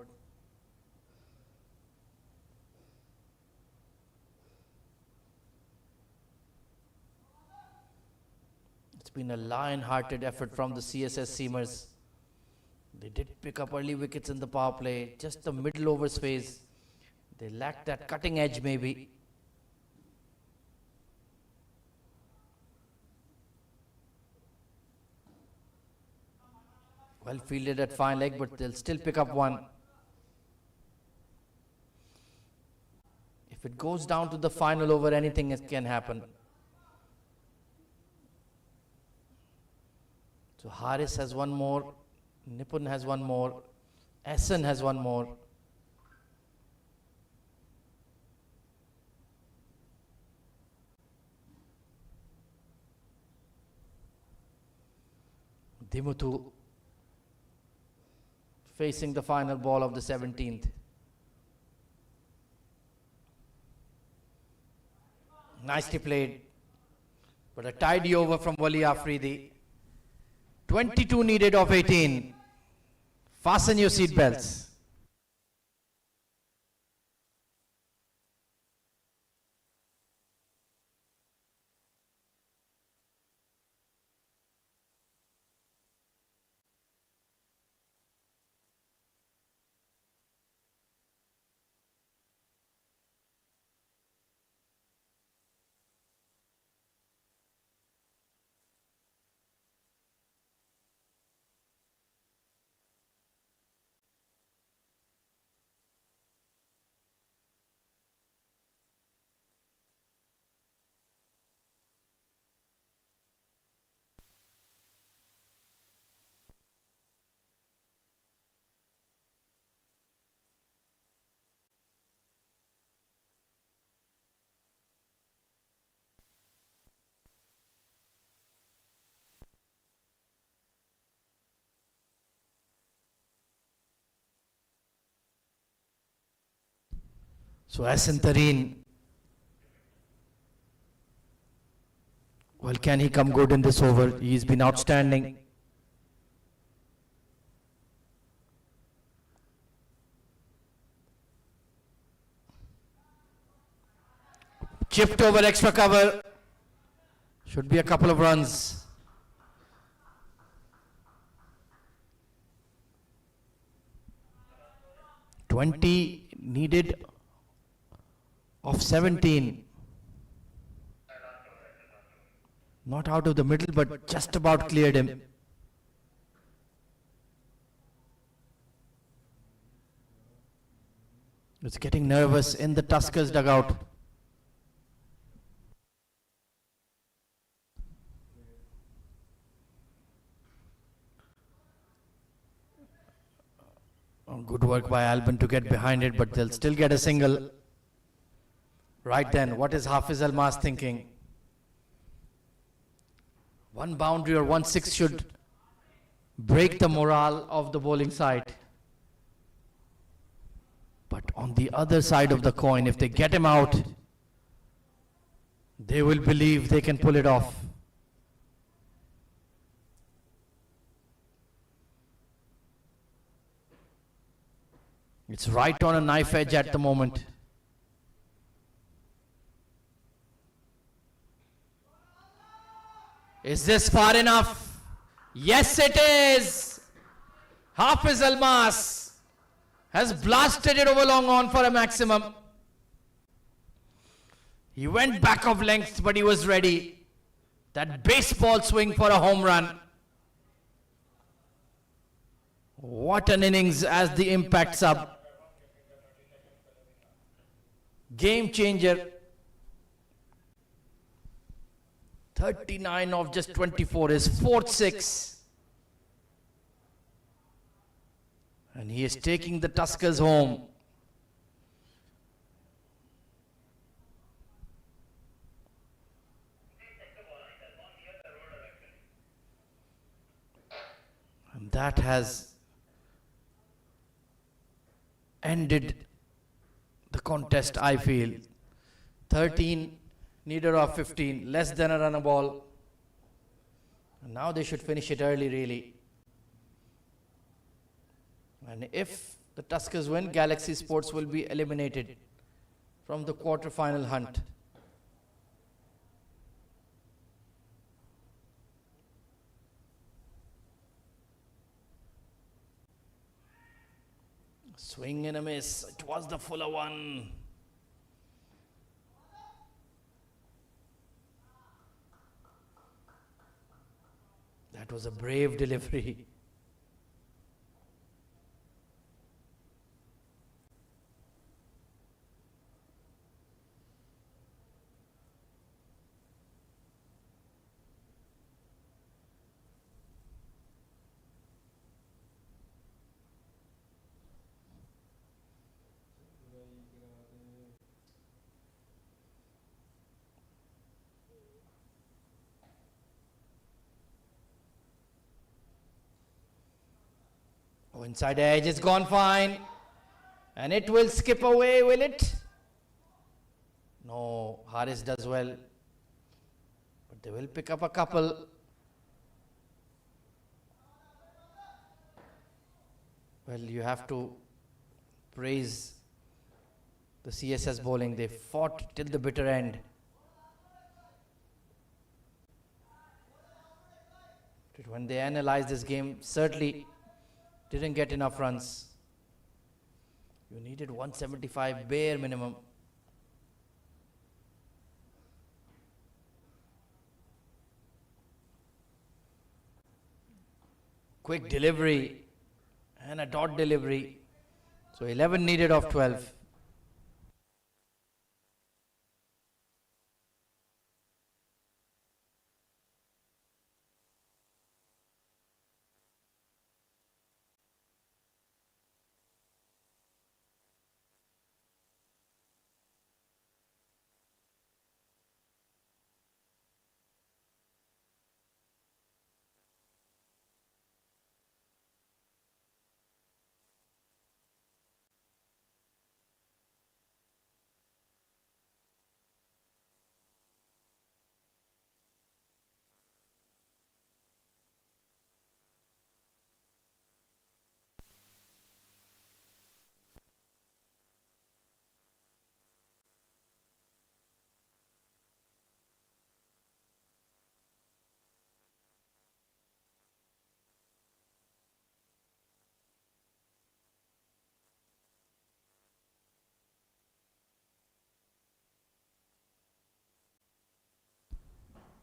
A: It's been a lion-hearted effort from the CSS seamers. They did pick up early wickets in the power play, just the middle overs phase. They lacked that cutting edge maybe. Well fielded at fine leg, but they'll still pick up one. If it goes down to the final over, anything can happen. So Haris has one more, Nipun has one more, Essen has one more. Dimutu facing the final ball of the 17th. Nicely played, but a tidy over from Wali Afridi. 22 needed of 18. Fasten your seat belts. So Hassan Tareen, well, can he come good in this over? He's been outstanding. Chipped over extra cover. Should be a couple of runs. "20 needed of 17. Not out of the middle, but just about cleared him. It's getting nervous in the Tuskers dugout. Oh, good work by Alban to get behind it, but they'll still get a single. Right then, what is Hafiz Almas thinking? One boundary or 1-6 should break the morale of the bowling side. But on the other side of the coin, if they get him out, they will believe they can pull it off. It's right on a knife edge at the moment. Is this far enough? Yes, it is. Hafiz Almas has blasted it over long on for a maximum. He went back of length, but he was ready. That baseball swing for a home run. What an innings as the impact sub. Game changer. 39 of just 24 is 4th 6. And he is taking the Tuskers home. And that has ended the contest, I feel. 13 needed of 15, less than a run a ball. And now they should finish it early, really. And if the Tuskers win, Galaxy Sports will be eliminated from the quarter-final hunt. Swing and a miss. It was the fuller one. That was a brave delivery. inside edge is gone fine. And it will skip away, will it? No, Haris does well. But they will pick up a couple. Well, you have to praise the CSS bowling. They fought till the bitter end. But when they analyzed this game, certainly didn't get enough runs. You needed 175 bare minimum. Quick delivery and a dot delivery. So 11 needed of 12.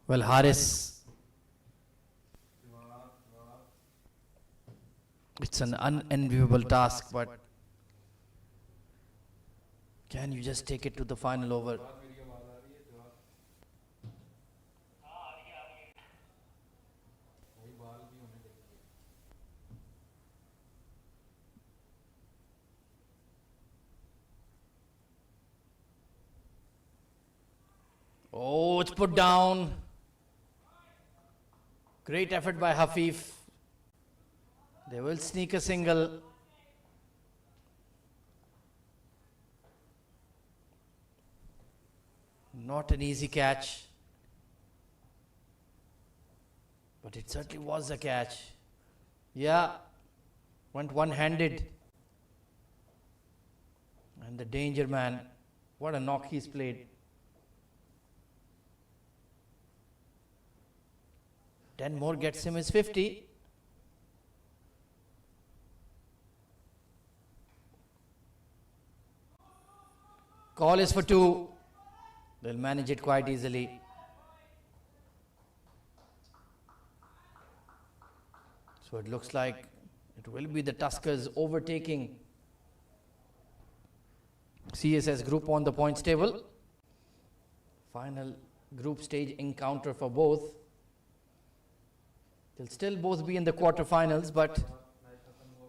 A: Well, Haris, it's an unenviable task, but can you just take it to the final over? Oh, it's put down. Great effort by Hafif. They will sneak a single. Not an easy catch. But it certainly was a catch. Yeah, went one-handed. And the danger man, what a knock he's played. 10 more gets him his 50. Call is for 2. They'll manage it quite easily. So it looks like it will be the Tuskers overtaking CSS group on the points table. Final group stage encounter for both. They'll still both be in the quarterfinals, but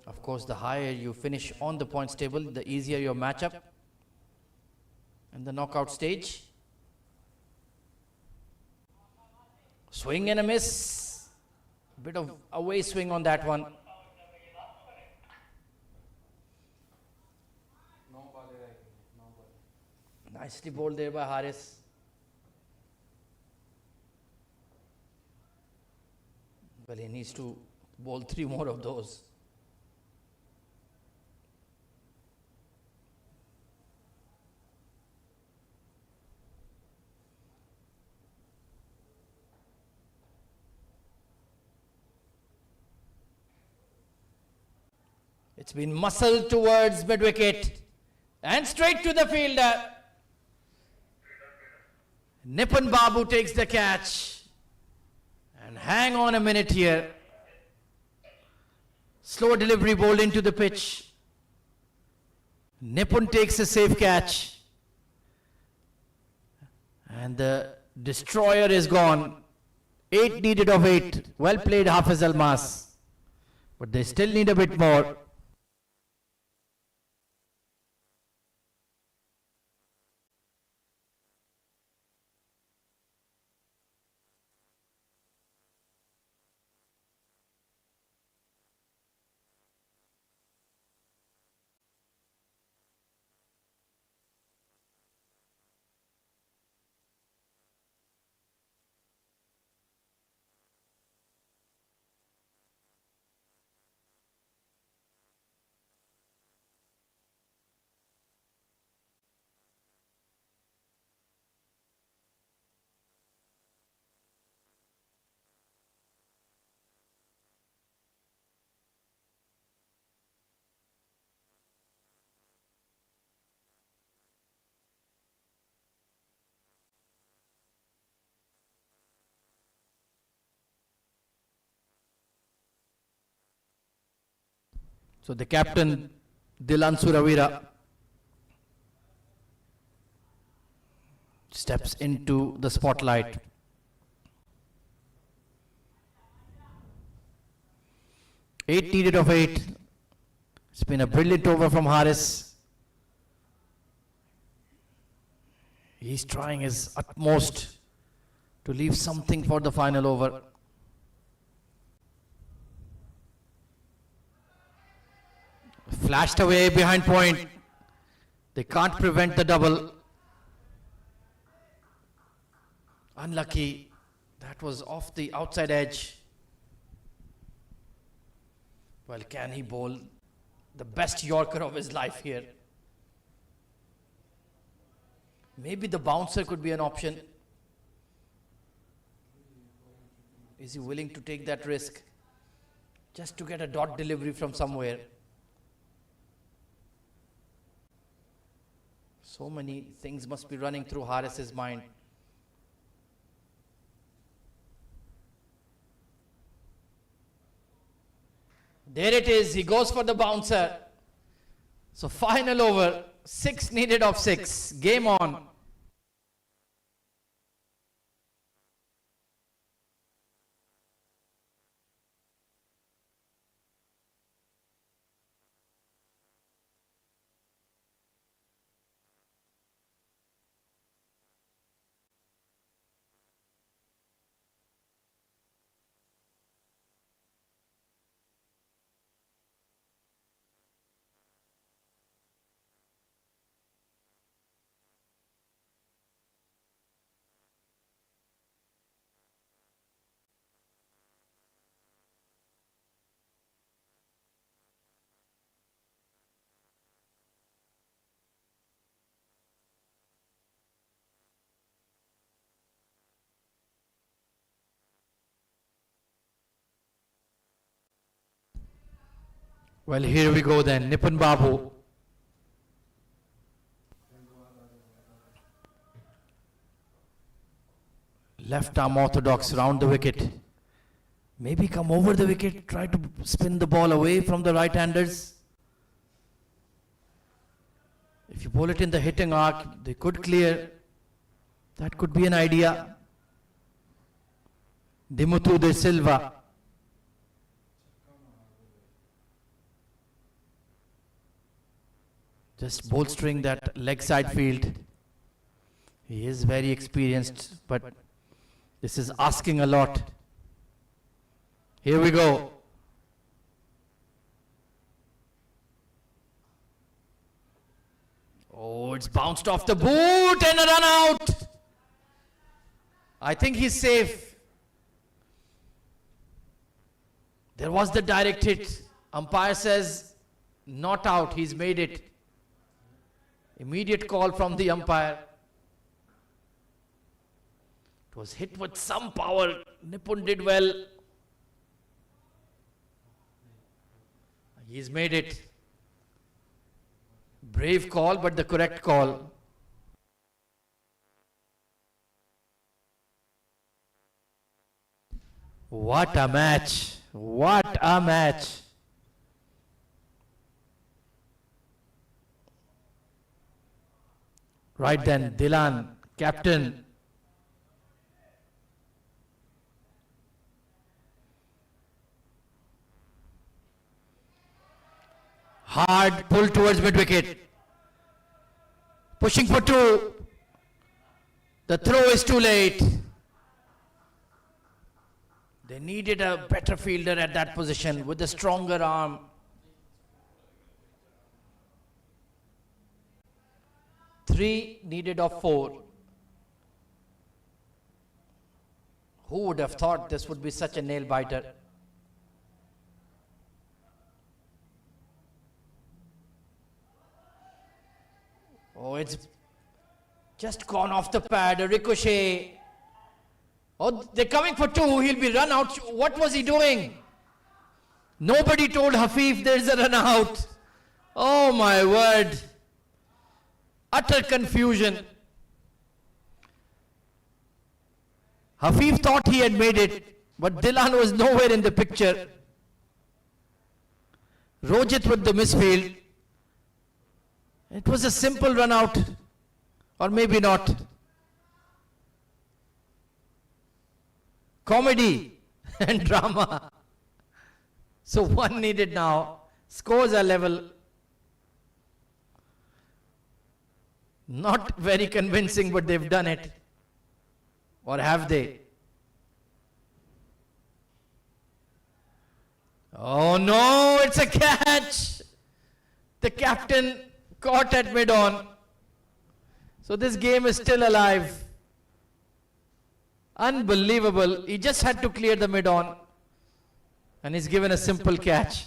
A: of course the higher you finish on the points table, the easier your matchup. And the knockout stage. Swing and a miss. Bit of away swing on that one. Nicely bowled there by Haris. Well, he needs to bowl 3 more of those. It's been muscled towards mid-wicket and straight to the fielder. Nipun Babu takes the catch. And hang on a minute here. Slow delivery bowled into the pitch. Nipun takes a safe catch. And the destroyer is gone. 8 needed of 8. Well played, Hafiz Almas. But they still need a bit more. So the captain, Dilan Suravira, steps into the spotlight. Eight needed of 8. It's been a brilliant over from Haris. He's trying his utmost to leave something for the final over. Flashed away behind point. They can't prevent the double. Unlucky. That was off the outside edge. Well, can he bowl the best Yorker of his life here? Maybe the bouncer could be an option. Is he willing to take that risk just to get a dot delivery from somewhere? So many things must be running through Haris's mind. There it is, he goes for the bouncer. So final over, 6 needed of 6, game on. Well, here we go then, Nipun Babu. Left arm orthodox round the wicket. Maybe come over the wicket, try to spin the ball away from the right-handers. If you bowl it in the hitting arc, they could clear. That could be an idea. Dimutu de Silva. Just bolstering that leg side field. He is very experienced, but this is asking a lot. Here we go. Oh, it's bounced off the boot and a run out. I think he's safe. There was the direct hit. Umpire says not out, he's made it. Immediate call from the umpire. It was hit with some power. Nipun did well. He's made it. Brave call, but the correct call. What a match. What a match. Right then, Dilan, captain. Hard pull towards mid-wicket. Pushing for 2. The throw is too late. They needed a better fielder at that position with a stronger arm. Three needed of 4. Who would have thought this would be such a nail biter? Oh, it's just gone off the pad, a ricochet. Oh, they're coming for 2, he'll be run out. What was he doing? Nobody told Hafeef there's a run out. Oh my word. Utter confusion. Hafeef thought he had made it, but Dilan was nowhere in the picture. Rojit with the misfield. It was a simple run out, or maybe not. Comedy and drama. So one needed now. Scores are level. Not very convincing, but they've done it. Or have they? Oh no, it's a catch. The captain caught at mid-on. So this game is still alive. Unbelievable. He just had to clear the mid-on. And he's given a simple catch.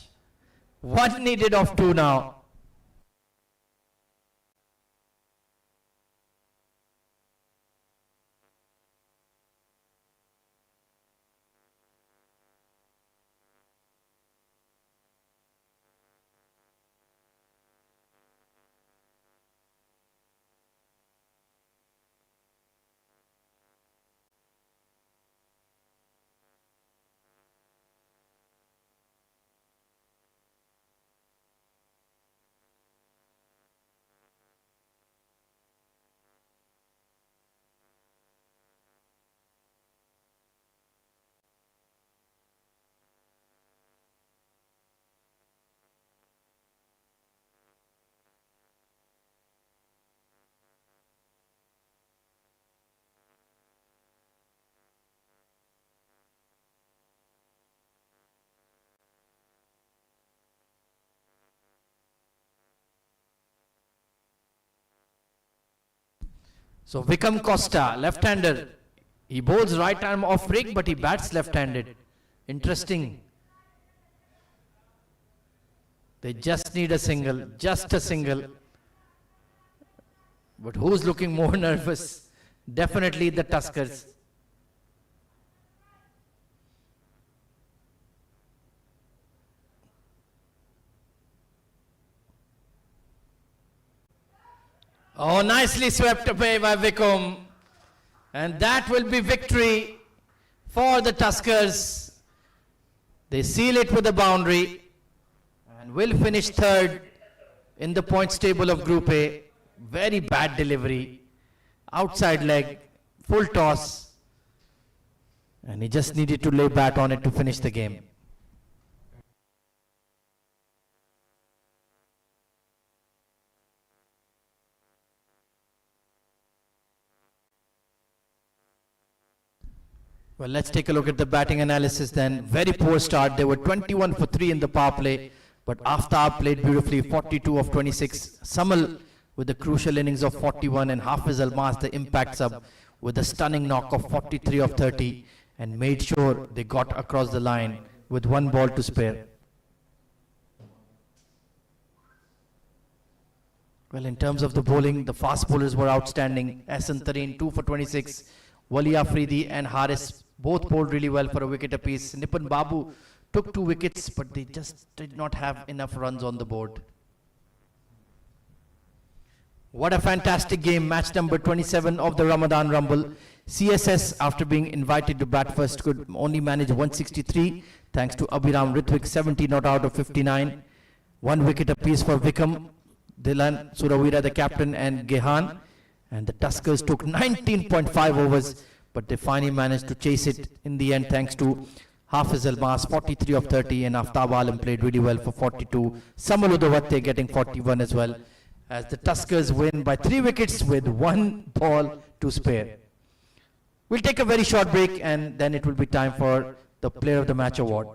A: One needed of two now. So Vikram Costa, left-hander. He bowls right arm off break, but he bats left-handed. Interesting. They just need a single, just a single. But who's looking more nervous? Definitely the Tuskers. Oh, nicely swept away by Vikram. And that will be victory for the Tuskers. They seal it with a boundary and will finish third in the points table of Group A. Very bad delivery. Outside leg, full toss. And he just needed to lay bat on it to finish the game. Well, let's take a look at the batting analysis then. Very poor start. They were 21 for 3 in the power play, but Aftab played beautifully, 42 of 26. Samal with the crucial innings of 41, and Hafiz Almas, the impact sub, with a stunning knock of 43 of 30, and made sure they got across the line with one ball to spare. Well, in terms of the bowling, the fast bowlers were outstanding. Ahsan Tareen, 2 for 26. Wali Afridi and Haris both bowled really well for a wicket apiece. Nipun Babu took 2 wickets, but they just did not have enough runs on the board. What a fantastic game. Match number 27 of the Ramadan Rumble. CSS, after being invited to bat first, could only manage 163 thanks to Abhiram Ritwik, 70 not out of 59. 1 wicket apiece for Vikram, Dilan Suravira, the captain, and Gehan. And the Tuskers took 19.5 overs, but they finally managed to chase it in the end thanks to Hafiz Almas, 43 of 30, and Aftab Alam played really well for 42. Samal Udavatte getting 41 as well, as the Tuskers win by 3 wickets with 1 ball to spare. We'll take a very short break, and then it will be time for the Player of the Match award.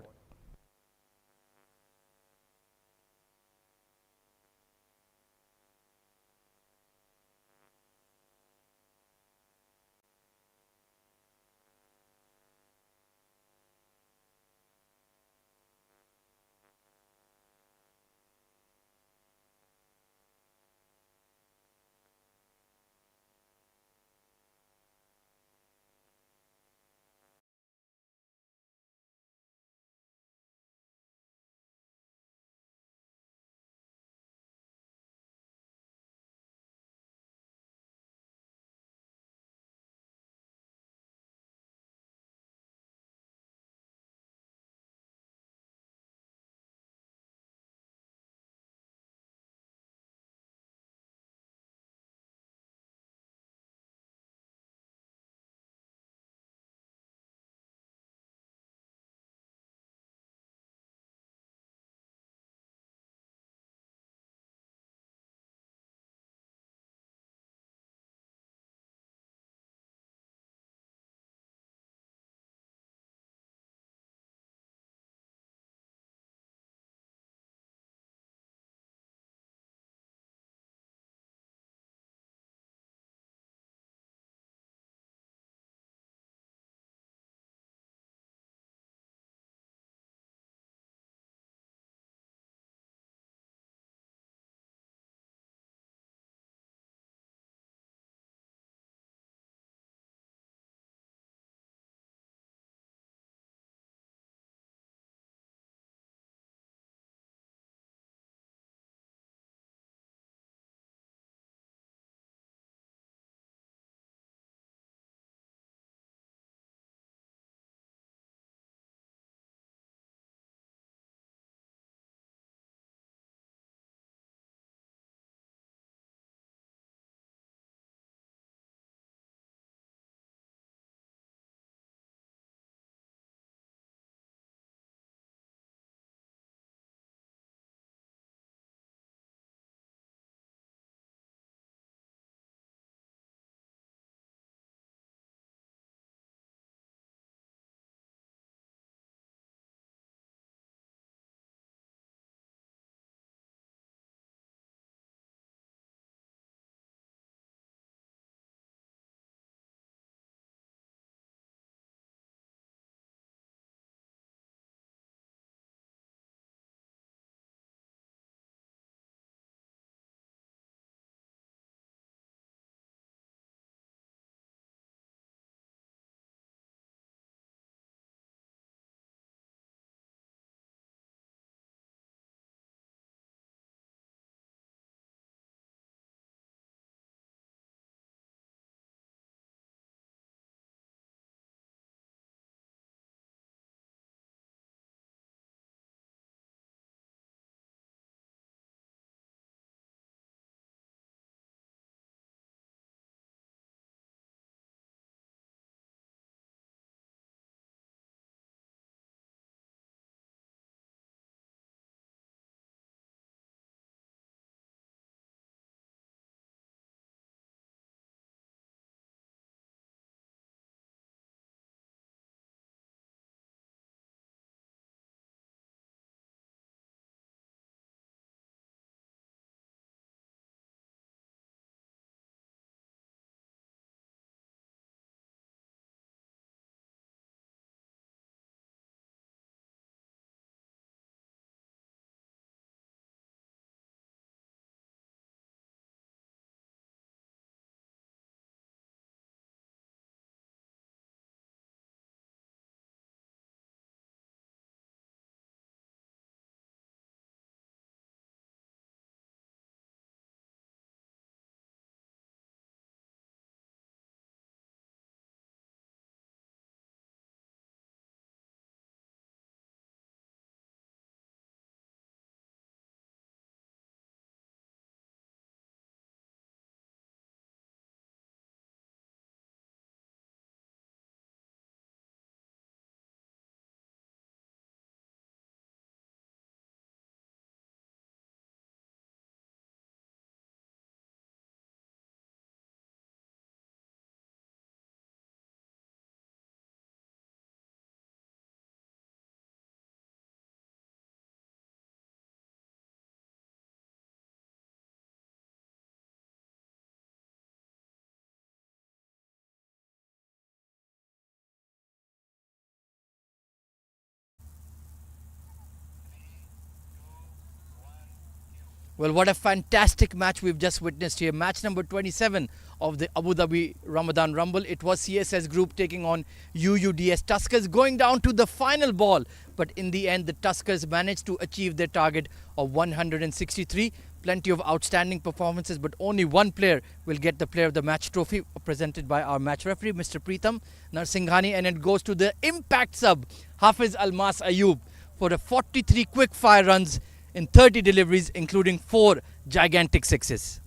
A: Well, what a fantastic match we've just witnessed here. Match number 27 of the Abu Dhabi Ramadan Rumble. It was CSS group taking on UUDS Tuskers, going down to the final ball. But in the end, the Tuskers managed to achieve their target of 163. Plenty of outstanding performances, but only one player will get the Player of the Match trophy, presented by our match referee, Mr. Preetham Narsinghani. And it goes to the impact sub, Hafiz Almas Ayub, for the 43 quick fire runs in 30 deliveries, including 4 gigantic sixes.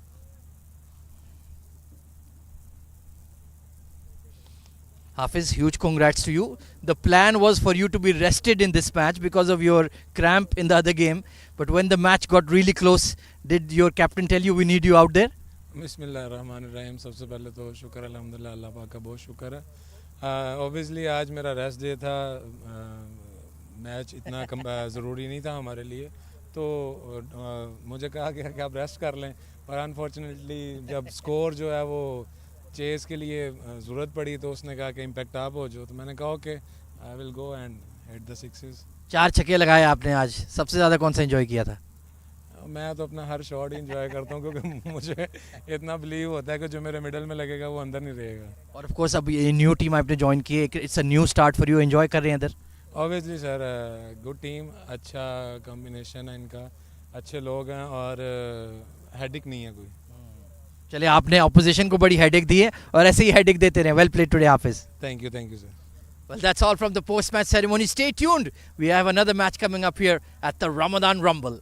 A: Hafiz, huge congrats to you. The plan was for you to be rested in this match because of your cramp in the other game. But when the match got really close, did your captain tell you we need you out there?
E: बिस्मिल्लाहिर्रहमानिर्रहीम सबसे पहले तो शुक्र अल्हम्दुलिल्लाह अल्लाह पाक का बहुत शुक्र है ऑब्वियसली आज मेरा रेस्ट डे था मैच इतना ज़रूरी नहीं था हमारे लिए तो मुझे कहा गया कि आप रेस्ट कर लें पर अनफॉर्चुनेटली जब स्कोर जो है वो चेस के लिए ज़रूरत पड़ी तो उसने कहा कि इम्पैक्ट आप हो जो तो मैंने कहा okay I will go and hit the sixes
A: 4 छक्के लगाए आपने आज. सबसे ज़्यादा कौन सा एंजॉय किया था?
E: मैं तो अपना हर शॉट ही इंजॉय करता हूँ क्योंकि मुझे इतना बिलीव होता है कि जो मेरे मिडल में लगेगा वो अंदर नहीं रहेगा.
A: और ऑफ कोर्स अब ये न्यू टीम आपने ज्वाइन की है, it's a new start for you. Enjoy कर रहे हैं इधर?
E: ऑब्वियसली सर गुड टीम, अच्छा कॉम्बिनेशन है इनका, अच्छे लोग हैं और हेडिक नहीं है कोई.
A: चलिए, आपने ऑपोजिशन को बड़ी हेडेक दी है और ऐसे ही हेडेक देते रहे. Well played today Hafiz.
E: Thank you sir.
A: Well, that's all from the post-match ceremony. Stay tuned. We have another match coming up here at the Ramadan Rumble.